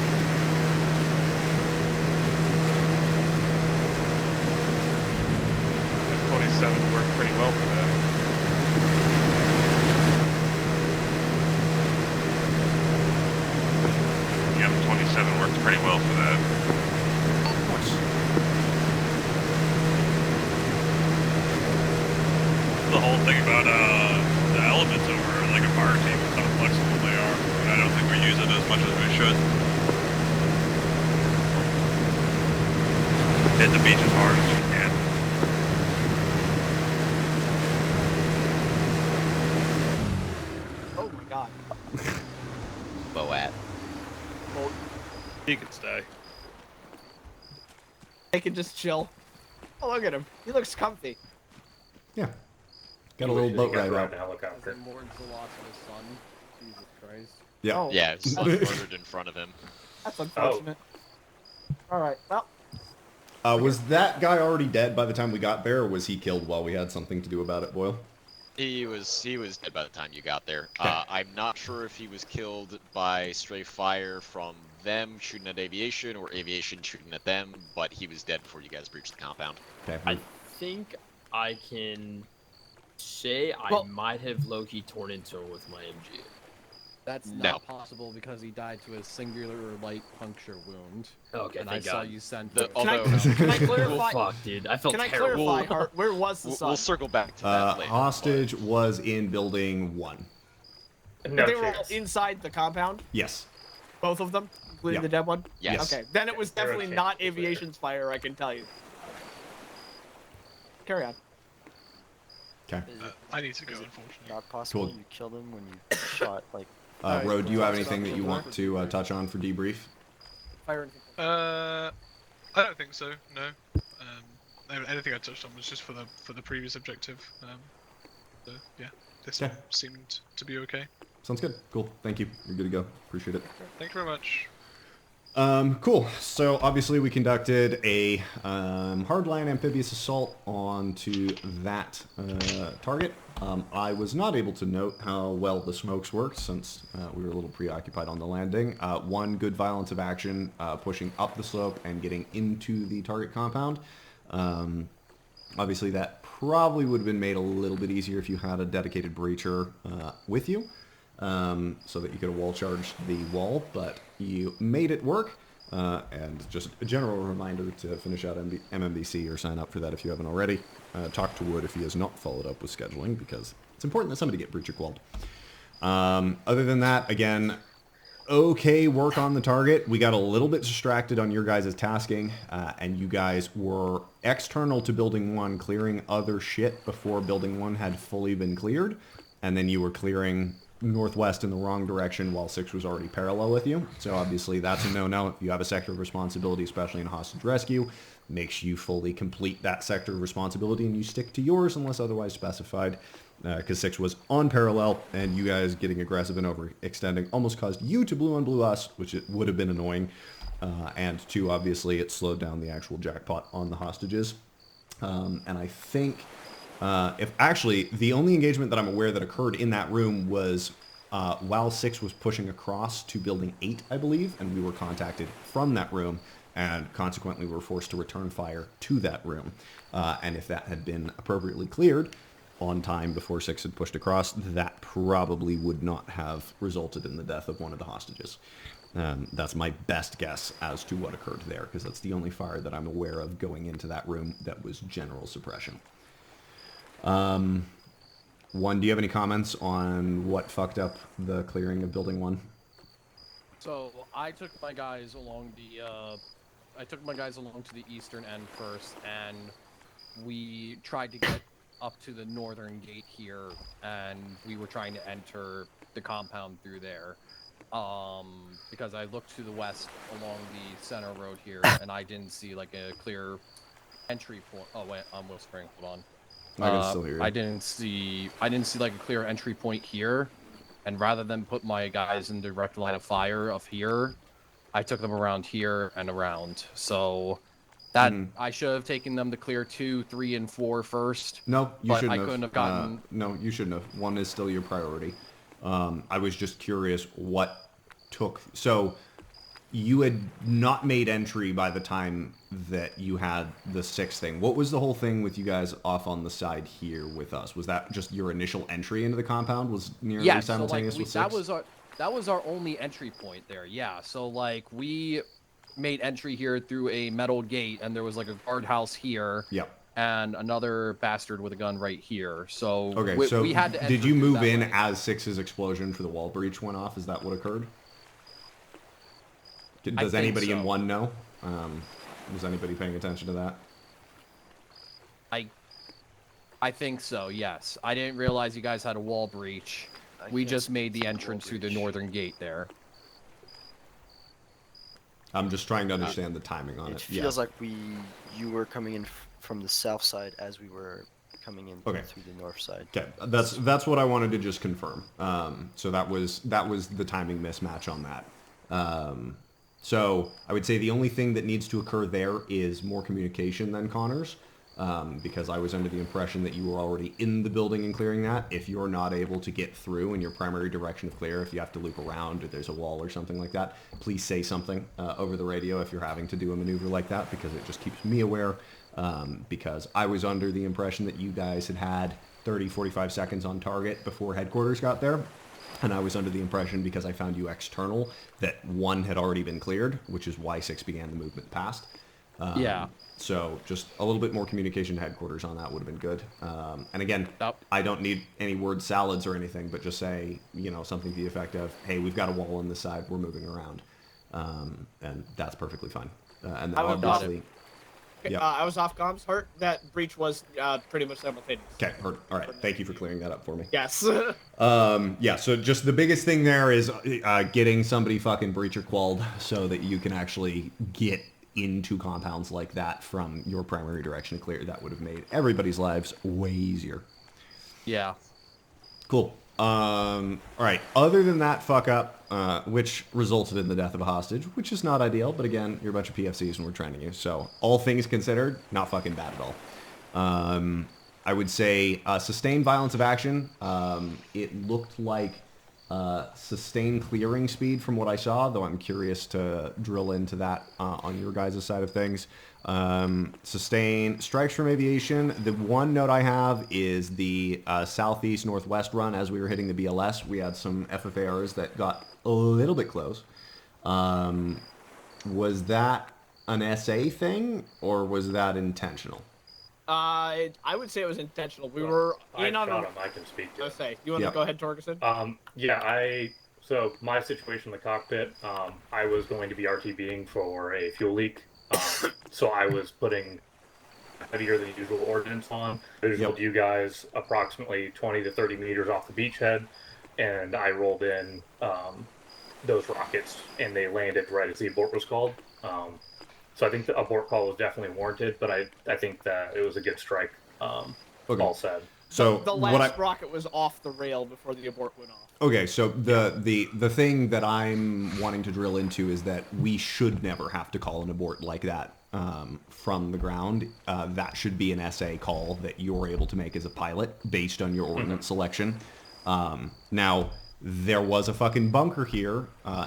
F-27 worked pretty well for that. The M27 worked pretty well for that. The whole thing about the elements over like a fire team is how flexible they are, and I don't think we use it as much as we should. Hit the beach as hard as you can. Oh my god. Boat. Well, He can stay. they can just chill. Oh, look at him. He looks comfy. Yeah. Got a little boat ride out. Helicopter. Is it mourns the loss of his son? Jesus Christ. Yeah. Oh, Yeah, his son murdered in front of him. that's unfortunate. Alright, well, Was that guy already dead by the time we got there, or was he killed while we had something to do about it, Boyle? He was dead by the time you got there. Okay. I'm not sure if he was killed by stray fire from them shooting at aviation or aviation shooting at them, but he was dead before you guys breached the compound. Okay. I think I can say Well- I might have low-key torn into him with my MG. That's No. not possible because he died to a singular light puncture wound. Okay, And I thank saw God. you send The- it. can I, although- can I Oh, clarify? fuck, dude. I felt Can I terrible. clarify, Hart, where was the We'll sun? circle back to that later. Hostage was in building 1. No they were all chance. inside the compound? Yes. Both of them? Including Yeah. the dead one? Yes. Okay, then it was Zero definitely chance not of there. aviation's fire, I can tell you. Carry on. Okay. I need to go, unfortunately. Not possible. Cool. You killed him when you shot like. Ro, do you have anything that you want to touch on for debrief? Fire anything. I don't think so. No. Anything I touched on was just for the previous objective. So yeah, this Okay. one seemed to be okay. Sounds good. Cool. Thank you. You're good to go. Appreciate it. Thank you very much. Cool. So obviously we conducted a hardline amphibious assault onto that target. I was not able to note how well the smokes worked since we were a little preoccupied on the landing. One good violence of action, pushing up the slope and getting into the target compound. Obviously that probably would have been made a little bit easier if you had a dedicated breacher with you. So that you could have wall charged the wall, but you made it work. And just a general reminder to finish out MMBC or sign up for that if you haven't already. Talk to Wood if he has not followed up with scheduling, because it's important that somebody get breacher qualled. Other than that, again, okay work on the target. We got a little bit distracted on your guys' tasking, and you guys were external to Building 1, clearing other shit before Building 1 had fully been cleared, and then you were clearing northwest in the wrong direction while 6 was already parallel with you. So obviously that's a no-no. If you have a sector of responsibility, especially in hostage rescue, make sure you fully complete that sector of responsibility and you stick to yours unless otherwise specified, because 6 was on parallel and you guys getting aggressive and overextending almost caused you to blue on blue us, which it would have been annoying. And 2, obviously it slowed down the actual jackpot on the hostages. And I think if actually the only engagement that I'm aware that occurred in that room was while 6 was pushing across to Building 8, I believe, and we were contacted from that room and consequently were forced to return fire to that room. And if that had been appropriately cleared on time before 6 had pushed across, that probably would not have resulted in the death of one of the hostages. That's my best guess as to what occurred there, because that's the only fire that I'm aware of going into that room that was general suppression. One, do you have any comments on what fucked up the clearing of Building 1? So I took my guys along to the eastern end first, and we tried to get up to the northern gate here, and we were trying to enter the compound through there. Because I looked to the west along the center road here, and I didn't see like a clear entry point. Oh wait, I'm whispering. Hold on. I can still hear you. I didn't see like a clear entry point here, and rather than put my guys in direct line of fire of here, I took them around here and around. So that I should have taken them to clear 2, 3, and 4 first. No, you shouldn't have. I couldn't have gotten. No, you shouldn't have. 1 is still your priority. I was just curious what took. So you had not made entry by the time that you had the 6 thing. What was the whole thing with you guys off on the side here with us? Was that just your initial entry into the compound was nearly simultaneous with 6? That was our only entry point there. Yeah. So like we made entry here through a metal gate, and there was like a guardhouse here. Yep. And another bastard with a gun right here. So okay, so we had to did you move in as 6's explosion for the wall breach went off? Is that what occurred? Does anybody in 1 know? Was anybody paying attention to that? I think so, yes. I didn't realize you guys had a wall breach. We just made the entrance through the northern gate there. I'm just trying to understand the timing on it. It feels like you were coming in from the south side as we were coming in through the north side. Okay, that's what I wanted to just confirm. So that was the timing mismatch on that. So I would say the only thing that needs to occur there is more communication than Connor's, because I was under the impression that you were already in the building and clearing that. If you're not able to get through in your primary direction of clear, if you have to loop around or there's a wall or something like that, please say something over the radio if you're having to do a maneuver like that, because it just keeps me aware. Because I was under the impression that you guys had 30, 45 seconds on target before headquarters got there. And I was under the impression, because I found you external, that 1 had already been cleared, which is why 6 began the movement past. Yeah. So just a little bit more communication to headquarters on that would have been good. And again, I don't need any word salads or anything, but just say, something to the effect of, hey, we've got a wall on this side, we're moving around. And that's perfectly fine. And then obviously... Yeah. I was off comms. Hurt. That breach was pretty much simultaneous. Okay, hurt. All right. Thank you for clearing that up for me. Yes. Yeah, so just the biggest thing there is getting somebody fucking breacher qualled so that you can actually get into compounds like that from your primary direction clear. That would have made everybody's lives way easier. Yeah. Cool. All right. Other than that fuck up, which resulted in the death of a hostage, which is not ideal, but again, you're a bunch of PFCs and we're training you. So all things considered, not fucking bad at all. I would say sustained violence of action. It looked like sustained clearing speed from what I saw, though I'm curious to drill into that on your guys' side of things. Sustain strikes from aviation. The one note I have is the southeast northwest run. As we were hitting the BLS, we had some FFARs that got a little bit close. Was that an SA thing or was that intentional? I would say it was intentional. We were in on him. I can speak to it. You want to go ahead, Torgerson? Yeah, so my situation in the cockpit, I was going to be RTBing for a fuel leak. So I was putting heavier than usual ordnance on. I told you guys approximately 20 to 30 meters off the beachhead, and I rolled in those rockets, and they landed right as the abort was called. So I think the abort call was definitely warranted, but I think that it was a good strike. All said. So the last rocket was off the rail before the abort went off. Okay, so the thing that I'm wanting to drill into is that we should never have to call an abort like that from the ground. That should be an SA call that you're able to make as a pilot based on your ordnance selection. Now, there was a fucking bunker here,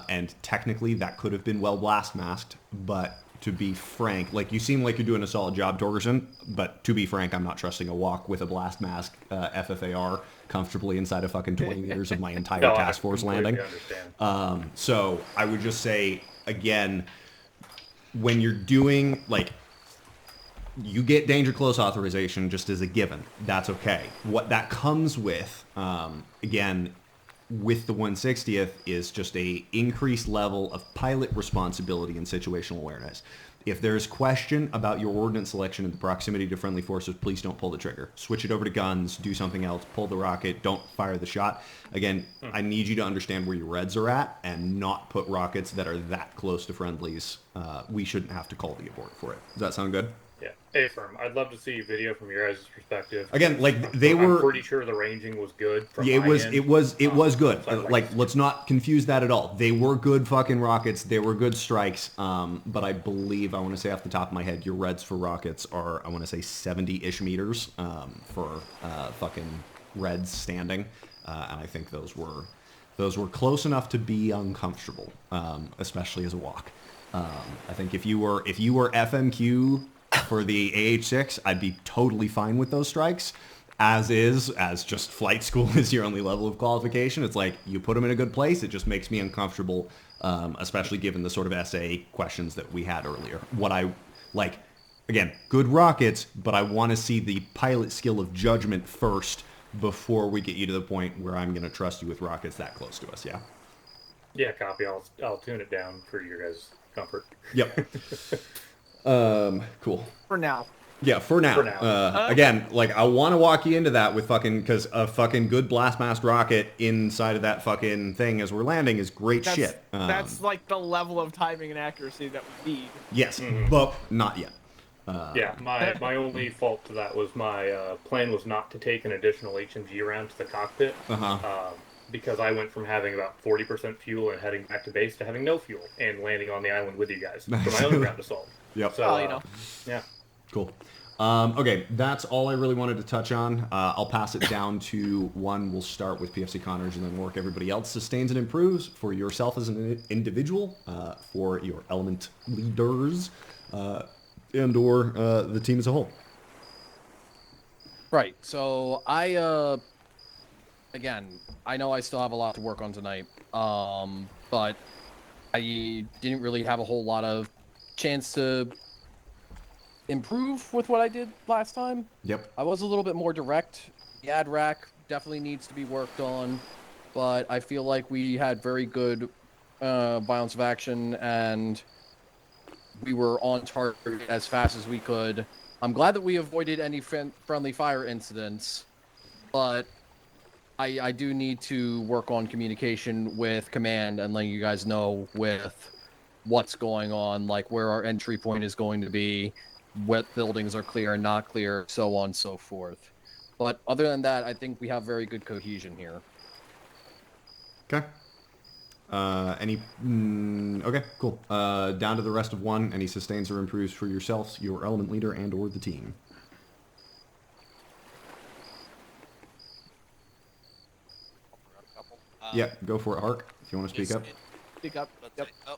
and technically that could have been well blast masked, but to be frank, like, you seem like you're doing a solid job, Torgerson, but to be frank, I'm not trusting a walk with a blast mask FFAR comfortably inside of fucking 20 meters of my entire task force landing. So I would just say, again, when you're doing, like, you get danger close authorization just as a given. That's okay. What that comes with, again, with the 160th is just a increased level of pilot responsibility and situational awareness. If there's question about your ordnance selection in the proximity to friendly forces, please don't pull the trigger. Switch it over to guns, do something else, pull the rocket, don't fire the shot. Again, I need you to understand where your reds are at and not put rockets that are that close to friendlies. We shouldn't have to call the abort for it. Does that sound good? Yeah. A-firm. I'd love to see a video from your guys' perspective. Again, like, I'm pretty sure the ranging was good. Yeah, it was good. Like, let's not confuse that at all. They were good fucking rockets. They were good strikes. But I believe, I want to say off the top of my head, your reds for rockets are, I want to say 70-ish meters for fucking reds standing. And I think those were close enough to be uncomfortable, especially as a walk. I think if you were FMQ for the AH-6, I'd be totally fine with those strikes. As just flight school is your only level of qualification. It's like, you put them in a good place, it just makes me uncomfortable, especially given the sort of SA questions that we had earlier. What I like, again, good rockets, but I want to see the pilot skill of judgment first before we get you to the point where I'm going to trust you with rockets that close to us, yeah? Yeah, copy. I'll tune it down for your guys' comfort. Yep. Cool. For now. Yeah, for now. Again, like, I want to walk you into that with because a fucking good blast mask rocket inside of that fucking thing as we're landing is great shit. That's like the level of timing and accuracy that we need. Yes, but not yet. Yeah, my only fault to that was my plan was not to take an additional HMG round to the cockpit. Because I went from having about 40% fuel and heading back to base to having no fuel and landing on the island with you guys for my own ground assault. Yep. So, yeah. Cool. Okay, that's all I really wanted to touch on. I'll pass it down to one. We'll start with PFC Connors and then work everybody else. Sustains and improves for yourself as an individual, for your element leaders, and or the team as a whole. Right. So again, I know I still have a lot to work on tonight, but I didn't really have a whole lot of chance to improve with what I did last time. Yep. I was a little bit more direct. The ad rack definitely needs to be worked on, but I feel like we had very good violence of action, and we were on target as fast as we could. I'm glad that we avoided any friendly fire incidents, but I do need to work on communication with command and letting you guys know with what's going on, like where our entry point is going to be, what buildings are clear and not clear, so on and so forth. But other than that, I think we have very good cohesion here. Okay. Okay, cool. Down to the rest of 1. Any sustains or improves for yourselves, your element leader, and or the team. Yeah, go for it, Hark, if you want to speak up. Speak up. Yep. Oh.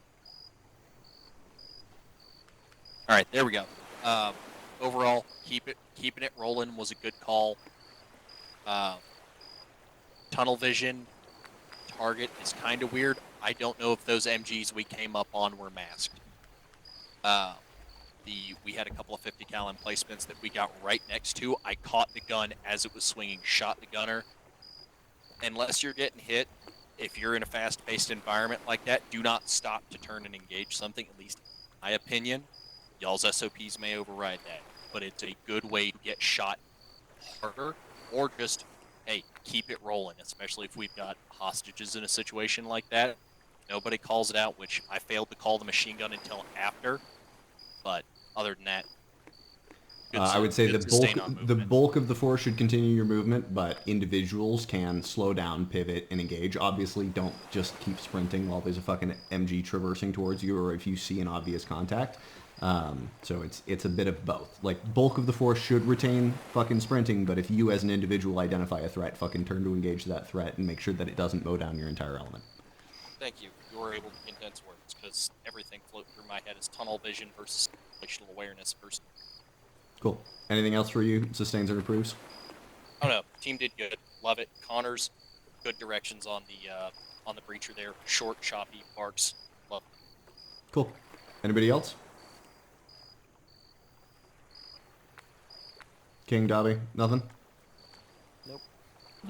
All right, there we go. Overall, keeping it rolling was a good call. Tunnel vision target is kind of weird. I don't know if those MGs we came up on were masked. We had a couple of 50 cal emplacements that we got right next to. I caught the gun as it was swinging, shot the gunner. Unless you're getting hit, if you're in a fast-paced environment like that, do not stop to turn and engage something, at least in my opinion. Y'all's SOPs may override that, but it's a good way to get shot harder, or just, hey, keep it rolling, especially if we've got hostages in a situation like that. Nobody calls it out, which I failed to call the machine gun until after, but other than that, I would say the bulk of the force should continue your movement, but individuals can slow down, pivot, and engage. Obviously, don't just keep sprinting while there's a fucking MG traversing towards you, or if you see an obvious contact. So it's a bit of both. Like, bulk of the force should retain fucking sprinting, but if you as an individual identify a threat, fucking turn to engage that threat and make sure that it doesn't mow down your entire element. Thank you. You were able to condense words, because everything floating through my head is tunnel vision versus situational awareness versus... Cool. Anything else for you? Sustains or improves? Oh no, team did good. Love it. Connors, good directions on the breacher there. Short, choppy, barks. Love it. Cool. Anybody else? King, Dobby, nothing? Nope.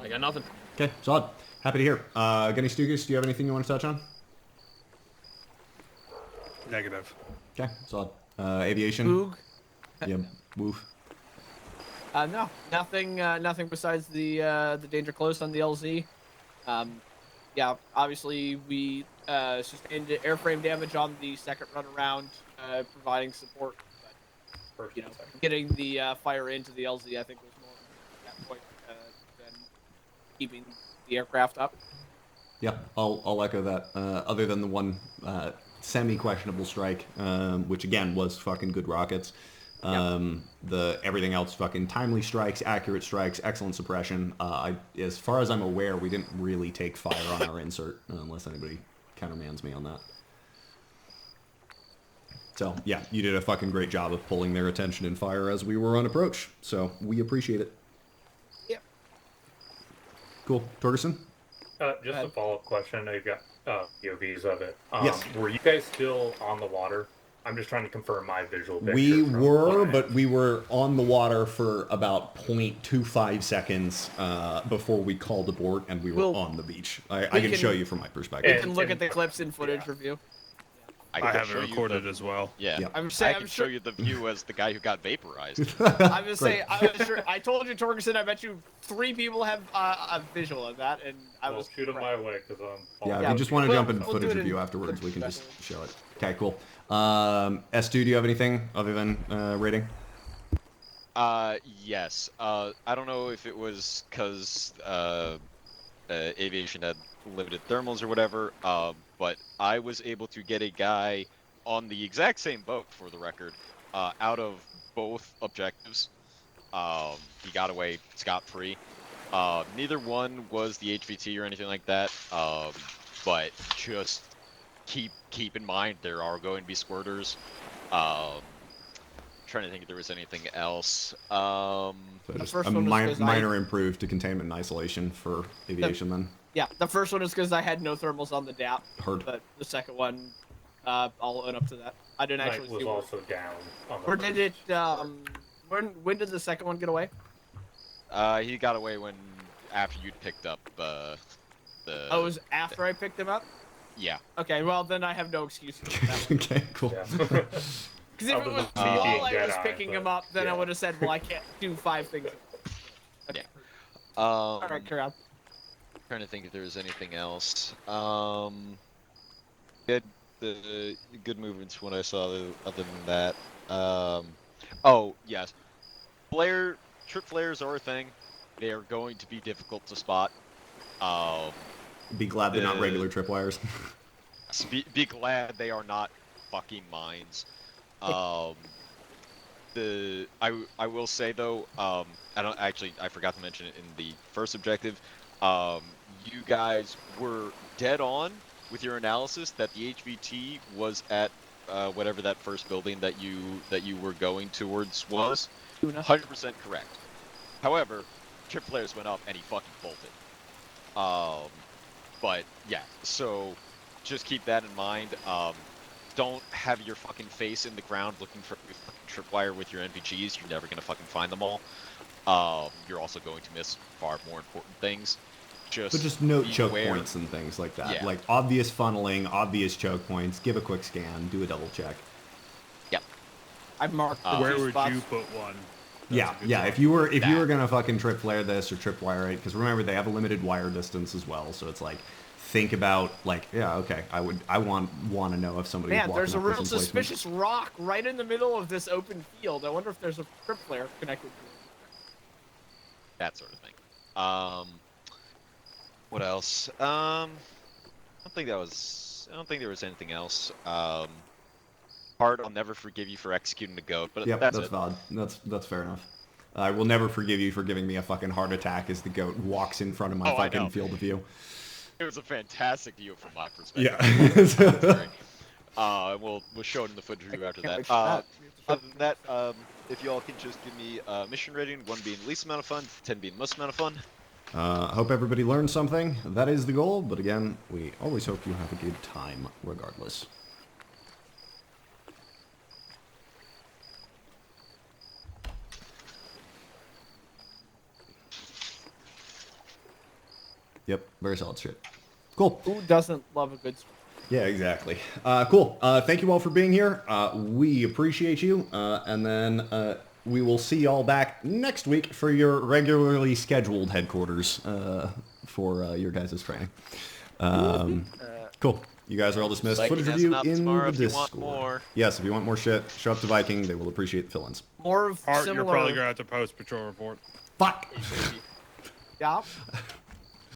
I got nothing. Okay, solid. Happy to hear. Gunny Stugas, do you have anything you want to touch on? Negative. Okay, solid. Aviation? Boog? Yeah, woof. No, nothing besides the danger close on the LZ. Yeah, obviously we sustained airframe damage on the second run around, providing support. But, you know, getting the fire into the LZ, I think, was more at that point than keeping the aircraft up. Yeah, I'll echo that. Other than the one semi-questionable strike, which again was fucking good rockets. Everything else fucking timely strikes, accurate strikes, excellent suppression. As far as I'm aware, we didn't really take fire on our insert, unless anybody countermands me on that. So yeah, you did a fucking great job of pulling their attention and fire as we were on approach. So we appreciate it. Yep. Cool. Torgerson? Just a follow-up question. I know you've got POVs of it. Yes. Were you guys still on the water? I'm just trying to confirm my visual picture. We were, but we were on the water for about 0.25 seconds before we called aboard, and we were on the beach. I can show you from my perspective. You can look at the clips in footage review. I have it recorded as well. Yeah, I'm I can show you the view as the guy who got vaporized. I'm just saying, I told you, Torgerson, I bet you 3 people have a visual of that, and I was shoot them my way because I'm. Yeah, if you just want to jump in footage review afterwards, we can just show it. Okay, cool. S2, do you have anything other than rating? Yes. I don't know if it was because aviation had limited thermals or whatever, but I was able to get a guy on the exact same boat, for the record, out of both objectives. He got away scot-free. Neither one was the HVT or anything like that, but just keep in mind there are going to be squirters. Trying to think if there was anything else. So just a minor improve to containment and isolation for aviation then. Yeah, the first one is because I had no thermals on the DAP. Heard. But the second one, I'll own up to that. I didn't actually see. Was also down. On the where did it? When did the second one get away? He got away after you'd picked up the. Oh, it was after I picked him up. Yeah. Okay, well then I have no excuse for that. Okay, cool. Because if it was while I was picking him up, then I would have said, well, I can't do 5 things. Okay. Yeah. All right, carry on. Trying to think if there was anything else. Good movements when I saw other than that. Oh yes, trip flares are a thing. They are going to be difficult to spot. Be glad they're not regular tripwires. Be glad they are not fucking mines. I will say though, I forgot to mention it in the first objective. You guys were dead on with your analysis that the HVT was at whatever that first building that you were going towards was. 100% correct. However, trip flares went up and he fucking bolted. But yeah, so just keep that in mind. Don't have your fucking face in the ground looking for your fucking tripwire with your NPGs. You're never gonna fucking find them all. You're also going to miss far more important things. But just note choke points and things like that. Yeah. Like obvious funneling, obvious choke points. Give a quick scan. Do a double check. Yep. I've marked the Where two would spots. you put one? Yeah. If you were gonna fucking trip flare this or tripwire it, because remember they have a limited wire distance as well, so it's like think about like okay, I want to know if somebody's Man, walking there's a up this real emplacement. suspicious rock right in the middle of this open field. I wonder if there's a trip flare connected to it. That sort of thing. What else? I don't think there was anything else. Hard, I'll never forgive you for executing the goat, but Yep, that's that's it. valid. That's fair enough. I will never forgive you for giving me a fucking heart attack as the goat walks in front of my I know. fucking field of view. It was a fantastic view from my perspective. Yeah. We'll show it in the footage review after Can't wait that. for Other than that, if you all can just give me mission rating, 1 being the least amount of fun, 10 being the most amount of fun. Hope everybody learned something. That is the goal, but again, we always hope you have a good time regardless. Yep, very solid shit. Cool. Who doesn't love a good story? Yeah, exactly. Cool. Thank you all for being here. We appreciate you. And then we will see y'all back next week for your regularly scheduled headquarters for your guys' training. Cool. You guys are all dismissed. Viking Footage has review an in tomorrow the if you want Discord. more. Yes, if you want more shit, show up to Viking. They will appreciate the fill-ins. More of Art, similar. you're probably gonna have to post patrol report. Fuck! Yeah.